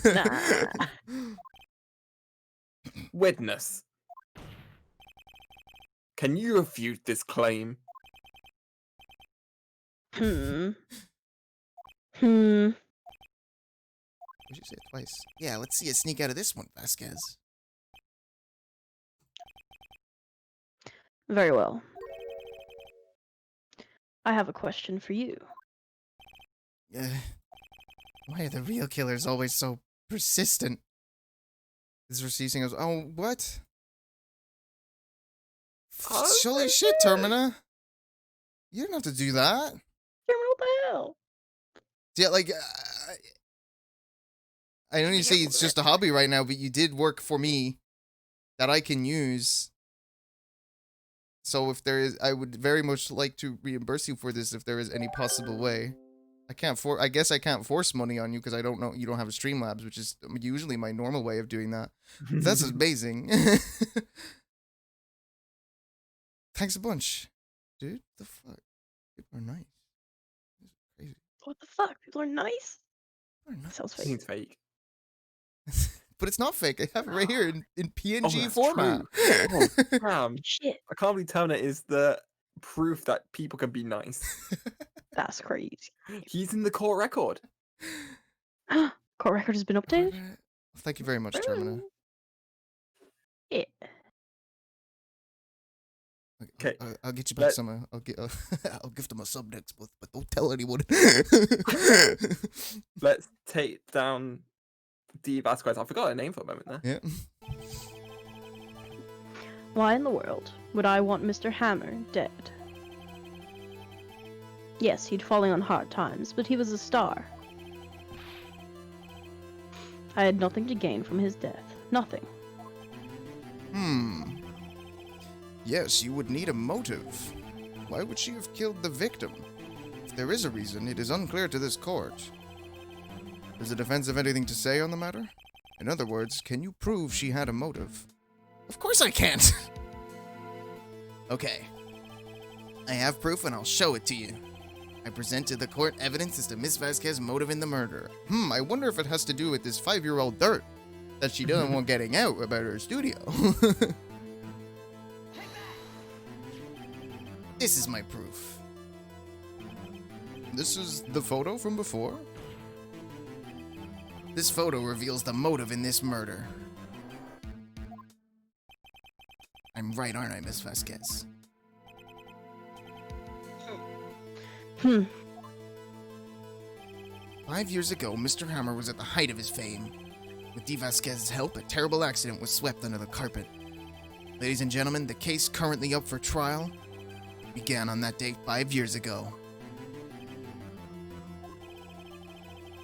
Nah. Witness. Can you refute this claim? Hmm. Did you say it twice? Yeah, let's see you sneak out of this one, Vasquez. Very well. I have a question for you. Why are the real killers always so persistent? This receding goes, oh, what? Holy shit, Termina. You didn't have to do that. What the hell? Yeah, like, I know you say it's just a hobby right now, but you did work for me that I can use. So if there is, I would very much like to reimburse you for this if there is any possible way. I guess I can't force money on you because I don't know, you don't have a Streamlabs, which is usually my normal way of doing that. That's amazing. Thanks a bunch. Dude, the fuck? People are nice. This is crazy. What the fuck? People are nice? People are nice. Sounds fake. Seems fake. But it's not fake. I have it right here in PNG that's format. true. Oh, damn. Shit. I can't believe Terminator is the proof that people can be nice. That's crazy. He's in the court record. Court record has been updated? Thank you very much, Termina. Yeah. Okay, I'll get you back let- some. I'll gift them a sub next month, but don't tell anyone. Let's take down D. Vasquez. I forgot her name for a moment there. Yeah. Why in the world would I want Mr. Hammer dead? Yes, he'd fallen on hard times, but he was a star. I had nothing to gain from his death. Nothing. Yes, you would need a motive. Why would she have killed the victim? If there is a reason, it is unclear to this court. Does the defense have anything to say on the matter? In other words, can you prove she had a motive? Of course I can't! Okay. I have proof and I'll show it to you. I present to the court evidence as to Miss Vasquez's motive in the murder. I wonder if it has to do with this 5-year-old dirt that she doesn't want getting out about her studio. This is my proof. This is the photo from before? This photo reveals the motive in this murder. I'm right, aren't I, Miss Vasquez? 5 years ago, Mr. Hammer was at the height of his fame. With D. Vasquez's help, a terrible accident was swept under the carpet. Ladies and gentlemen, the case currently up for trial began on that date 5 years ago.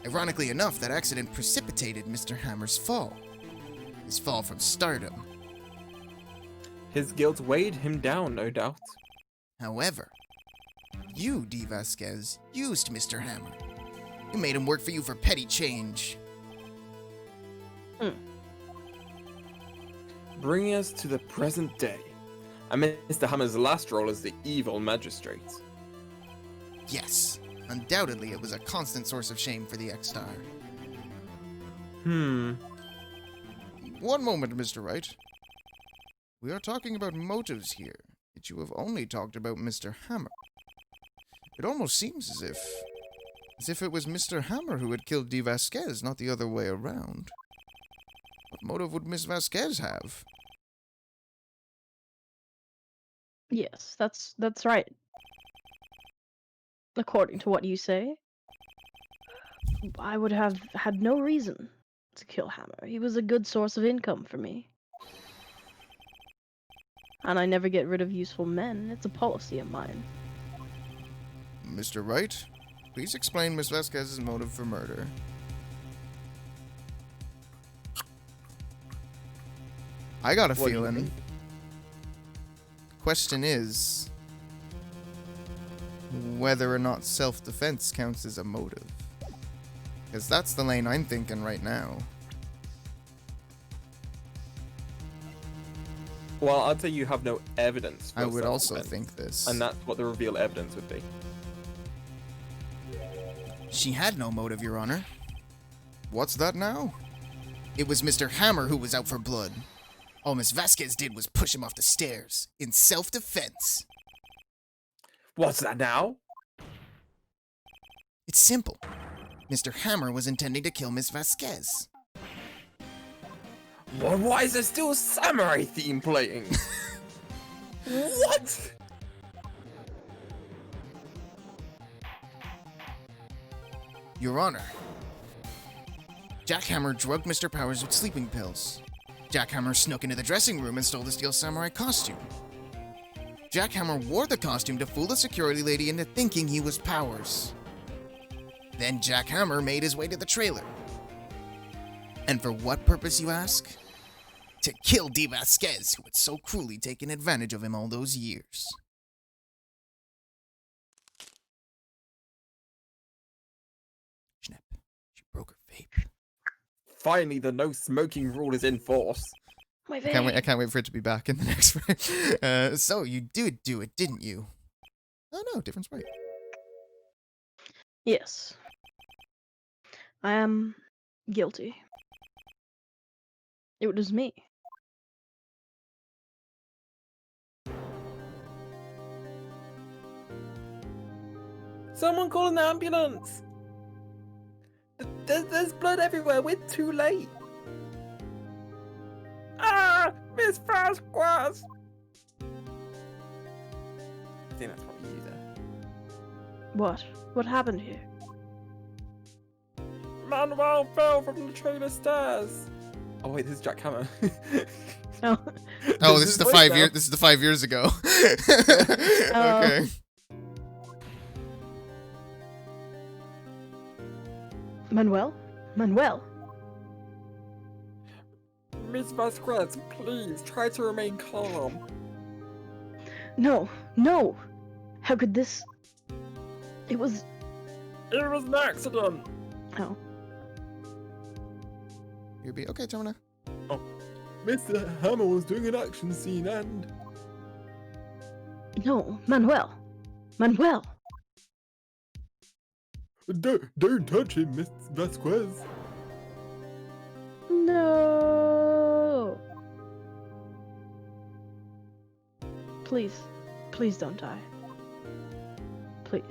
Ironically enough, that accident precipitated Mr. Hammer's fall. His fall from stardom. His guilt weighed him down, no doubt. However, you, D. Vasquez, used Mr. Hammer. You made him work for you for petty change. Bringing us to the present day, and Mr. Hammer's last role as the evil magistrate. Yes, undoubtedly it was a constant source of shame for the X-Star. Hmm. One moment, Mr. Wright. We are talking about motives here, yet you have only talked about Mr. Hammer. It almost seems as if it was Mr. Hammer who had killed D. Vasquez, not the other way around. What motive would Miss Vasquez have? Yes, that's right. According to what you say, I would have had no reason to kill Hammer. He was a good source of income for me. And I never get rid of useful men. It's a policy of mine. Mr. Wright, please explain Miss Vasquez's motive for murder. I got a What do you feeling. think? Question is whether or not self-defense counts as a motive. Because that's the lane I'm thinking right now. Well, I'd say you have no evidence for I would also self-defense, think this. and that's what the reveal evidence would be. She had no motive, Your Honor. What's that now? It was Mr. Hammer who was out for blood. All Miss Vasquez did was push him off the stairs, in self-defense. What's that now? It's simple. Mr. Hammer was intending to kill Miss Vasquez. Well, why is there still a samurai theme playing? What? Your Honor, Jack Hammer drugged Mr. Powers with sleeping pills. Jack Hammer snuck into the dressing room and stole the Steel Samurai costume. Jack Hammer wore the costume to fool the security lady into thinking he was Powers. Then Jack Hammer made his way to the trailer. And for what purpose, you ask? To kill Dee Vasquez, who had so cruelly taken advantage of him all those years. Snap. She broke her vape. Finally, the no smoking rule is in force. My I can't wait for it to be back in the next frame. So you did do it, didn't you? Oh no, different sprite. Yes. I am guilty. It was me. Someone call an ambulance! There's blood everywhere, we're too late! Ah! Miss Vasquez! I think that's probably you there. What? What happened here? Manuel fell from the trailer stairs! Oh wait, this is Jack Hammer. Oh. Oh, this is the voice 5 now. year. This is the 5 years ago. Oh. Okay. Manuel? Manuel? Miss Vasquez, please try to remain calm. No, no! How could this... It was... It was an accident! Oh. You'll be okay, Termina. Mr. Hammer was doing an action scene and... No, Manuel! Manuel! Don't touch him, Miss Vasquez. No! Please. Please don't die. Please.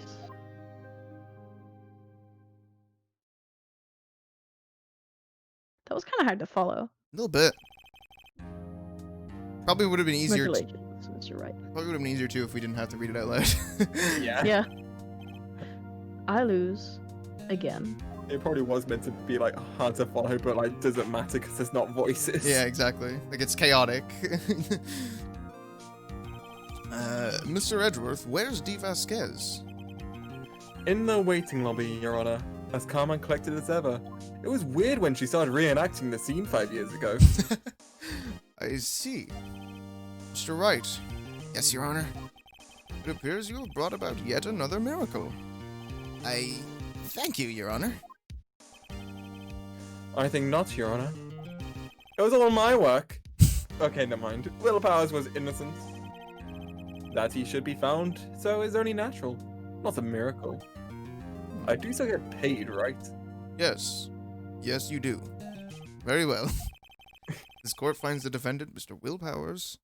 That was kind of hard to follow. A little bit. Probably would have been easier. Congratulations, you're right. Probably would have been easier too if we didn't have to read it out loud. Yeah. Yeah. I lose. Again. It probably was meant to be like hard to follow, but like doesn't matter because there's not voices. Yeah, exactly. Like it's chaotic. Mr. Edgeworth, where's Dee Vasquez? In the waiting lobby, Your Honor, as calm and collected as ever. It was weird when she started reenacting the scene 5 years ago. I see. Mr. Wright. Yes, Your Honor. It appears you have brought about yet another miracle. I thank you, Your Honor. I think not, Your Honor. It was all my work. Okay, never mind. Will Powers was innocent. That he should be found, so is only natural. Not a miracle. I do still get paid, right? Yes. Yes, you do. Very well. This court finds the defendant, Mr. Will Powers,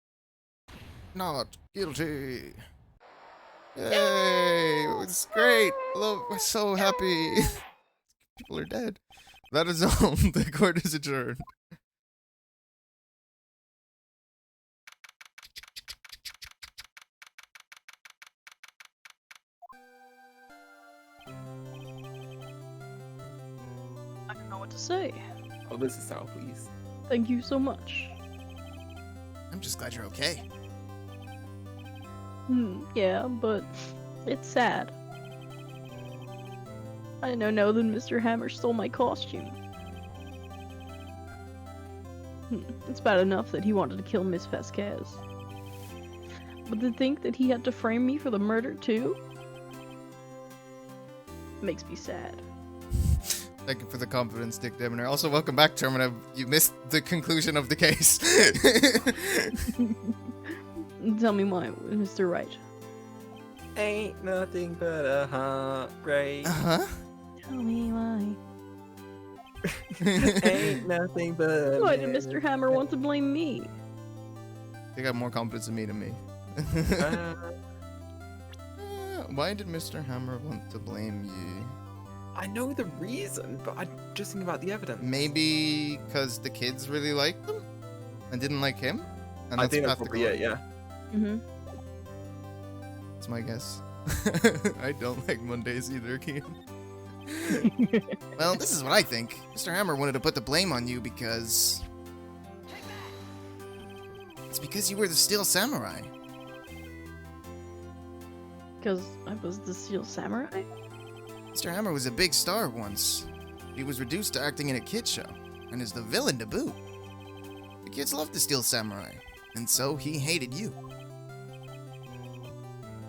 not guilty. Yay! It's great. I'm so happy. People are dead. That is all. The court is adjourned. I don't know what to say. Oh, this is Sal, please. Thank you so much. I'm just glad you're okay. Yeah, but it's sad. I didn't know that Mr. Hammer stole my costume. It's bad enough that he wanted to kill Miss Vasquez. But to think that he had to frame me for the murder too? Makes me sad. Thank you for the confidence, Dick Demeter. Also, welcome back, Termina. You missed the conclusion of the case. Tell me why, Mr. Wright. Ain't nothing but a heartbreak. Uh-huh. Tell me why. Ain't nothing but. Why did Mr. Hammer want to blame me? They got more confidence in me than me. Why did Mr. Hammer want to blame you? I know the reason, but I just think about the evidence. Maybe because the kids really liked them and didn't like him? And I think that's path to probably it, glory? yeah. Mm-hmm. That's my guess. I don't like Mondays either, Keen. Well, this is what I think. Mr. Hammer wanted to put the blame on you because... It's because you were the Steel Samurai. Because I was the Steel Samurai? Mr. Hammer was a big star once. He was reduced to acting in a kid show, and is the villain to boot. The kids loved the Steel Samurai, and so he hated you.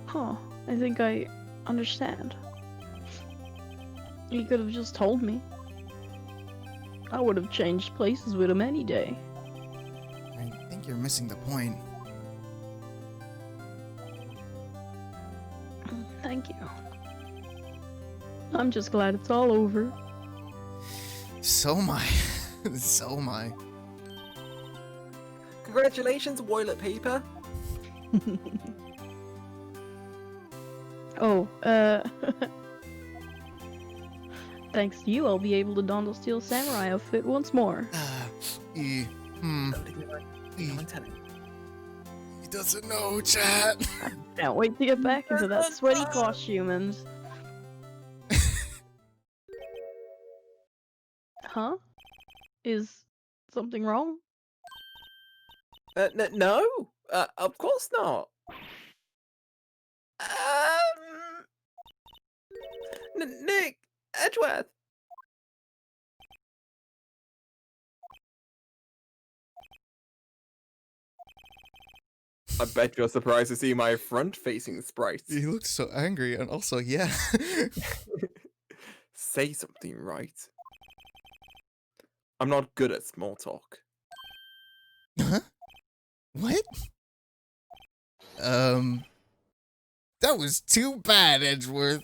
Huh. I think I understand. He could have just told me. I would have changed places with him any day. I think you're missing the point. Thank you. I'm just glad it's all over. So am I. So am I. Congratulations, Toilet Paper. Oh, thanks to you, I'll be able to don the Steel Samurai outfit once more. He doesn't know, chat. Can't wait to get back into that sweaty costume and... Huh? Is something wrong? No, of course not. Nick, Edgeworth. I bet you're surprised to see my front-facing sprite. He looks so angry, and also, yeah. Say something right. I'm not good at small talk. Huh? What? That was too bad, Edgeworth.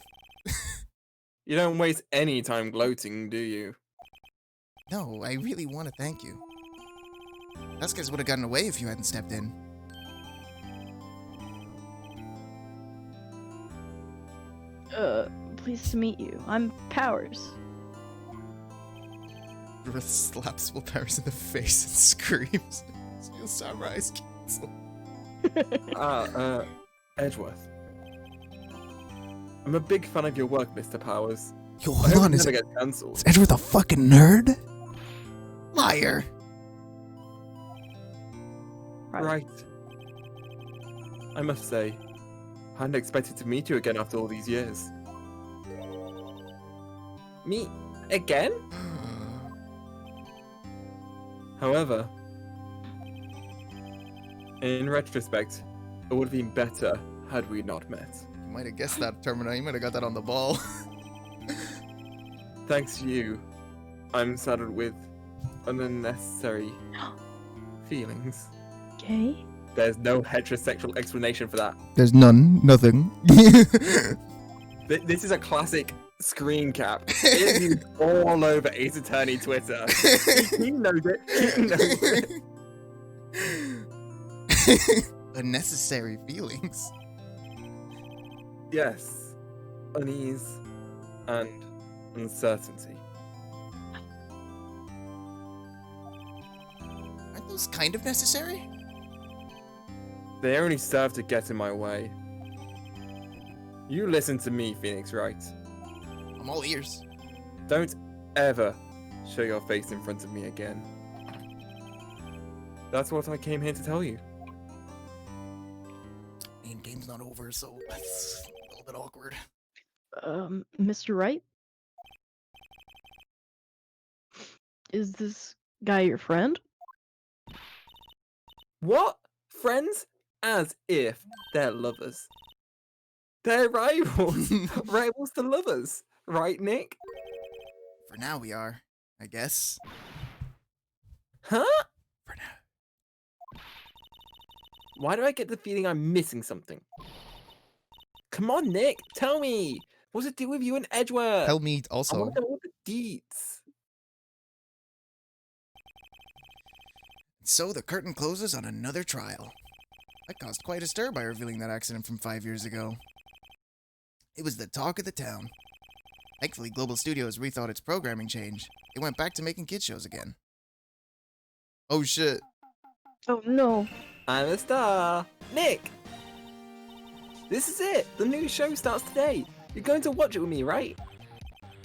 You don't waste any time gloating, do you? No, I really want to thank you. Us guys would have gotten away if you hadn't stepped in. Pleased to meet you. I'm Powers. Ruth slaps Will Powers in the face and screams. Steel Samurai's cancelled. Edgeworth. I'm a big fan of your work, Mr. Powers. Yo, I hold hope on, it is never gets cancelled. Edgeworth a fucking nerd? Liar. Right. I must say, I hadn't expected to meet you again after all these years. Meet again? However, in retrospect, it would have been better had we not met. You might have guessed that, Termina. You might have got that on the ball. Thanks to you, I'm saddled with unnecessary feelings. Okay. There's no heterosexual explanation for that. There's none. Nothing. This is a classic screen cap. It is used all over Ace Attorney Twitter. He knows it. He knows it. Unnecessary feelings. Yes. Unease and uncertainty. Aren't those kind of necessary? They only serve to get in my way. You listen to me, Phoenix Wright. I'm all ears. Don't ever show your face in front of me again. That's what I came here to tell you. Main game's not over, so that's a little bit awkward. Mr. Wright? Is this guy your friend? What? Friends? As if they're lovers. They're rivals. Rivals to lovers. Right, Nick? For now we are, I guess. Huh? For now. Why do I get the feeling I'm missing something? Come on, Nick. Tell me. What's it do with you and Edgeworth? Tell me I also. want to know all the deets. So the curtain closes on another trial. I caused quite a stir by revealing that accident from 5 years ago. It was the talk of the town. Thankfully, Global Studios rethought its programming change. It went back to making kid shows again. Oh shit. Oh no. I'm a star. Nick! This is it! The new show starts today! You're going to watch it with me, right?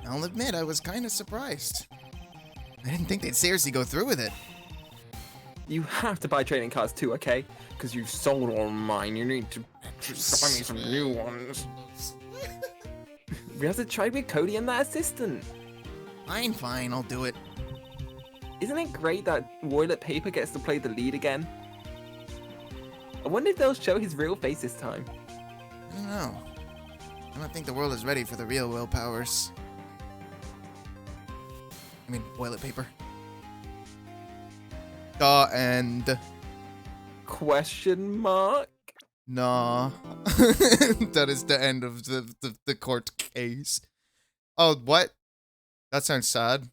I'll admit, I was kind of surprised. I didn't think they'd seriously go through with it. You have to buy trading cards too, okay? Because you've sold all mine. You need to buy me some new ones. We have to trade with Cody and that assistant. Fine, I'll do it. Isn't it great that Toilet Paper gets to play the lead again? I wonder if they'll show his real face this time. I don't know. I don't think the world is ready for the real Will Powers. I mean, toilet paper. And Question mark? nah. That is the end of the court case. Oh, what? That sounds sad.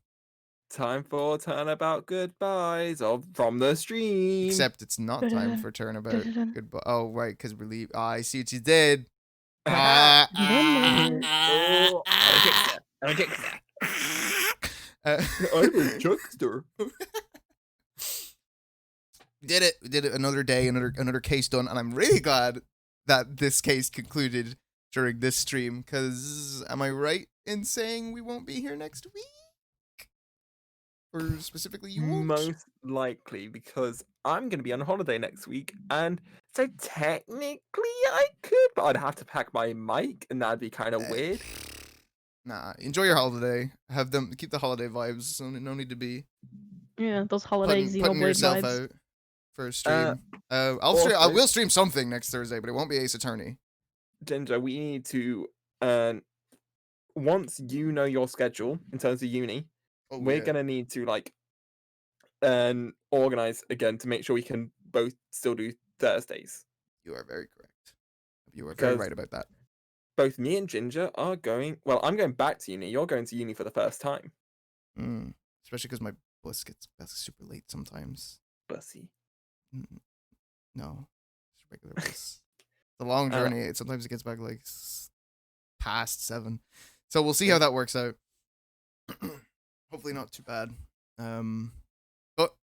Time for turnabout goodbyes from the stream. Except it's not time for turnabout goodbye. Oh, right, because we're leaving. Oh, I see what you did. Oh, I'm a trickster. I'm a trickster. We did it. We did it another day, another case done, and I'm really glad that this case concluded during this stream. Because am I right in saying we won't be here next week? Or specifically, you won't? Most likely, because I'm going to be on holiday next week, and so technically I could, but I'd have to pack my mic, and that'd be kind of weird. Nah, enjoy your holiday. Have them keep the holiday vibes. No need to be Yeah, those holiday putting Xenoblade yourself vibes. out for a stream. I also- will stream something next Thursday, but it won't be Ace Attorney. Ginger, we need to, once you know your schedule in terms of uni, Oh, we're yeah. gonna need to organize again to make sure we can both still do Thursdays. You are very correct. You are very 'Cause- right about that. Both me and Ginger are going. Well, I'm going back to uni. You're going to uni for the first time. Especially because my bus gets super late sometimes. Bussy. No, it's a regular bus. It's a long journey. Sometimes it gets back like past 7. So we'll see how that works out. Hopefully not too bad. But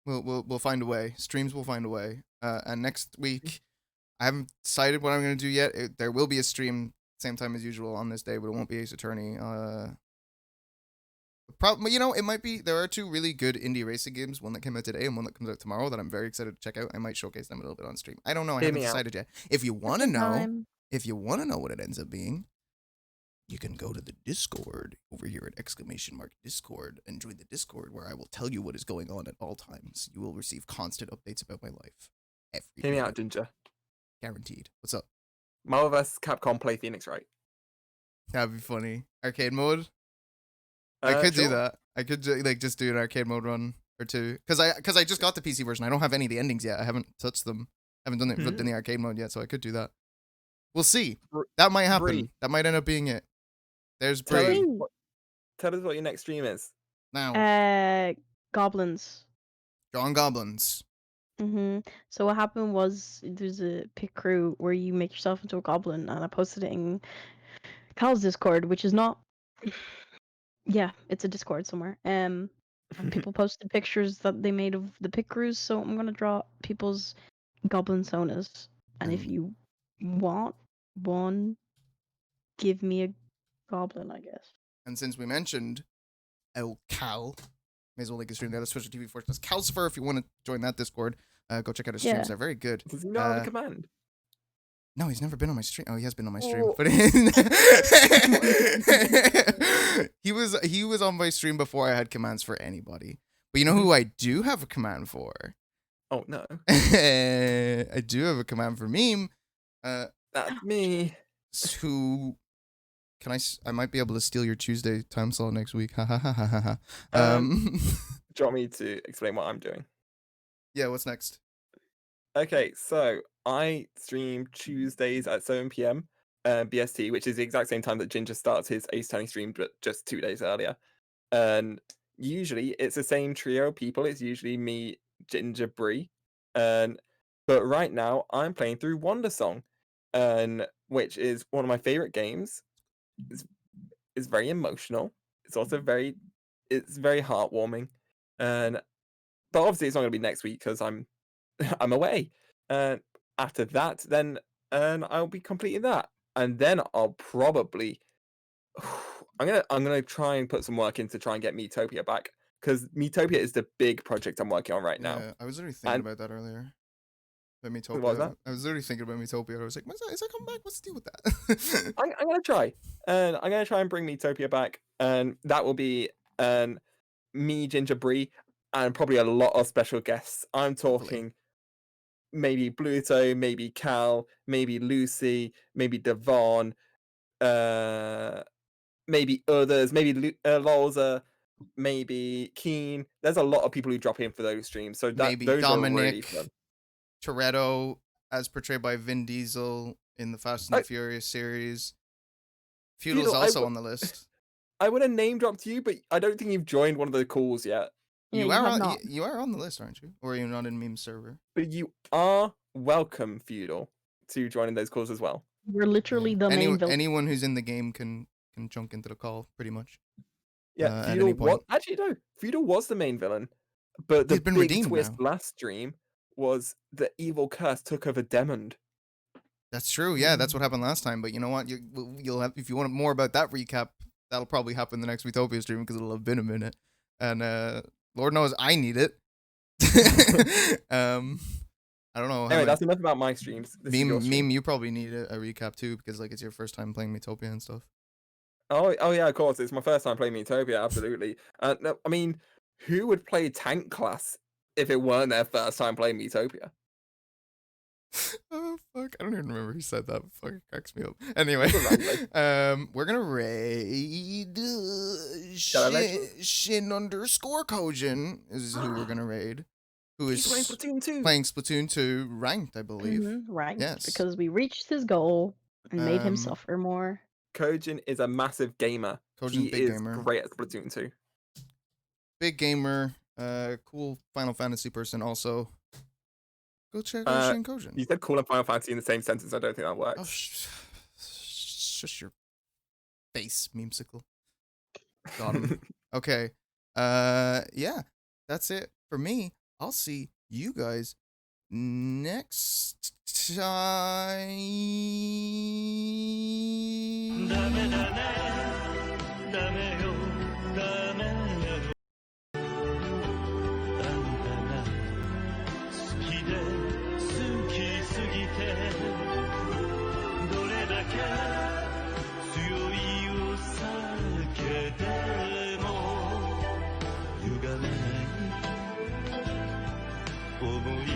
we'll find a way. Streams will find a way. And next week, I haven't decided what I'm gonna do yet. There will be a stream same time as usual on this day, but it won't be Ace Attorney. Probably, it might be. There are 2 really good indie racing games. One that came out today and one that comes out tomorrow that I'm very excited to check out. I might showcase them a little bit on stream. I don't know. I Hear haven't me out. decided yet. If you want to know, Time. what it ends up being, you can go to the Discord over here at !Discord and join the Discord where I will tell you what is going on at all times. You will receive constant updates about my life. Every Hear me minute. out, Ginger. Guaranteed. What's up? Marvel vs. Capcom play Phoenix, right? That'd be funny. Arcade mode? I could do Sure. that. I could just do an arcade mode run or 2. Cause I just got the PC version. I don't have any of the endings yet. I haven't touched them. I haven't done it in the arcade mode yet, so I could do that. We'll see. That might happen. Bree. That might end up being it. There's Tell us, Bree. tell us what your next stream is. Now. Goblins. Drawn Goblins. So what happened was there's a pit crew where you make yourself into a goblin, and I posted it in Cal's Discord, which is not. Yeah, it's a Discord somewhere. And people posted pictures that they made of the pit crews, so I'm gonna draw people's goblin sonas, and if you want one, give me a goblin, I guess. And since we mentioned El Cal, may as well link a stream there. That's Twitch TV / Calcifer. If you want to join that Discord, go check out his streams. Yeah. They're very good. Does he know how to command? No, he's never been on my stream. Oh, he has been on my stream, Oh. but he was on my stream before I had commands for anybody. But you know who I do have a command for? Oh no, I do have a command for Meme. that's me. Who can I might be able to steal your Tuesday time slot next week. Ha ha ha ha ha. Do you want me to explain what I'm doing? Yeah, what's next? Okay, so I stream Tuesdays at 7 p.m. BST, which is the exact same time that Ginger starts his Ace Attorney stream, but just 2 days earlier. And usually it's the same trio of people. It's usually me, Ginger, Bree. But right now I'm playing through Wonder Song, which is one of my favorite games. is very emotional. It's also very heartwarming, and but obviously it's not going to be next week because I'm I'm away. And after that, then I'll be completing that, and then I'll probably I'm gonna try and put some work in to try and get Miitopia back, because Miitopia is the big project I'm working on right now. Yeah, I was literally thinking And- about that earlier. About What was Miitopia. that? I was literally thinking about Miitopia. I was like, is that coming back? What's the deal with that? I'm gonna try, and I'm gonna try and bring Miitopia back, and that will be me, Ginger Bree, and probably a lot of special guests. I'm talking maybe Bluto, maybe Cal, maybe Lucy, maybe Devon, maybe others, maybe Lolza, maybe Keen. There's a lot of people who drop in for those streams, so that Maybe those are really Dominic. fun. Toretto, as portrayed by Vin Diesel in the Fast and I- the Furious series. Feudal's Feudal, I also w- on the list. I would have name dropped you, but I don't think you've joined one of the calls yet. Yeah, you have are on, not. you are on the list, aren't you? Or are you not in meme server? But you are welcome, Feudal, to join in those calls as well. We're literally the main villain. Anyone who's in the game can chunk into the call, pretty much. Yeah, at Feudal any was point. actually no. Feudal was the main villain, but the He's been big redeemed twist now. last stream was the evil curse took over Demond. That's true. Yeah, that's what happened last time. But you know what? You'll have, if you want more about that recap, that'll probably happen the next Utopia stream because it'll have been a minute. And Lord knows I need it. I don't know. Anyway, that's enough about my streams. This is your stream. Meme, you probably need a recap too because like it's your first time playing Miitopia and stuff. Oh yeah, of course. It's my first time playing Miitopia, absolutely. No, I mean, who would play tank class if it weren't their first time playing Miitopia? Oh fuck! I don't even remember who said that. Fuck, it cracks me up. Anyway, we're gonna raid Shall I mention? Shin_Kojin is who we're gonna raid. Who is He's playing Splatoon 2. playing Splatoon 2 ranked, I believe. Right. Yes. Because we reached his goal and made him Um, suffer more. Kojin is a massive gamer. Kojin's He big is gamer. great at Splatoon 2. Big gamer, cool Final Fantasy person also. Go check out Shin Kojin. You said cool and Final Fantasy in the same sentence. I don't think that works. Oh, shush your face, memesicle. Got him. Okay. Yeah, that's it for me. I'll see you guys next time. ダメだねダメよダメよあんたが好きで好きすぎてどれだけ強いお酒でも歪めない思い出